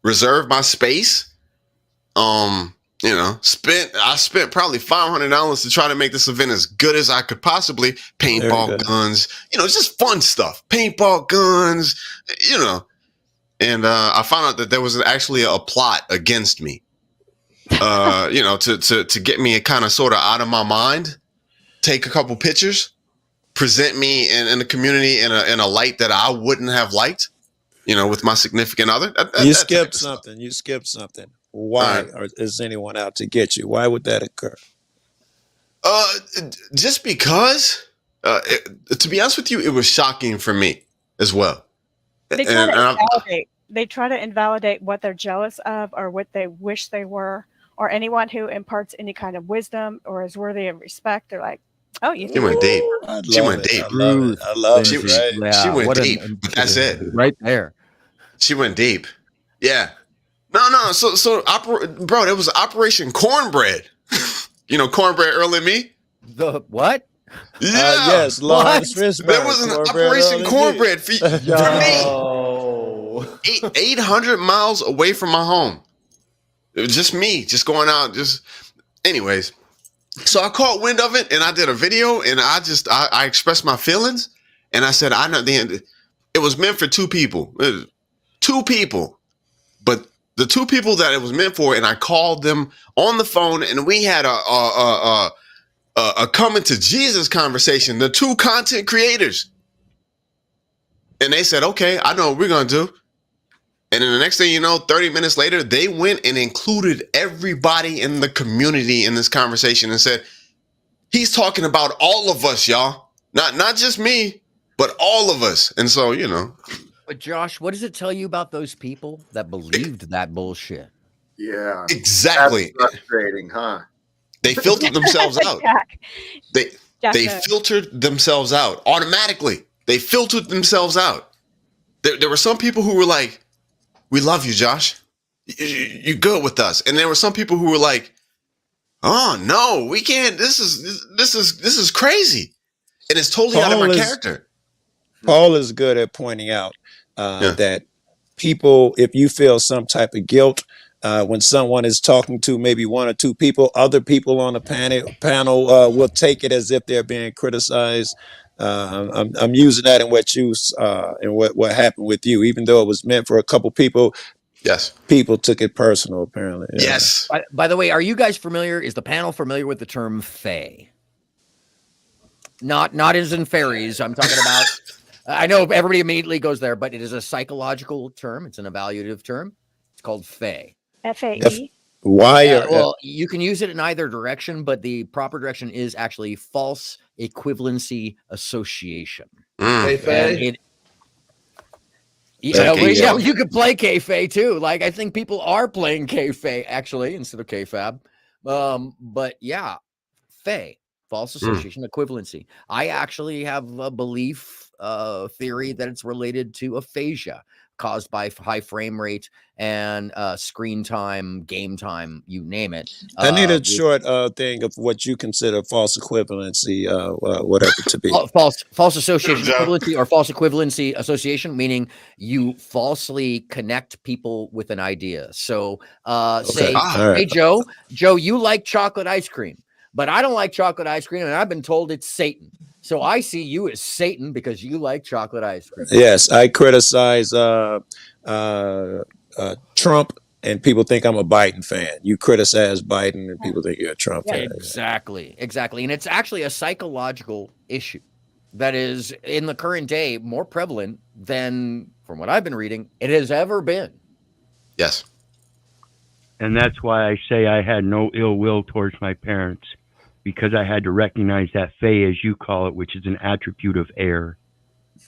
reserved my space. Spent probably $500 to try to make this event as good as I could possibly. Paintball guns, just fun stuff. Paintball guns, And I found out that there was actually a plot against me. To get me kind of sort of out of my mind, take a couple pictures, present me in the community in a light that I wouldn't have liked, with my significant other. You skipped something. Why is anyone out to get you? Why would that occur? Just because, to be honest with you, it was shocking for me as well. They try to invalidate what they're jealous of or what they wish they were, or anyone who imparts any kind of wisdom or is worthy of respect. They're like, oh, you She went deep. She went deep. I love it. She went deep. That's it. Right there. She went deep. Yeah. No. So bro, there was Operation Cornbread. Cornbread early me. The what? Yeah. Yes, Lawrence Fishburne. There was an Operation Cornbread for me. 800 miles away from my home. It was just me, just going out, anyways. So I caught wind of it and I did a video and I expressed my feelings and I said, I know it was meant for two people. But the two people that it was meant for, and I called them on the phone and we had a coming to Jesus conversation, the two content creators. And they said, okay, I know what we're going to do. And then the next thing you know, 30 minutes later, they went and included everybody in the community in this conversation and said, he's talking about all of us, y'all. Not just me, but all of us. And so, But Josh, what does it tell you about those people that believed that bullshit? Yeah. Exactly. That's frustrating, huh? They filtered themselves out. They Jack filtered themselves out automatically. They filtered themselves out. There were some people who were like, we love you, Josh. You're good with us. And there were some people who were like, oh no, we can't. This is crazy. And it's totally out of my character. Paul is good at pointing out that people, if you feel some type of guilt, when someone is talking to maybe one or two people, other people on the panel will take it as if they're being criticized. I'm using that in what what happened with you, even though it was meant for a couple people. Yes. People took it personal, apparently. Yeah. Yes. By the way, are you guys familiar? Is the panel familiar with the term fae? Not as in fairies. I'm talking about. I know everybody immediately goes there, but it is a psychological term. It's an evaluative term. It's called fae. FAE. Why? Well, you can use it in either direction, but the proper direction is actually false Equivalency Association. Kayfabe? Yeah, you could play kayfabe too. Like, I think people are playing kayfabe actually instead of kayfab. But yeah, Fae, false association equivalency. I actually have a belief theory that it's related to aphasia caused by high frame rate and screen time, game time, you name it. I need a short thing of what you consider false equivalency, whatever to be. False association equivalency or false equivalency association, meaning you falsely connect people with an idea. So say, hey, Joe, you like chocolate ice cream, but I don't like chocolate ice cream, and I've been told it's Satan. So I see you as Satan because you like chocolate ice cream. Yes, I criticize Trump, and people think I'm a Biden fan. You criticize Biden, and people think you're a Trump fan. Exactly. And it's actually a psychological issue that is, in the current day, more prevalent than, from what I've been reading, it has ever been. Yes. And that's why I say I had no ill will towards my parents, because I had to recognize that Fae, as you call it, which is an attribute of air.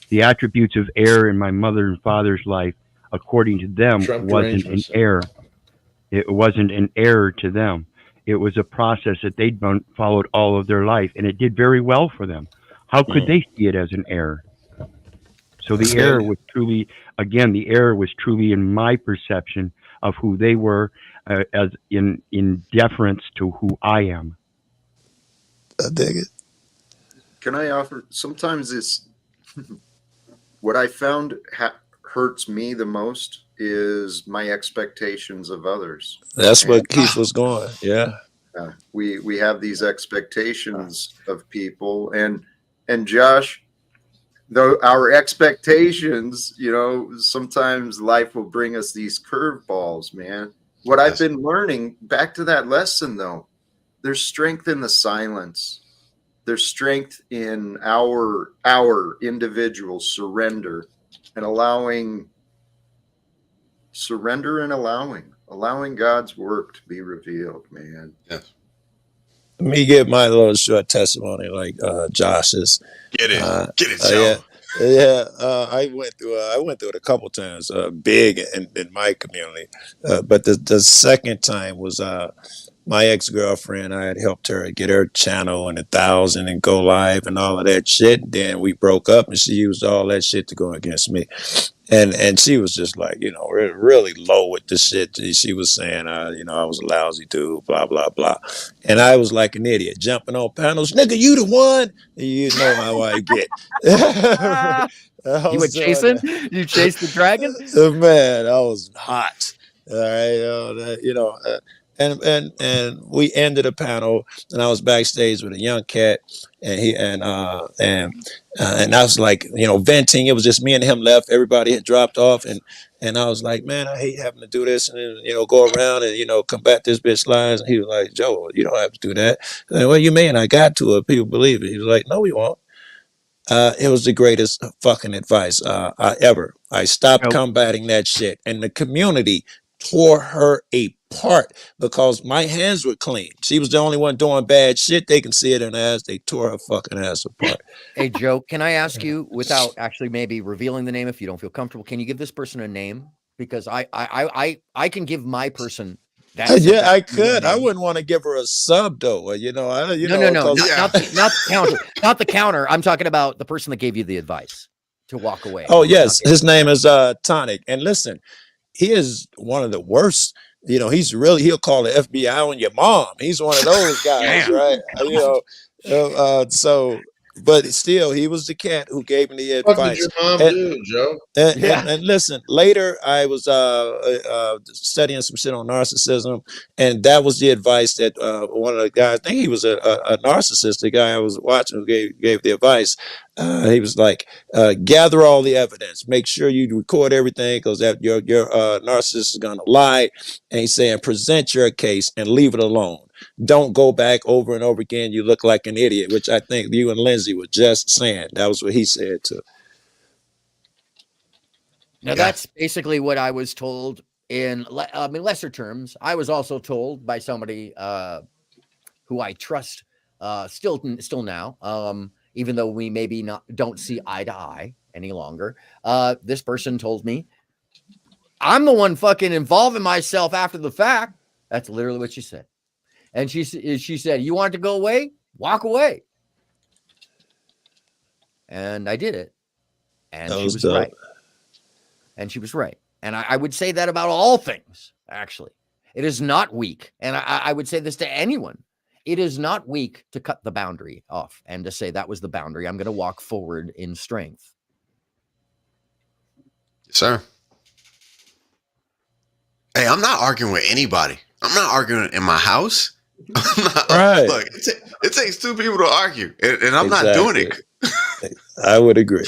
The attributes of air in my mother and father's life, according to them, wasn't an error. It wasn't an error to them. It was a process that they'd followed all of their life, and it did very well for them. How could they see it as an error? So the error was truly, again, the error was truly in my perception of who they were, as in deference to who I am. I dig it. Can I offer? Sometimes it's what I found hurts me the most is my expectations of others. That's what Keith was going. Yeah. We have these expectations of people, and Josh, though our expectations, sometimes life will bring us these curveballs, man. What I've been learning, back to that lesson though, there's strength in the silence. There's strength in our individual surrender and allowing God's work to be revealed, man. Yes. Let me give my little short testimony, like Josh's. Get it, Joe. I went through it a couple times, big in my community, but the second time was my ex-girlfriend. I had helped her get her channel and 1,000 and go live and all of that shit. Then we broke up, and she used all that shit to go against me. And she was just like, really low with the shit. She was saying, I was a lousy dude, blah, blah, blah. And I was like an idiot, jumping on panels. Nigga, you the one. You know how I get. You were chasing? You chased the dragon? Man, I was hot. All right. And we ended a panel, and I was backstage with a young cat, and I was like, venting. It was just me and him left. Everybody had dropped off, and I was like, man, I hate having to do this and go around and combat this bitch lies. And he was like, Joe, you don't have to do that. Like, what you mean? I got to it. People believe it. He was like, no, we won't. It was the greatest fucking advice ever. I stopped combating that shit, and the community tore her apart because my hands were clean. She was the only one doing bad shit. They can see it in her ass. They tore her fucking ass apart. Hey, Joe, can I ask you, without actually maybe revealing the name if you don't feel comfortable, can you give this person a name? Because I can give my person that. Yeah, I could. I wouldn't want to give her a sub though. No, not the counter. Not the counter. I'm talking about the person that gave you the advice to walk away. Oh yes, his name is Tonic. And listen, he is one of the worst. He'll call the FBI on your mom. He's one of those guys, right? But still, he was the cat who gave me the advice. What did your mom do, Joe? And listen, later I was studying some shit on narcissism, and that was the advice that one of the guys, I think he was a narcissist, the guy I was watching who gave the advice. He was like, gather all the evidence, make sure you record everything, because that your narcissist is gonna lie. And he's saying, present your case and leave it alone. Don't go back over and over again. You look like an idiot, which I think you and Lindsay were just saying. That was what he said too. Now that's basically what I was told in lesser terms. I was also told by somebody who I trust still now, even though we maybe don't see eye to eye any longer. This person told me, I'm the one fucking involving myself after the fact. That's literally what she said. And she said, you want to go away? Walk away. And I did it. And she was right. And she was right. And I would say that about all things, actually. It is not weak. And I would say this to anyone. It is not weak to cut the boundary off and to say that was the boundary. I'm going to walk forward in strength. Sir. Hey, I'm not arguing with anybody. I'm not arguing in my house. Right. Look, it takes two people to argue, and I'm not doing it. I would agree.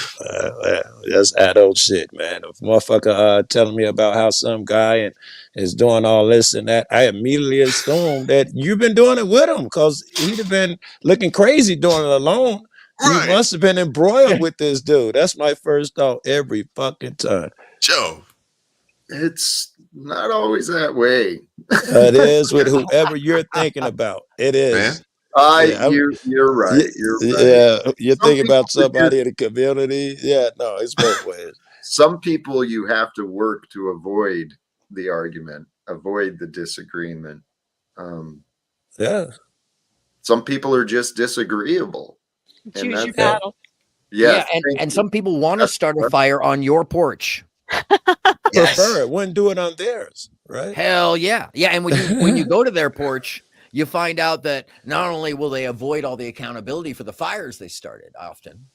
That's adult shit, man. If a motherfucker telling me about how some guy is doing all this and that, I immediately assume that you've been doing it with him because he'd have been looking crazy doing it alone. Right. You must have been embroiled with this dude. That's my first thought every fucking time. Joe. It's not always that way. It is with whoever you're thinking about. It is. Man. You're right. You're right. Yeah, you're thinking about somebody in the community. Yeah, no, it's both ways. Some people you have to work to avoid the argument, avoid the disagreement. Yeah. Some people are just disagreeable. Choose your battle. Yeah. And some people want to start a fire on your porch. Prefer it. Wouldn't do it on theirs, right? Hell yeah. Yeah. And when you go to their porch, you find out that not only will they avoid all the accountability for the fires they started often,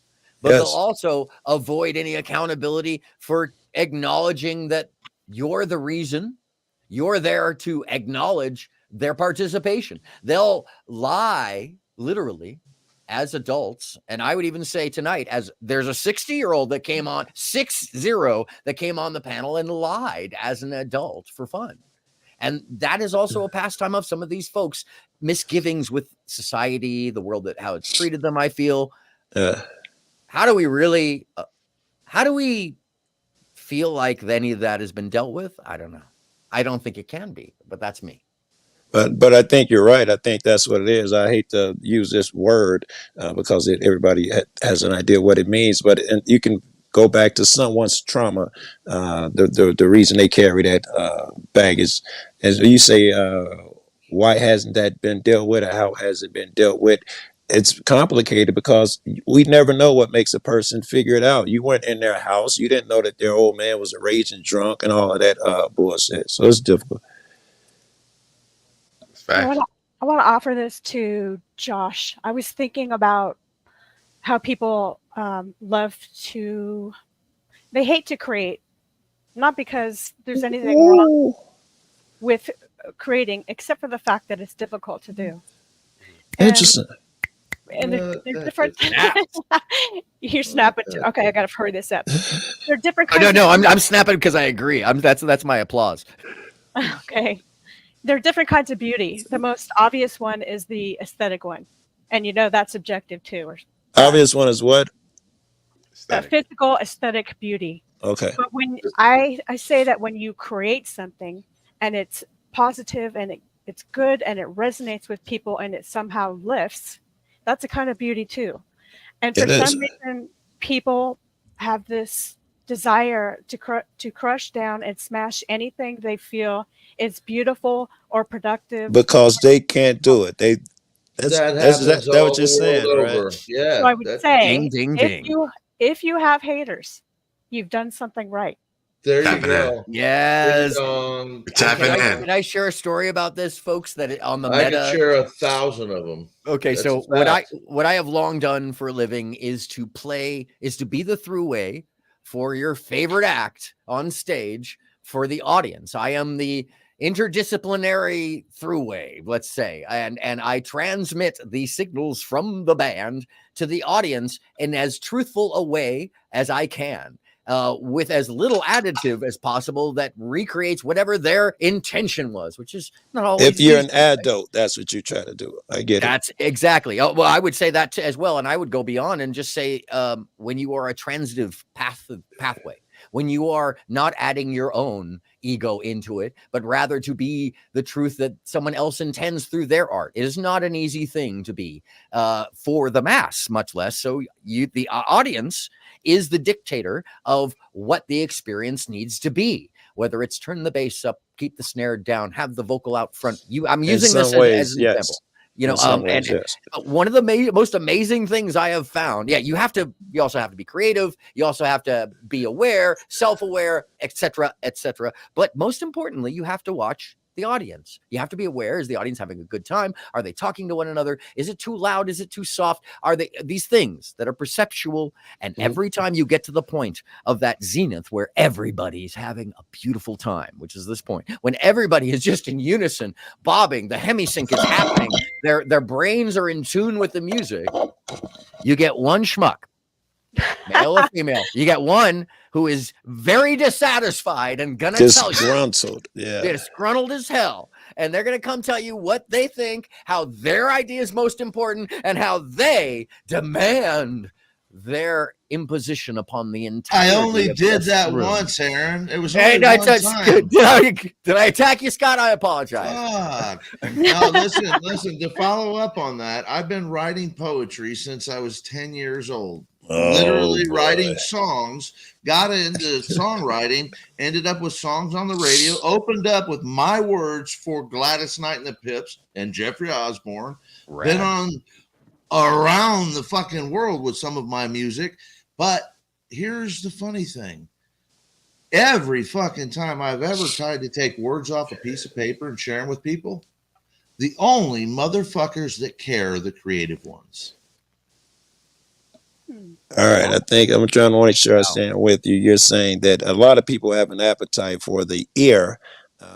but they'll also avoid any accountability for acknowledging that you're the reason. You're there to acknowledge their participation. They'll lie literally as adults. And I would even say tonight, as there's a 60-year-old that came on 60 that came on the panel and lied as an adult for fun. And that is also a pastime of some of these folks' misgivings with society, the world, that how it's treated them. I feel, how do we feel like any of that has been dealt with? I don't know. I don't think it can be, but that's me. But I think you're right. I think that's what it is. I hate to use this word because everybody has an idea what it means. But you can go back to someone's trauma. The reason they carry that baggage, as you say, why hasn't that been dealt with, or how has it been dealt with? It's complicated because we never know what makes a person figure it out. You weren't in their house. You didn't know that their old man was a raging drunk and all of that bullshit. So it's difficult. I want to offer this to Josh. I was thinking about how people they hate to create, not because there's anything wrong with creating, except for the fact that it's difficult to do. Interesting. And there's different. You're snapping. Okay, I got to hurry this up. There are different kinds. No, I'm snapping because I agree. That's my applause. Okay. There are different kinds of beauty. The most obvious one is the aesthetic one. And that's subjective too. Obvious one is what? Physical aesthetic beauty. Okay. But when I say that when you create something and it's positive and it's good and it resonates with people and it somehow lifts, that's a kind of beauty too. And for some reason, people have this desire to crush down and smash anything they feel is beautiful or productive because they can't do it. That's what you're saying, over. Right? Yeah. So I would say, ding. if you have haters, you've done something right. There you go. Yes. Can I share a story about this, folks? That on the I meta, can share 1,000 of them. Okay, so what I have long done for a living is to be the throughway for your favorite act on stage for the audience. I am the interdisciplinary throughway, let's say, and I transmit the signals from the band to the audience in as truthful a way as I can, with as little additive as possible that recreates whatever their intention was, which is not always. If you're an adult, that's what you try to do. I get it. That's exactly. Well, I would say that as well, and I would go beyond and just say when you are a transitive pathway. when you are not adding your own ego into it, but rather to be the truth that someone else intends through their art. It is not an easy thing to be for the mass, much less so the audience is the dictator of what the experience needs to be, whether it's turn the bass up, keep the snare down, have the vocal out front. I'm using this as an example. You know, one of the most amazing things I have found, you also have to be creative. You also have to be aware, self-aware, etc., etc. But most importantly, you have to watch the audience. You have to be aware. Is the audience having a good time? Are they talking to one another? Is it too loud? Is it too soft? Are they these things that are perceptual? And every time you get to the point of that zenith where everybody's having a beautiful time, which is this point, when everybody is just in unison, bobbing, the hemisync is happening, their brains are in tune with the music, you get one schmuck, male or female. You get one who is very dissatisfied and gonna tell you, disgruntled as hell, and they're gonna come tell you what they think, how their idea is most important, and how they demand their imposition upon the entire. I only did that room. once, Aaron. It was only one time. Did I attack you, Scott? I apologize. Fuck. Now listen. To follow up on that, I've been writing poetry since I was 10 years old. Literally writing songs, got into songwriting, ended up with songs on the radio, opened up with my words for Gladys Knight and the Pips and Jeffrey Osborne, been on around the fucking world with some of my music. But here's the funny thing. Every fucking time I've ever tried to take words off a piece of paper and share them with people, the only motherfuckers that care are the creative ones. All right, I think I'm trying to make sure I stand with you. You're saying that a lot of people have an appetite for the ear. They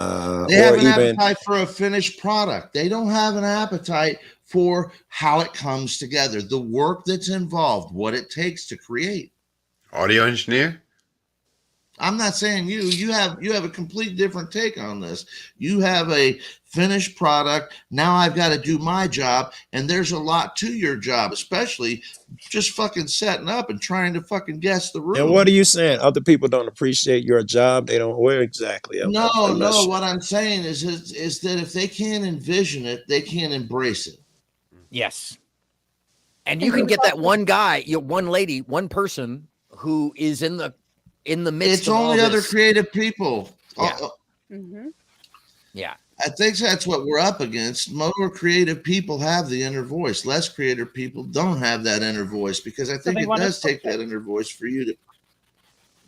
have an appetite for a finished product. They don't have an appetite for how it comes together, the work that's involved, what it takes to create. Audio engineer? I'm not saying you have a complete different take on this. You have a finished product. Now I've got to do my job, and there's a lot to your job, especially just fucking setting up and trying to fucking guess the room. And what are you saying? Other people don't appreciate your job. They don't. Where exactly? No. What I'm saying is that if they can't envision it, they can't embrace it. Yes. And you can get that one guy, one lady, one person who is in the midst. It's only other creative people. Yeah. I think that's what we're up against. More creative people have the inner voice. Less creative people don't have that inner voice, because I think it does take that inner voice for you to.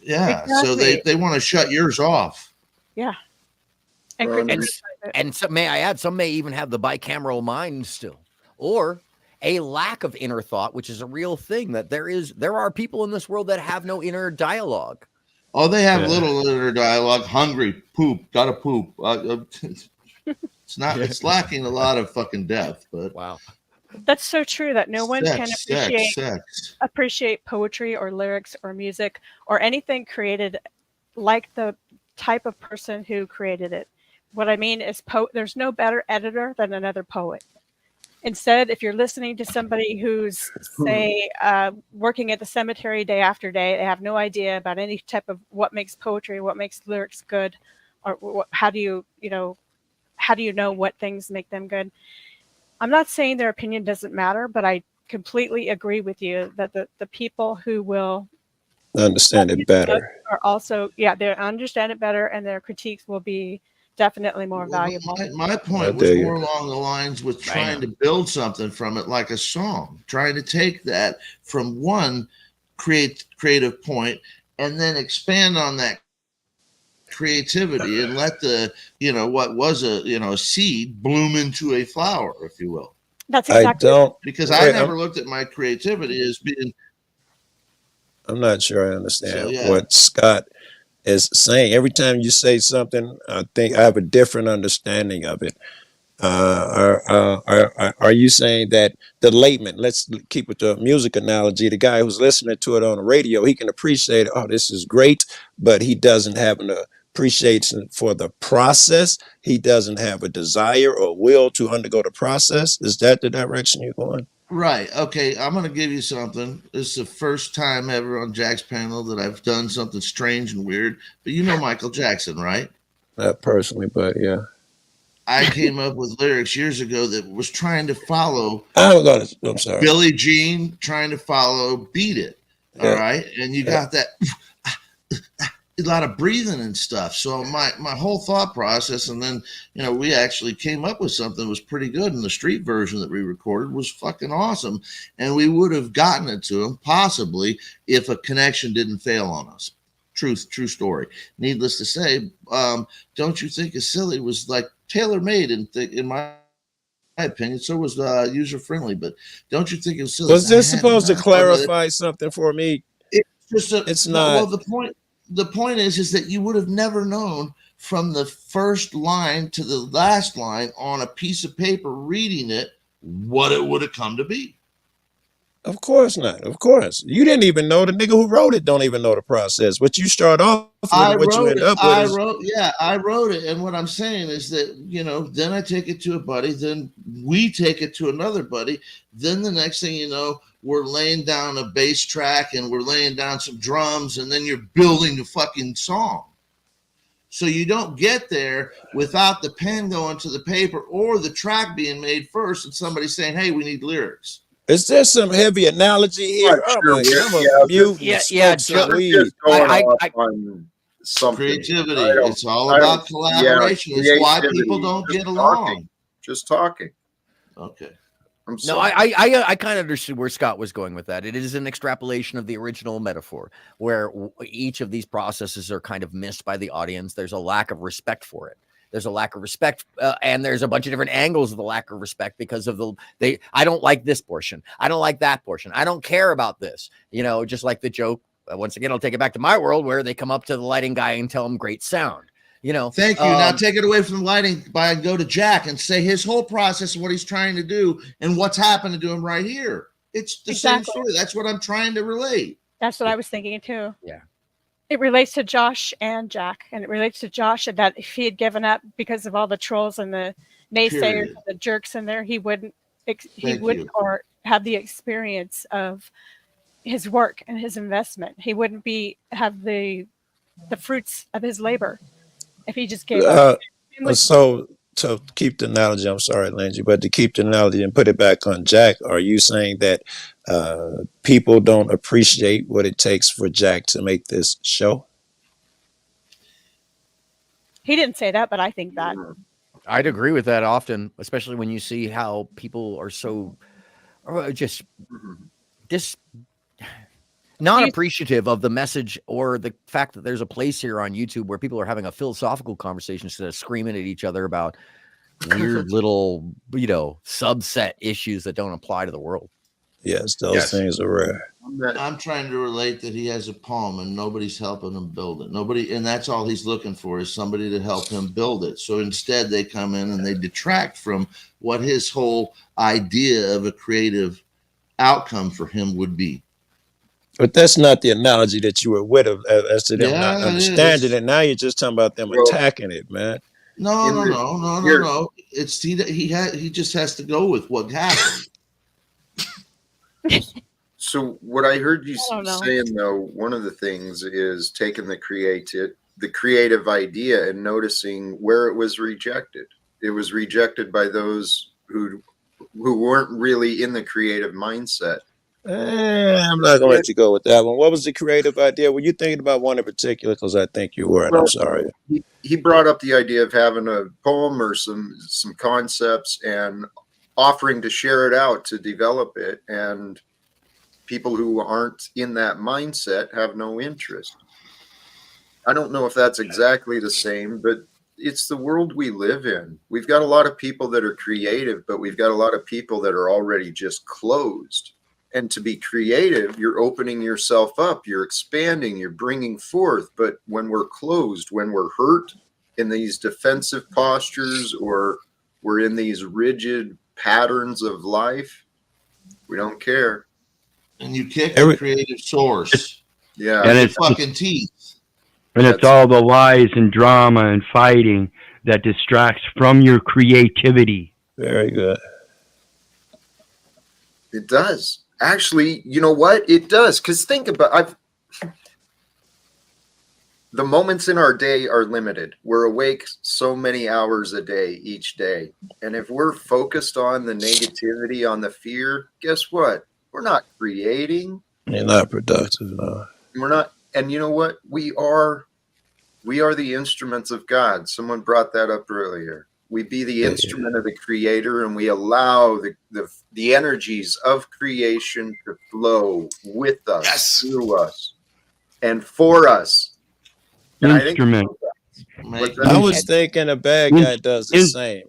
Yeah. Exactly. So they want to shut yours off. Yeah. And some, may I add, some may even have the bicameral mind still, or a lack of inner thought, which is a real thing. That there are people in this world that have no inner dialogue. Oh, they have little inner dialogue. Hungry, poop, gotta poop. It's not. It's lacking a lot of fucking depth. But wow, that's so true. That no one can appreciate poetry or lyrics or music or anything created like the type of person who created it. What I mean is, there's no better editor than another poet. Instead, if you're listening to somebody who's, say, working at the cemetery day after day, they have no idea about any type of what makes poetry, what makes lyrics good, or how do you know what things make them good. I'm not saying their opinion doesn't matter, but I completely agree with you that the people who will understand it better are also, they understand it better, and their critiques will be definitely more valuable. My point was more along the lines with trying to build something from it, like a song, trying to take that from one creative point and then expand on that creativity and let the, what was a seed bloom into a flower, if you will. That's exactly because I never looked at my creativity as being. I'm not sure I understand what Scott is saying. Every time you say something, I think I have a different understanding of it. Are you saying that the layman, let's keep with the music analogy, the guy who's listening to it on the radio, he can appreciate, oh, this is great, but he doesn't have an appreciation for the process. He doesn't have a desire or will to undergo the process. Is that the direction you're going? Right. Okay. I'm going to give you something. This is the first time ever on Jack's panel that I've done something strange and weird. But you know Michael Jackson, right? Not personally, but yeah. I came up with lyrics years ago that was trying to follow I'm sorry. Billie Jean, trying to follow Beat It. All Yeah. right. And you got that a lot of breathing and stuff. So my whole thought process, and then we actually came up with something that was pretty good, and the street version that we recorded was fucking awesome, and we would have gotten it to him possibly if a connection didn't fail on us. True story. Needless to say, Don't You Think It's Silly was like tailor-made in my opinion. So was user friendly, but Don't You Think It Was Silly? Was this supposed to clarify something for me? It's not. Well, the point is that you would have never known from the first line to the last line on a piece of paper reading it what it would have come to be. Of course not. Of course. You didn't even know. The nigga who wrote it don't even know the process. But you start off with what you end up with. I wrote it. And what I'm saying is that, then I take it to a buddy, then we take it to another buddy. Then the next thing you know, we're laying down a bass track and we're laying down some drums, and then you're building the fucking song. So you don't get there without the pen going to the paper or the track being made first and somebody saying, hey, we need lyrics. Is there some heavy analogy here? Creativity. It's all about collaboration. It's why people don't get along. Just talking. Okay. No, I kind of understood where Scott was going with that. It is an extrapolation of the original metaphor, where each of these processes are kind of missed by the audience. There's a lack of respect for it. There's a lack of respect, and there's a bunch of different angles of the lack of respect because of I don't like this portion. I don't like that portion. I don't care about this. Just like the joke. Once again, I'll take it back to my world where they come up to the lighting guy and tell him great sound. Thank you. Now take it away from the lighting by go to Jack and say his whole process of what he's trying to do and what's happening to him right here. It's the same story. That's what I'm trying to relate. That's what I was thinking too. Yeah. It relates to Josh and Jack, and it relates to Josh that if he had given up because of all the trolls and the naysayers and the jerks in there, he wouldn't or have the experience of his work and his investment. He wouldn't have the fruits of his labor. If he just gave up. So to keep the analogy, I'm sorry, Lindsay, but to keep the analogy and put it back on Jack, are you saying that people don't appreciate what it takes for Jack to make this show? He didn't say that, but I think that. I'd agree with that often, especially when you see how people are so just not appreciative of the message or the fact that there's a place here on YouTube where people are having a philosophical conversation instead of screaming at each other about weird little, subset issues that don't apply to the world. Yes, those things are rare. I'm trying to relate that he has a poem and nobody's helping him build it. And that's all he's looking for is somebody to help him build it. So instead they come in and they detract from what his whole idea of a creative outcome for him would be. But that's not the analogy that you were with as to them not understanding it. Now you're just talking about them attacking it, man. No. It's he just has to go with what happened. So what I heard you saying though, one of the things is taking the creative idea and noticing where it was rejected. It was rejected by those who weren't really in the creative mindset. I'm not going to let you go with that one. What was the creative idea? Were you thinking about one in particular? Because I think you were, and I'm sorry. He brought up the idea of having a poem or some concepts and offering to share it out to develop it. And people who aren't in that mindset have no interest. I don't know if that's exactly the same, but it's the world we live in. We've got a lot of people that are creative, but we've got a lot of people that are already just closed. And to be creative, you're opening yourself up, you're expanding, you're bringing forth. But when we're closed, when we're hurt in these defensive postures, or we're in these rigid patterns of life, we don't care. And you kick the creative source. Yeah. And it's fucking teeth. And it's all the lies and drama and fighting that distracts from your creativity. Very good. It does. Actually, you know what? It does. Because think about the moments in our day are limited. We're awake so many hours a day, each day. And if we're focused on the negativity, on the fear, guess what? We're not creating. You're not productive, no. We're not. And you know what? We are the instruments of God. Someone brought that up earlier. We be the instrument of the creator, and we allow the energies of creation to flow with us, through us, and for us. And Instrument. I was thinking a bad guy does the same.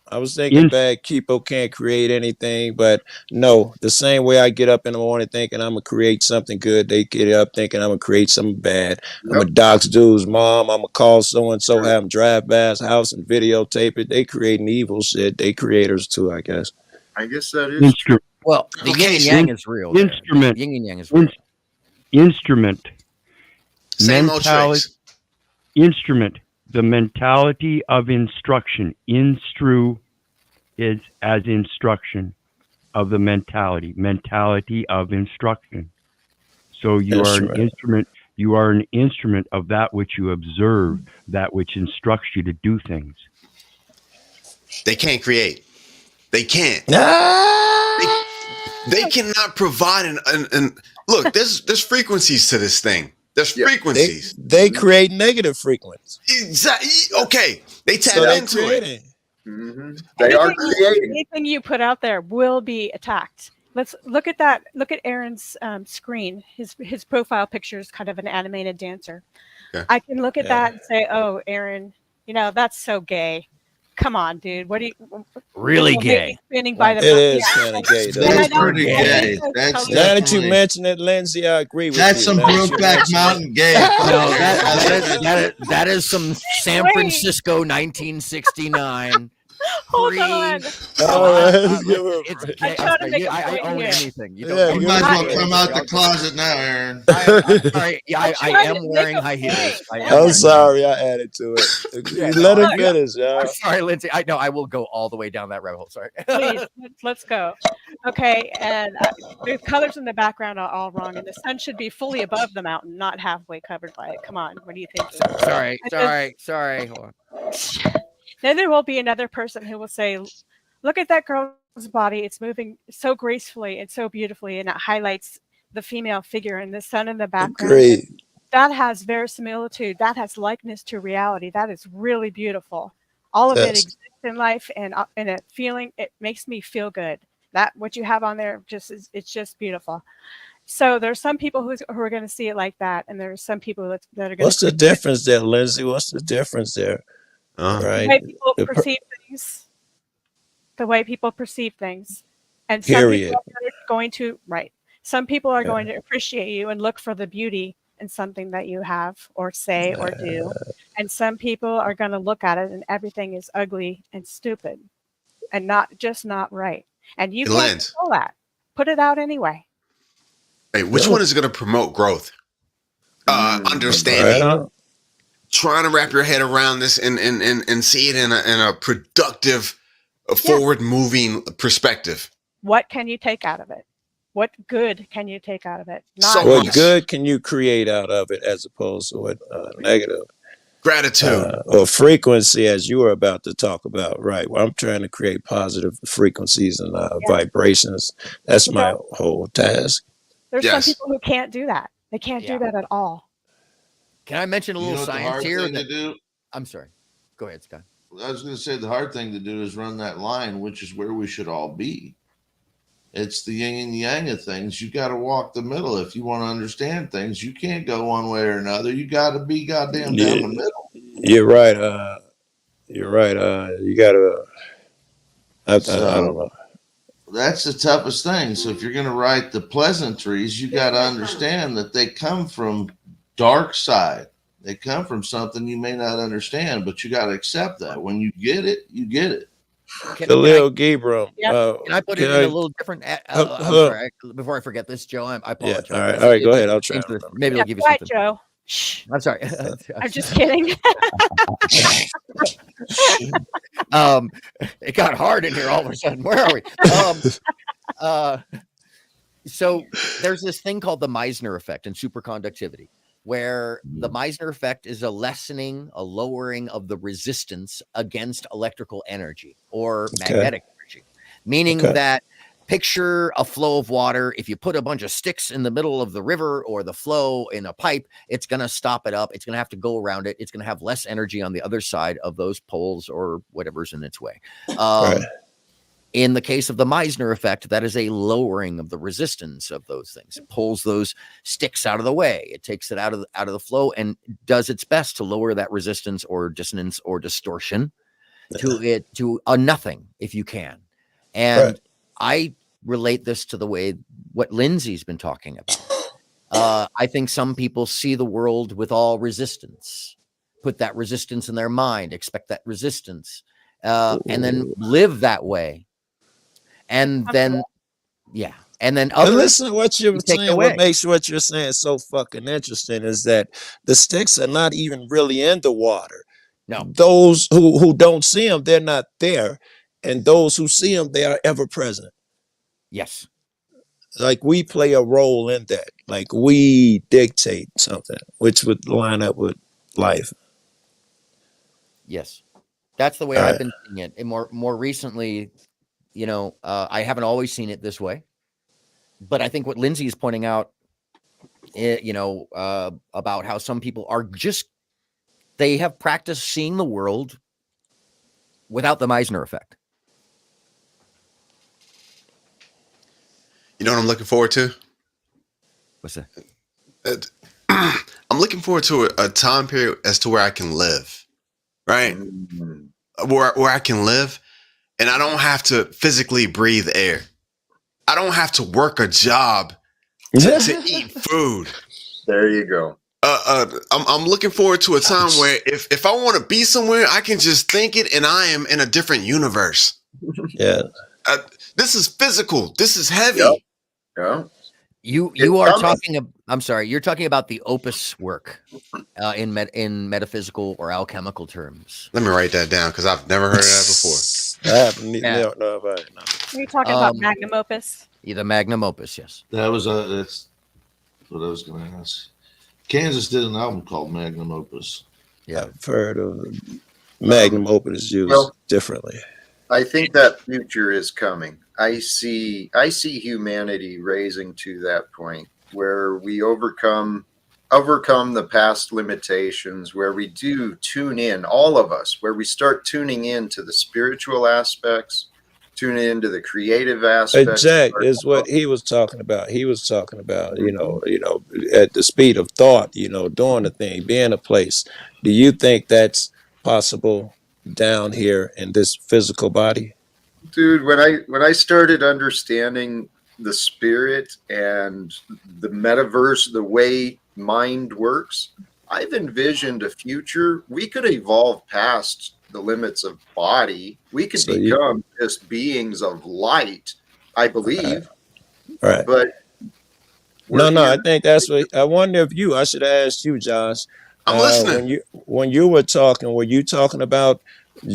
I was thinking bad people can't create anything, but no, the same way I get up in the morning thinking I'm going to create something good, they get up thinking I'm going to create something bad. I'm going to dox dude's mom. I'm going to call so-and-so, have them drive by his house and videotape it. They creating evil shit. They creators too, I guess. I guess that is true. Well, the yin and yang is real. Instrument. Yin and yang is real. Instrument. Same old tricks. Instrument. The mentality of instruction. Instru is as instruction of the mentality of instruction. So you are an instrument. You are an instrument of that which you observe, that which instructs you to do things. They can't create. They can't. They cannot provide an look. There's frequencies to this thing. There's frequencies. They create negative frequencies. Exactly. Okay. They tap into it. Mm-hmm. They are creating. Anything you put out there will be attacked. Let's look at that. Look at Aaron's screen. His profile picture is kind of an animated dancer. Okay. I can look at that and say, "Oh, Aaron, that's so gay. Come on, dude. What do you really gay? Spinning by the it is kind of gay. That's pretty gay. That's now that you mention it, Lindsay, I agree with that's you. That's some Brokeback Mountain gay. No, that is some San Francisco 1969. Hold on. I own anything. You might as well come out the closet now, Aaron. I am wearing high heels. I'm sorry, I added to it. Let him finish, y'all. I'm sorry, Lindsay. I will go all the way down that rabbit hole. Sorry. Please, let's go. Okay, and the colors in the background are all wrong, and the sun should be fully above the mountain, not halfway covered by it. Come on, what do you think? Sorry. Hold on. Then there will be another person who will say, look at that girl's body. It's moving so gracefully and so beautifully, and it highlights the female figure and the sun in the background. Great. That has verisimilitude. That has likeness to reality. That is really beautiful. All of it exists in life, and a feeling, it makes me feel good. That what you have on there it's just beautiful. So there's some people who are going to see it like that, and there's some people that are going to. What's the difference there, Lindsay? What's the difference there? Right. The way people perceive things. The way people perceive things. And some people are going to Some people are going to appreciate you and look for the beauty in something that you have or say or do. And some people are going to look at it and everything is ugly and stupid and not right. And you can't control that. Put it out anyway. Hey, which one is going to promote growth? Understanding. Trying to wrap your head around this and see it in a productive, forward-moving perspective. What can you take out of it? What good can you take out of it? What good can you create out of it as opposed to what negative? Gratitude. Or frequency, as you were about to talk about, right? Well, I'm trying to create positive frequencies and vibrations. That's my whole task. There's some people who can't do that. They can't do that at all. Can I mention a little science here? I'm sorry. Go ahead, Scott. I was going to say the hard thing to do is run that line, which is where we should all be. It's the yin and yang of things. You got to walk the middle. If you want to understand things, you can't go one way or another. You got to be goddamn down the middle. You're right. You got to. I don't know. That's the toughest thing. So if you're going to write the pleasantries, you got to understand that they come from dark side. They come from something you may not understand, but you got to accept that. When you get it, you get it. Khalil Gibram. Can I put it in a little different? I'm sorry, before I forget this, Joe, I apologize. Yeah, all right, go ahead. I'll try. Maybe I'll give you something. Joe. Shh. I'm sorry. I'm just kidding. It got hard in here all of a sudden. Where are we? So there's this thing called the Meissner effect in superconductivity, where the Meissner effect is a lessening, a lowering of the resistance against electrical energy or magnetic energy, meaning that picture a flow of water. If you put a bunch of sticks in the middle of the river or the flow in a pipe, it's going to stop it up. It's going to have to go around it. It's going to have less energy on the other side of those poles or whatever's in its way. In the case of the Meissner effect, that is a lowering of the resistance of those things. It pulls those sticks out of the way. It takes it out of the flow and does its best to lower that resistance or dissonance or distortion to a nothing if you can. And I relate this to the way what Lindsay's been talking about. I think some people see the world with all resistance, put that resistance in their mind, expect that resistance, and then live that way. And then, and then and listen to what you're saying. What makes what you're saying so fucking interesting is that the sticks are not even really in the water. No, those who don't see them, they're not there, and those who see them, they are ever present. Yes, like we play a role in that. Like we dictate something, which would line up with life. Yes, that's the way I've been seeing it. And more recently, you know, I haven't always seen it this way, but I think what Lindsay is pointing out, you know, about how some people are they have practiced seeing the world without the Meissner effect. You know what I'm looking forward to? What's that? I'm looking forward to a time period as to where I can live, right? Where I can live. And I don't have to physically breathe air. I don't have to work a job to eat food. There you go. I'm looking forward to a time where if I want to be somewhere, I can just think it and I am in a different universe. Yeah. This is physical. This is heavy. Yep. Yeah. You are talking. I'm sorry. You're talking about the opus work in metaphysical or alchemical terms. Let me write that down because I've never heard of that before. I haven't know about it. No. Are you talking about magnum opus? Yeah, the magnum opus, yes. That's what I was going to ask. Kansas did an album called Magnum Opus. Yeah, I've heard of magnum opus used differently. I think that future is coming. I see humanity raising to that point where we overcome the past limitations, where we do tune in, all of us, where we start tuning in to the spiritual aspects, tuning into the creative aspects. Jack is what he was talking about. He was talking about, you know, at the speed of thought, you know, doing the thing, being a place. Do you think that's possible down here in this physical body? Dude, when I started understanding the spirit and the metaverse, the way mind works, I've envisioned a future we could evolve past the limits of body. We could become just beings of light, I believe. Right. But no, I think that's what I wonder if I should have asked you, Josh. I'm listening. When you were talking, were you talking about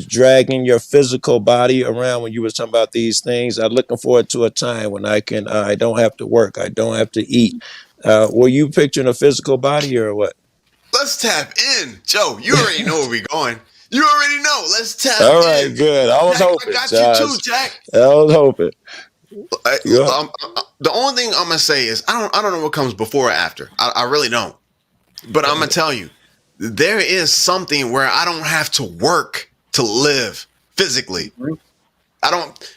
dragging your physical body around when you were talking about these things? I'm looking forward to a time when I don't have to work. I don't have to eat. Were you picturing a physical body or what? Let's tap in. Joe, you already know where we're going. You already know. Let's tap in. All right, good. I was hoping. I got Josh. you too, Jack. I was hoping. The only thing I'm gonna say is I don't know what comes before or after. I really don't. But I'm gonna tell you, there is something where I don't have to work to live physically.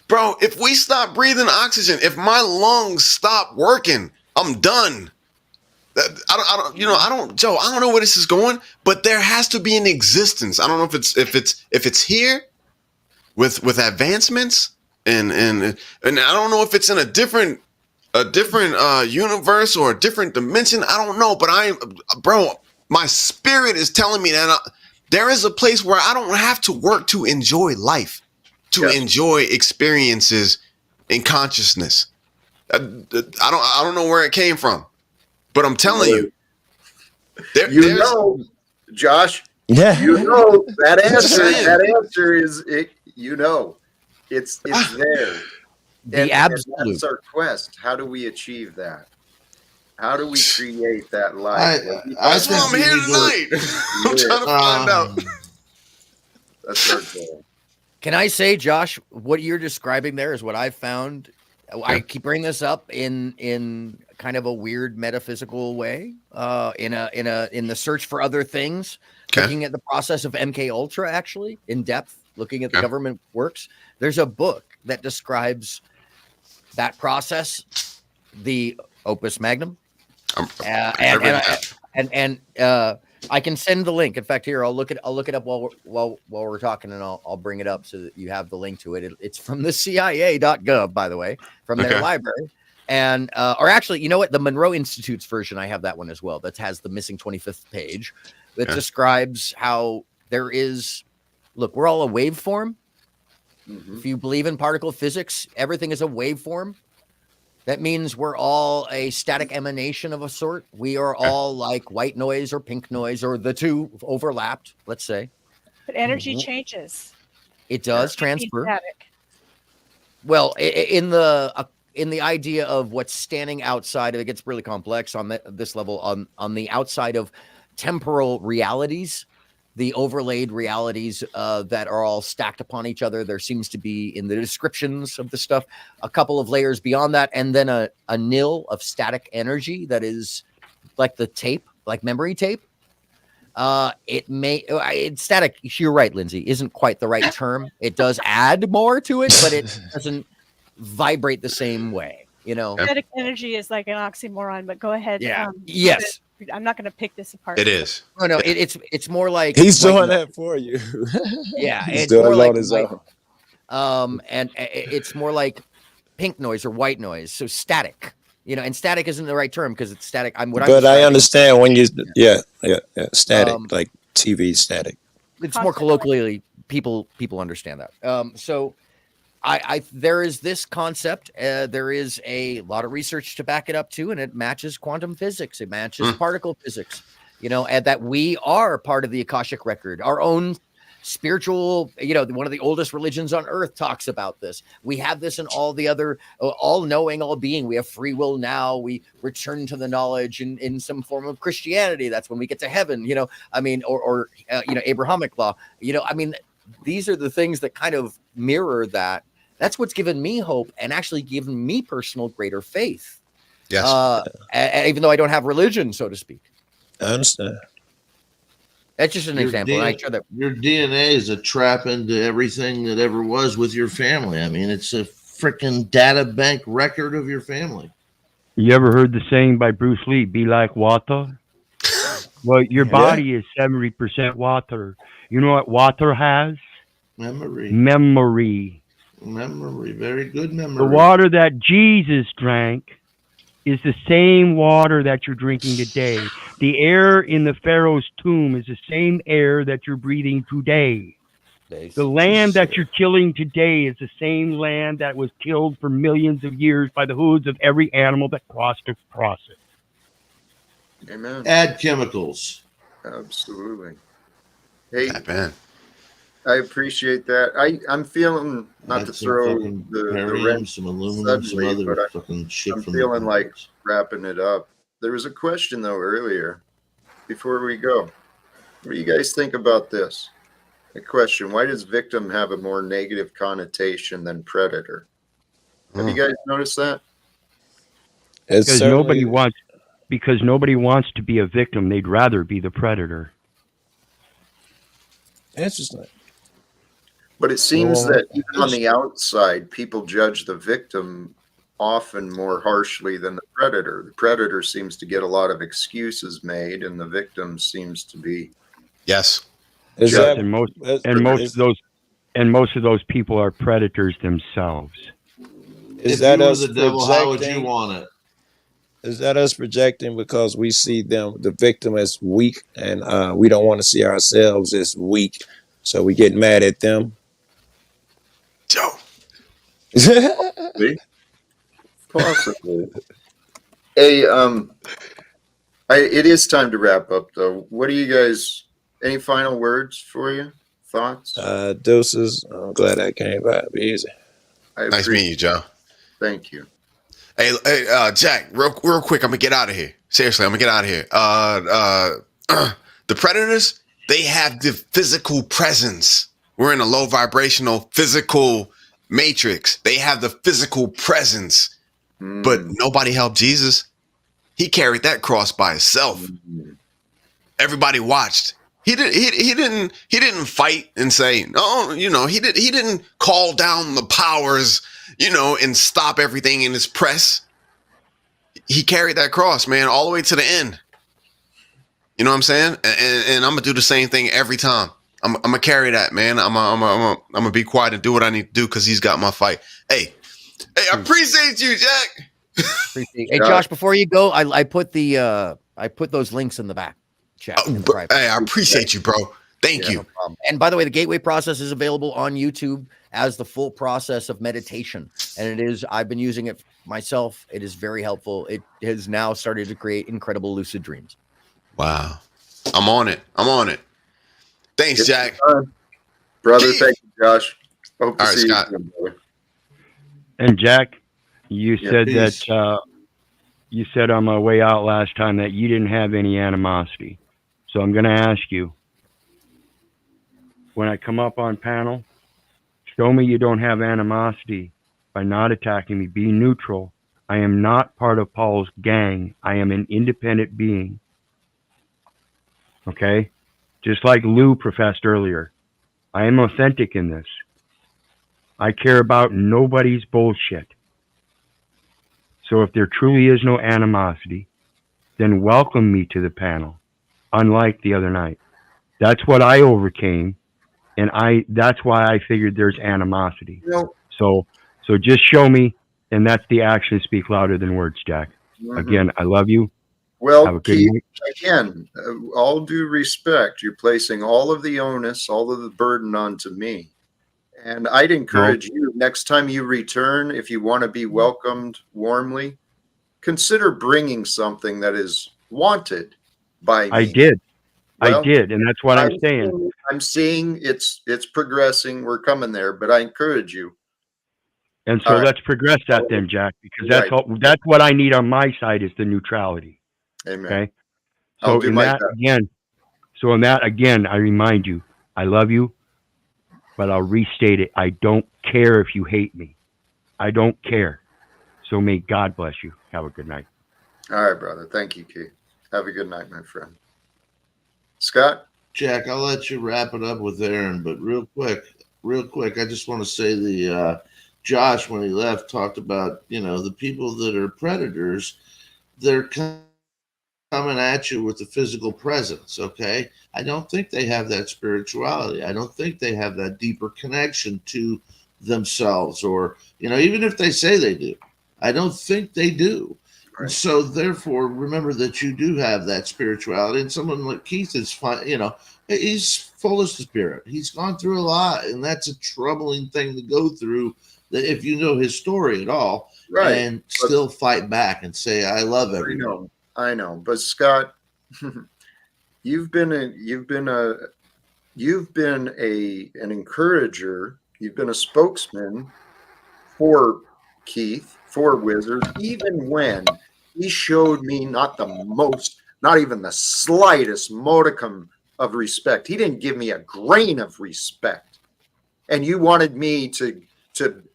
Bro, if we stop breathing oxygen, if my lungs stop working, I'm done. I don't know where this is going, but there has to be an existence. I don't know if it's here with advancements and I don't know if it's in a different universe or a different dimension. I don't know, but my spirit is telling me that there is a place where I don't have to work to enjoy life, to enjoy experiences in consciousness. I don't know where it came from, but I'm telling you, Josh. Yeah, that answer. That answer is it. It's there. The absolute. That's our quest. How do we achieve that? How do we create that life? That's why I'm here tonight. I'm trying to find out. That's our goal. Can I say, Josh, what you're describing there is what I've found. I keep bringing this up in kind of a weird metaphysical way, in the search for other things, looking at the process of MK Ultra, actually in depth, looking at the government works. There's a book that describes that process, the Opus Magnum, and I can send the link. In fact, here I'll look it up while we're talking, and I'll bring it up so that you have the link to it. It's from the CIA.gov, by the way, from their library. And or actually, you know what? The Monroe Institute's version, I have that one as well. That has the missing 25th page that describes how there is. Look, we're all a waveform. If you believe in particle physics, everything is a waveform. That means we're all a static emanation of a sort. We are all like white noise or pink noise, or the two overlapped, let's say. But energy changes. It does transfer. Static. Well, in the idea of what's standing outside, it gets really complex on this level. On the outside of temporal realities, the overlaid realities that are all stacked upon each other. There seems to be, in the descriptions of the stuff, a couple of layers beyond that, and then a nil of static energy that is like the tape, like memory tape. It's static. You're right, Lindsay. Isn't quite the right term. It does add more to it, but it doesn't vibrate the same way. You know, static energy is like an oxymoron. But go ahead. Yeah. Yes. I'm not going to pick this apart. It is. No, it's more like he's doing that for you. Yeah, he's it's doing more it like on his own. And it's more like pink noise or white noise. So static, you know, and static isn't the right term because it's static. But I understand when you, static, like TV static. It's more colloquially, people understand that. So there is this concept. There is a lot of research to back it up too, and it matches quantum physics. It matches particle physics. You know, and that we are part of the Akashic record, our own spiritual. You know, one of the oldest religions on earth talks about this. We have this in all the other, all knowing, all being. We have free will now. We return to the knowledge in some form of Christianity. That's when we get to heaven. You know, I mean, or Abrahamic law. You know, I mean, these are the things that kind of mirror that. That's what's given me hope and actually given me personal greater faith. Yes. Even though I don't have religion, so to speak. I understand. That's just an example. And I sure that your DNA is a trap into everything that ever was with your family. I mean, it's a freaking data bank record of your family. You ever heard the saying by Bruce Lee, be like water? Well, your body is 70% water. You know what water has? Memory. Very good memory. The water that Jesus drank is the same water that you're drinking today. The air in the Pharaoh's tomb is the same air that you're breathing today. The land that you're killing today is the same land that was killed for millions of years by the hooves of every animal that crossed across it. Amen. Add chemicals. Absolutely. Hey, man. I appreciate that. I'm feeling not to throw the wrench some aluminum, some other fucking shit. I'm feeling like wrapping it up. There was a question though earlier before we go. What do you guys think about this? A question: why does victim have a more negative connotation than predator? Have you guys noticed that? Because nobody wants to be a victim. They'd rather be the predator. Interesting. But it seems that even on the outside, people judge the victim often more harshly than the predator. The predator seems to get a lot of excuses made, and the victim seems to be and most of those people are predators themselves. Is that us the devil, how would you want it? Is that us projecting because we see the victim as weak, and we don't want to see ourselves as weak, so we get mad at them? Joe. Possibly. Hey, it is time to wrap up though. What do you guys, any final words for you? Thoughts? Deuces. I'm glad I came by. Be easy. Nice meeting you, Joe. Thank you. Hey, Jack, real quick, I'm gonna get out of here. Seriously, I'm gonna get out of here. The predators, they have the physical presence. We're in a low vibrational physical matrix. They have the physical presence, but nobody helped Jesus. He carried that cross by himself. Everybody watched. He didn't fight and say, no, he didn't call down the powers, and stop everything in his press. He carried that cross, man, all the way to the end. You know what I'm saying? And I'm gonna do the same thing every time. I'm gonna carry that, man. I'm gonna be quiet and do what I need to do because he's got my fight. Hey, I appreciate you, Jack. Hey, Josh, before you go, I put those links in the back chat. Hey, I appreciate you, bro. Thank you. No problem. And by the way, the gateway process is available on YouTube as the full process of meditation. And I've been using it myself. It is very helpful. It has now started to create incredible lucid dreams. Wow. I'm on it. Thanks, Jack. Brother, thank you, Josh. Hope to All right, see Scott. you soon, brother. And Jack, you said peace. that you said on my way out last time that you didn't have any animosity. So I'm going to ask you, when I come up on panel, show me you don't have animosity by not attacking me. Be neutral. I am not part of Paul's gang. I am an independent being. Okay? Just like Lou professed earlier. I am authentic in this. I care about nobody's bullshit. So if there truly is no animosity, then welcome me to the panel, unlike the other night. That's what I overcame, and that's why I figured there's animosity. So just show me, and that's the actions speak louder than words, Jack. Again, I love you. Well, Have a good Keith, night. again, all due respect, you're placing all of the onus, all of the burden onto me. And I'd encourage you, next time you return, if you want to be welcomed warmly, consider bringing something that is wanted by me. I did. Well, I did, and that's what I'm saying. I'm seeing it's progressing. We're coming there, but I encourage you. And so let's progress that then, Jack, because that's what I need on my side is the neutrality. Amen. Okay. I'll So do in my that best. again, I remind you, I love you, but I'll restate it. I don't care if you hate me. I don't care. So may God bless you. Have a good night. All right, brother. Thank you, Keith. Have a good night, my friend. Scott? Jack, I'll let you wrap it up with Aaron, but real quick, I just want to say Josh, when he left, talked about, the people that are predators, they're coming at you with the physical presence, okay? I don't think they have that spirituality. I don't think they have that deeper connection to themselves, or, even if they say they do, I don't think they do. Right. So therefore, remember that you do have that spirituality, and someone like Keith is fine, he's full of spirit. He's gone through a lot, and that's a troubling thing to go through, that if you know his story at all, right, and still fight back and say, I love everyone. I know, but Scott, you've been an encourager. You've been a spokesman for Keith, for Wizard, even when he showed me not even the slightest modicum of respect. He didn't give me a grain of respect, and you wanted me to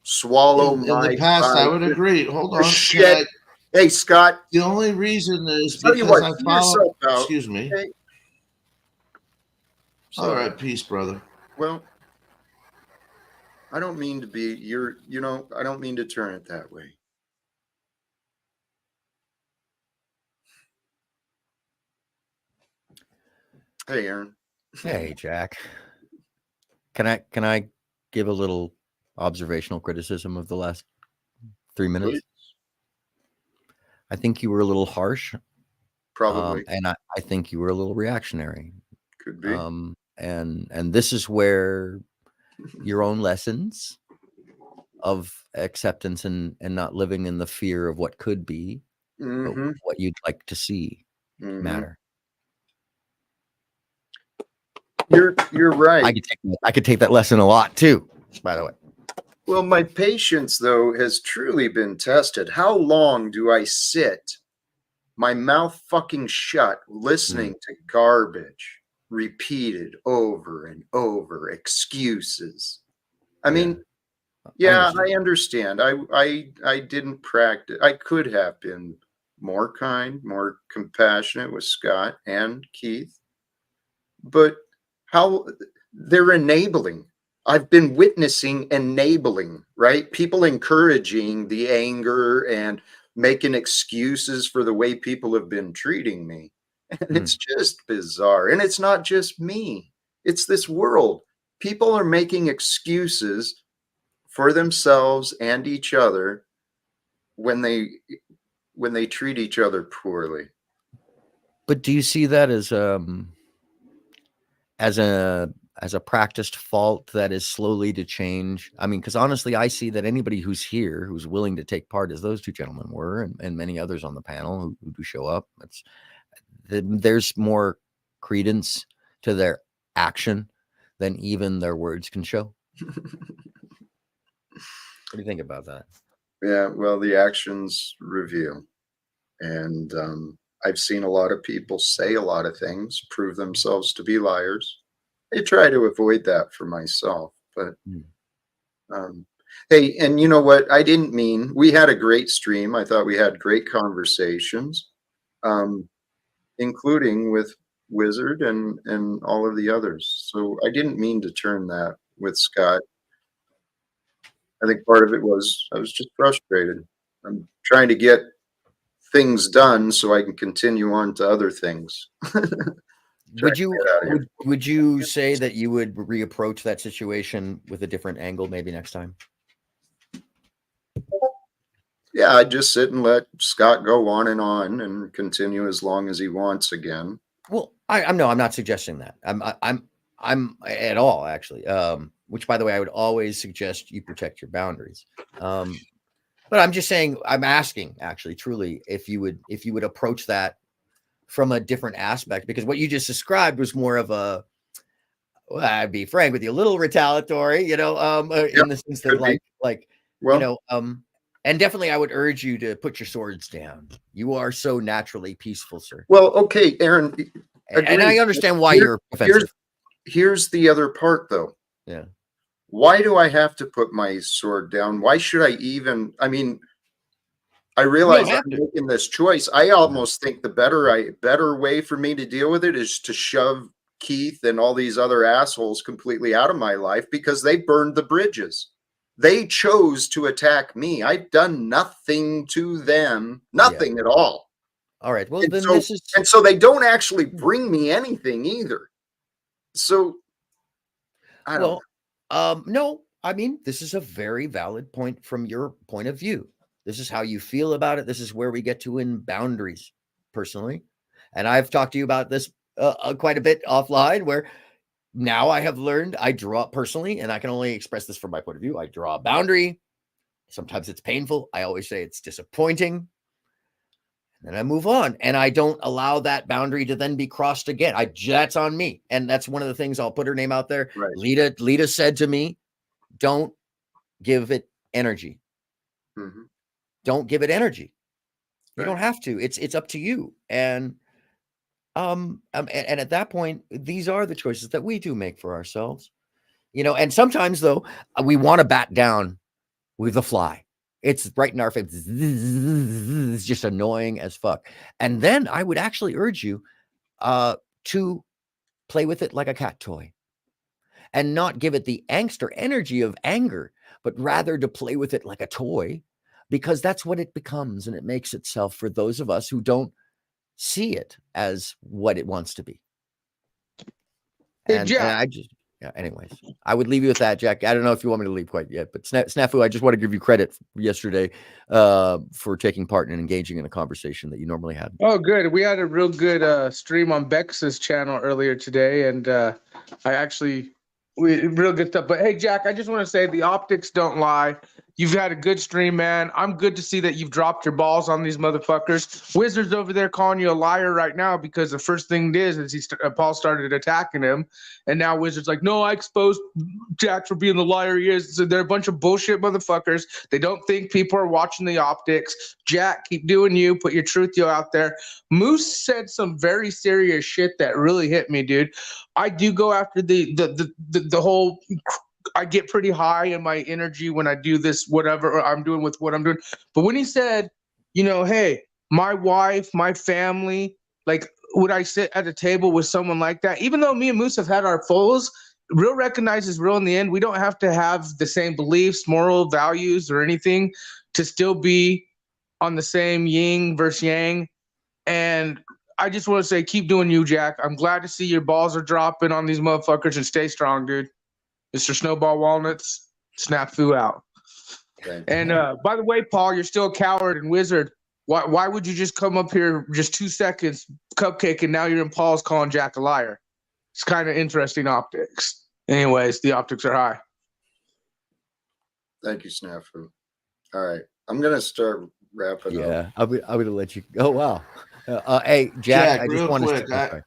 swallow in the past. I would agree. Hold on. Shit. Hey, Scott. The only reason is because I follow. Excuse me. Okay. All right, peace, brother. Well, I don't mean to be I don't mean to turn it that way. Hey, Aaron. Hey, Jack. Can I give a little observational criticism of the last 3 minutes? Please. I think you were a little harsh. Probably. And I think you were a little reactionary. Could be. And this is where your own lessons of acceptance and not living in the fear of what could be, but what you'd like to see matter. You're right. I could take that lesson a lot too, by the way. Well, my patience, though, has truly been tested. How long do I sit, my mouth fucking shut, listening to garbage repeated over and over, excuses? I mean, yeah, I understand. I didn't practice. I could have been more kind, more compassionate with Scott and Keith, but how they're enabling. I've been witnessing enabling, right? People encouraging the anger and making excuses for the way people have been treating me. And it's just bizarre. And it's not just me, it's this world. People are making excuses for themselves and each other when they treat each other poorly. But do you see that as a practiced fault that is slowly to change? I mean, because honestly, I see that anybody who's here, who's willing to take part, as those two gentlemen were, and many others on the panel who do show up, there's more credence to their action than even their words can show. What do you think about that? Yeah, well, the actions reveal. And I've seen a lot of people say a lot of things, prove themselves to be liars. I try to avoid that for myself. But hey, and you know what? I didn't mean, we had a great stream. I thought we had great conversations, including with Wizard and all of the others. So I didn't mean to turn that with Scott. I think part of it was I was just frustrated. I'm trying to get things done so I can continue on to other things. Would you say that you would reapproach that situation with a different angle maybe next time? Yeah, I'd just sit and let Scott go on and continue as long as he wants again. Well, I'm not suggesting that. I'm at all, actually. Which, by the way, I would always suggest you protect your boundaries. But I'm just saying, I'm asking, actually, truly, if you would approach that from a different aspect, because what you just described was more of a, well, I'd be frank with you, a little retaliatory, in the sense that and definitely I would urge you to put your swords down. You are so naturally peaceful, sir. Well, okay, Aaron. And I understand why you're offensive. Here's the other part, though. Yeah. Why do I have to put my sword down? Why should I even? I mean, I realize I'm making this choice. I almost think the better way for me to deal with it is to shove Keith and all these other assholes completely out of my life, because they burned the bridges. They chose to attack me. I've done nothing to them, nothing at all. All right. Well, and so they don't actually bring me anything either. So I don't. No, I mean, this is a very valid point from your point of view. This is how you feel about it. This is where we get to in boundaries, personally. And I've talked to you about this quite a bit offline, where now I have learned, I draw personally, and I can only express this from my point of view. I draw a boundary. Sometimes it's painful. I always say it's disappointing. And then I move on, and I don't allow that boundary to then be crossed again. That's on me. And that's one of the things, I'll put her name out there. Right. Lita said to me, don't give it energy. Mm-hmm. Don't give it energy. You don't have to. It's up to you. And at that point, these are the choices that we do make for ourselves. And sometimes, though, we want to bat down with the fly. It's right in our face. It's just annoying as fuck. And then I would actually urge you to play with it like a cat toy, and not give it the angst or energy of anger, but rather to play with it like a toy, because that's what it becomes, and it makes itself for those of us who don't see it as what it wants to be. And I just, anyways, I would leave you with that, Jack. I don't know if you want me to leave quite yet, but Snafu, I just want to give you credit yesterday for taking part and engaging in a conversation that you normally had. Oh, good. We had a real good stream on Bex's channel earlier today, and real good stuff. But hey, Jack, I just want to say the optics don't lie. You've had a good stream, man. I'm good to see that you've dropped your balls on these motherfuckers. Wizard's over there calling you a liar right now because the first thing it is Paul started attacking him, and now Wizard's like, no, I exposed Jack for being the liar he is. So they're a bunch of bullshit motherfuckers. They don't think people are watching the optics. Jack, keep doing you. Put your truth out there. Moose said some very serious shit that really hit me, dude. I do go after the whole. I get pretty high in my energy when I do this, whatever I'm doing with what I'm doing. But when he said, you know, hey, my wife, my family, like, would I sit at a table with someone like that? Even though me and Moose have had our foes, real recognizes real in the end. We don't have to have the same beliefs, moral values, or anything to still be on the same yin versus yang. And I just want to say, keep doing you, Jack. I'm glad to see your balls are dropping on these motherfuckers, and stay strong, dude. Mr. Snowball Walnuts, snafu out. And by the way, Paul, you're still a coward and wizard. Why would you just come up here just 2 seconds, cupcake, and now you're in Paul's calling Jack a liar? It's kind of interesting optics. Anyways, the optics are high. Thank you, Snafu. All right, I'm gonna start wrapping up. Yeah, I'm gonna let you. Oh wow. Hey, Jack, I just want to.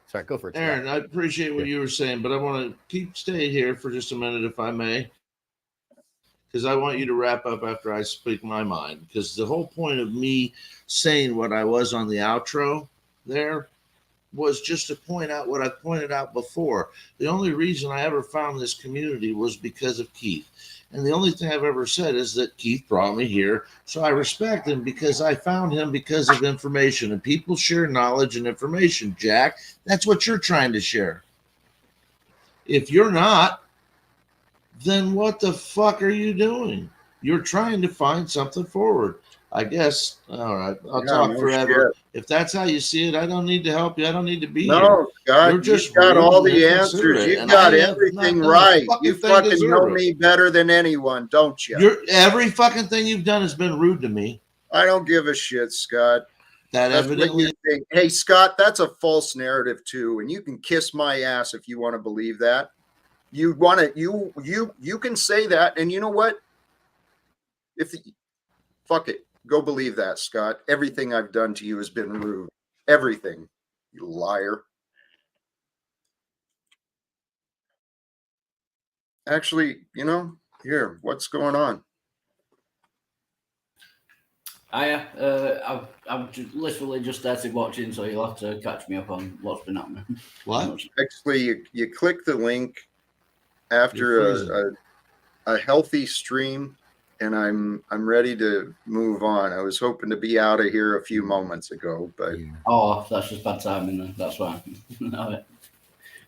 Sorry, go for it. Aaron, I appreciate what you were saying, but I want to stay here for just a minute, if I may, because I want you to wrap up after I speak my mind. Because the whole point of me saying what I was on the outro there was just to point out what I pointed out before. The only reason I ever found this community was because of Keith. And the only thing I've ever said is that Keith brought me here. So I respect him because I found him because of information. And people share knowledge and information, Jack. That's what you're trying to share. If you're not, then what the fuck are you doing? You're trying to find something forward. I guess. All right. I'll talk forever. Shit. If that's how you see it, I don't need to help you. I don't need to be here. No, Scott, You're just you've got rude all and the answers. inconsiderate, You've and got I have everything not done a right. fucking You thing fucking deserve know it. me better than anyone, don't you? Every fucking thing you've done has been rude to me. I don't give a shit, Scott. That That's what evidently. you think. Hey, Scott, that's a false narrative too, and you can kiss my ass if you want to believe that. You want to, you can say that, and you know what? Fuck it, go believe that, Scott. Everything I've done to you has been rude. Everything, you liar. Actually, here, what's going on? I'm literally just started watching, so you'll have to catch me up on what's been happening. What? Actually, you click the link after a healthy stream, and I'm ready to move on. I was hoping to be out of here a few moments ago, but that's just bad timing then. That's fine.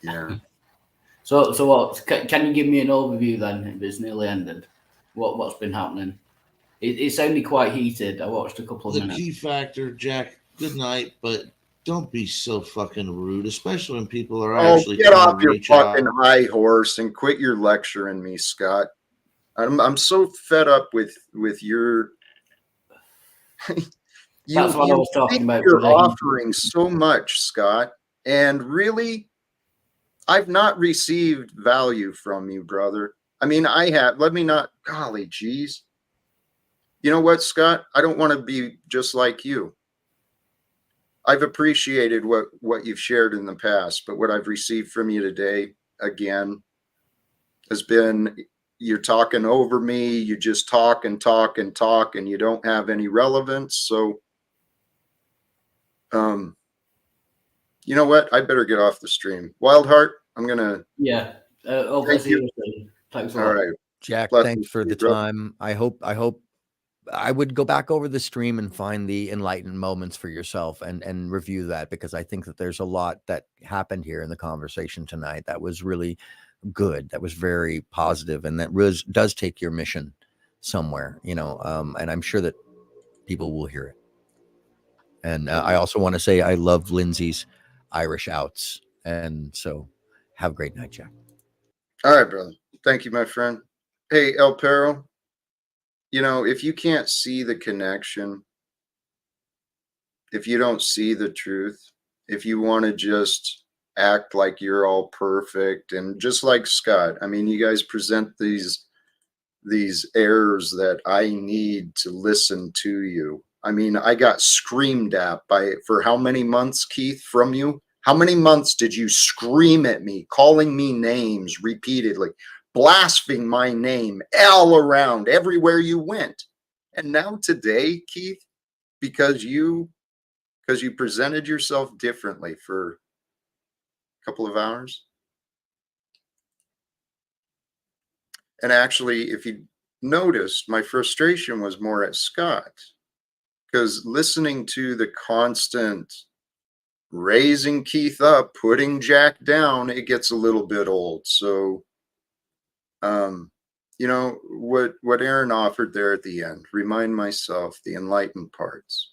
Yeah. So what? Can you give me an overview then? If it's nearly ended, what's been happening? It sounded quite heated. I watched a couple of The minutes. key factor, Jack. Good night, but don't be so fucking rude, especially when people are actually. Get trying off to your reach out. fucking high horse and quit your lecturing me, Scott. I'm so fed up with your. That's what I was talking about You're today. offering so much, Scott, and really, I've not received value from you, brother. I mean, I have. Let me not. Golly, geez. You know what, Scott? I don't want to be just like you. I've appreciated what you've shared in the past, but what I've received from you today, again, has been you're talking over me. You just talk and talk and talk, and you don't have any relevance. So, you know what? I better get off the stream. Wildheart, I'm gonna. Yeah. Thank you. Thanks a All lot. right. Jack, Blessings thanks for to the you, bro. time. I hope I would go back over the stream and find the enlightened moments for yourself and review that, because I think that there's a lot that happened here in the conversation tonight that was really good. That was very positive, and that does take your mission somewhere, and I'm sure that people will hear it. And I also want to say I love Lindsay's Irish outs. And so have a great night, Jack. All right, brother. Thank you, my friend. Hey, El Perro, if you can't see the connection, if you don't see the truth, if you want to just act like you're all perfect, and just like Scott, I mean, you guys present these airs that I need to listen to you. I mean, I got screamed at for how many months, Keith, from you? How many months did you scream at me, calling me names repeatedly, blaspheming my name all around, everywhere you went? And now today, Keith, because you presented yourself differently for a couple of hours. And actually, if you noticed, my frustration was more at Scott, because listening to the constant raising Keith up, putting Jack down, it gets a little bit old. So, you know, what Aaron offered there at the end, remind myself the enlightened parts.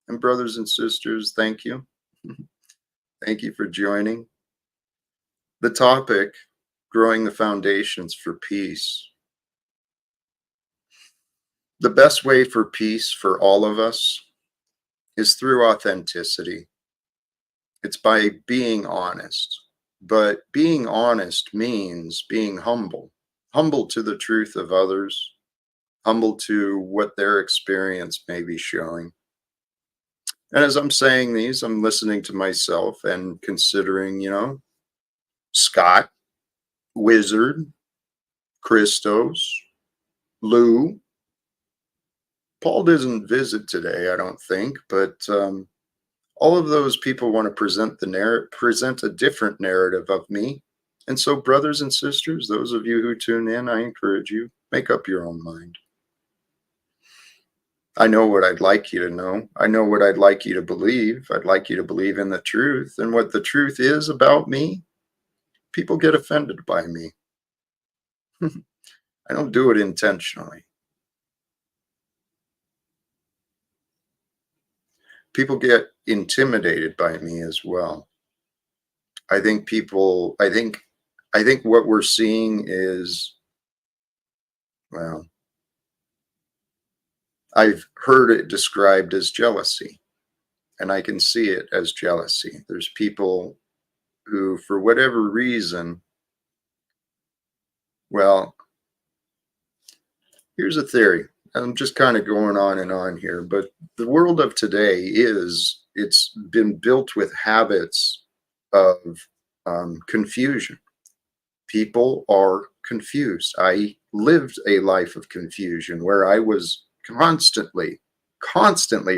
And brothers and sisters, thank you. Thank you for joining. The topic, growing the foundations for peace. The best way for peace for all of us is through authenticity. It's by being honest. But being honest means being humble. Humble to the truth of others. Humble to what their experience may be showing. And as I'm saying these, I'm listening to myself and considering, you know, Scott, Wizard, Christos, Lou. Paul doesn't visit today, I don't think, but all of those people want to present a different narrative of me. And so, brothers and sisters, those of you who tune in, I encourage you, make up your own mind. I know what I'd like you to know. I know what I'd like you to believe. I'd like you to believe in the truth. And what the truth is about me, people get offended by me. I don't do it intentionally. People get intimidated by me as well. I think what we're seeing is, well, I've heard it described as jealousy, and I can see it as jealousy. There's people who, for whatever reason, well, here's a theory. I'm just kind of going on and on here, but the world of today it's been built with habits of confusion. People are confused. I lived a life of confusion where I was constantly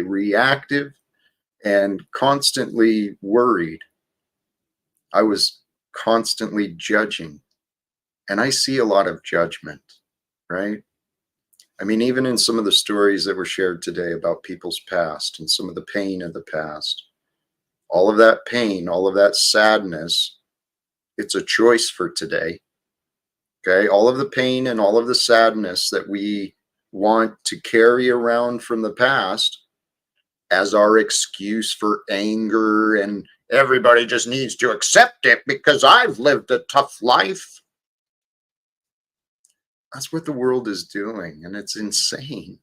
reactive and constantly worried. I was constantly judging, and I see a lot of judgment, right? I mean, even in some of the stories that were shared today about people's past and some of the pain of the past, all of that pain, all of that sadness, it's a choice for today. Okay, all of the pain and all of the sadness that we want to carry around from the past as our excuse for anger, and everybody just needs to accept it because I've lived a tough life. That's what the world is doing, and it's insane.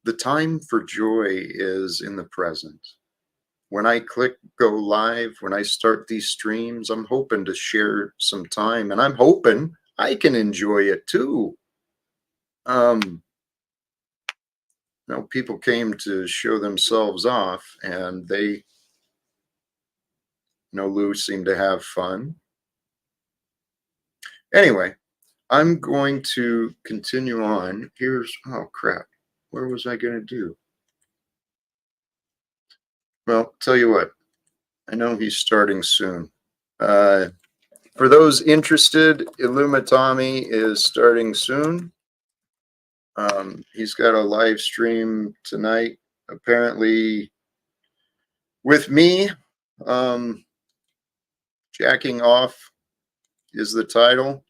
The time for joy is in the present. When I click go live, when I start these streams, I'm hoping to share some time, and I'm hoping I can enjoy it too. You know, people came to show themselves off, and they, you know, Lou seemed to have fun. Anyway, I'm going to continue on. Here's, oh crap, where was I going to do? Well, tell you what, I know he's starting soon. For those interested, Illumitami is starting soon. He's got a live stream tonight, apparently with me. Jacking Off is the title.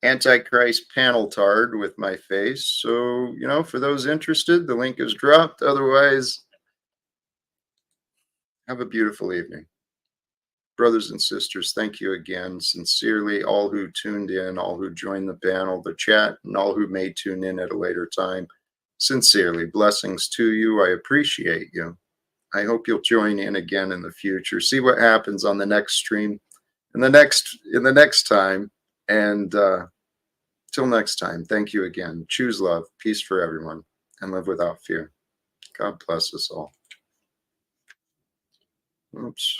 Antichrist panel tard with my face. So, you know, for those interested, the link is dropped. Otherwise, have a beautiful evening. Brothers and sisters, thank you again. Sincerely, all who tuned in, all who joined the panel, the chat, and all who may tune in at a later time. Sincerely, blessings to you. I appreciate you. I hope you'll join in again in the future. See what happens on the next stream, in the next time, and Till next time, thank you again. Choose love, peace for everyone, and live without fear. God bless us all. Oops.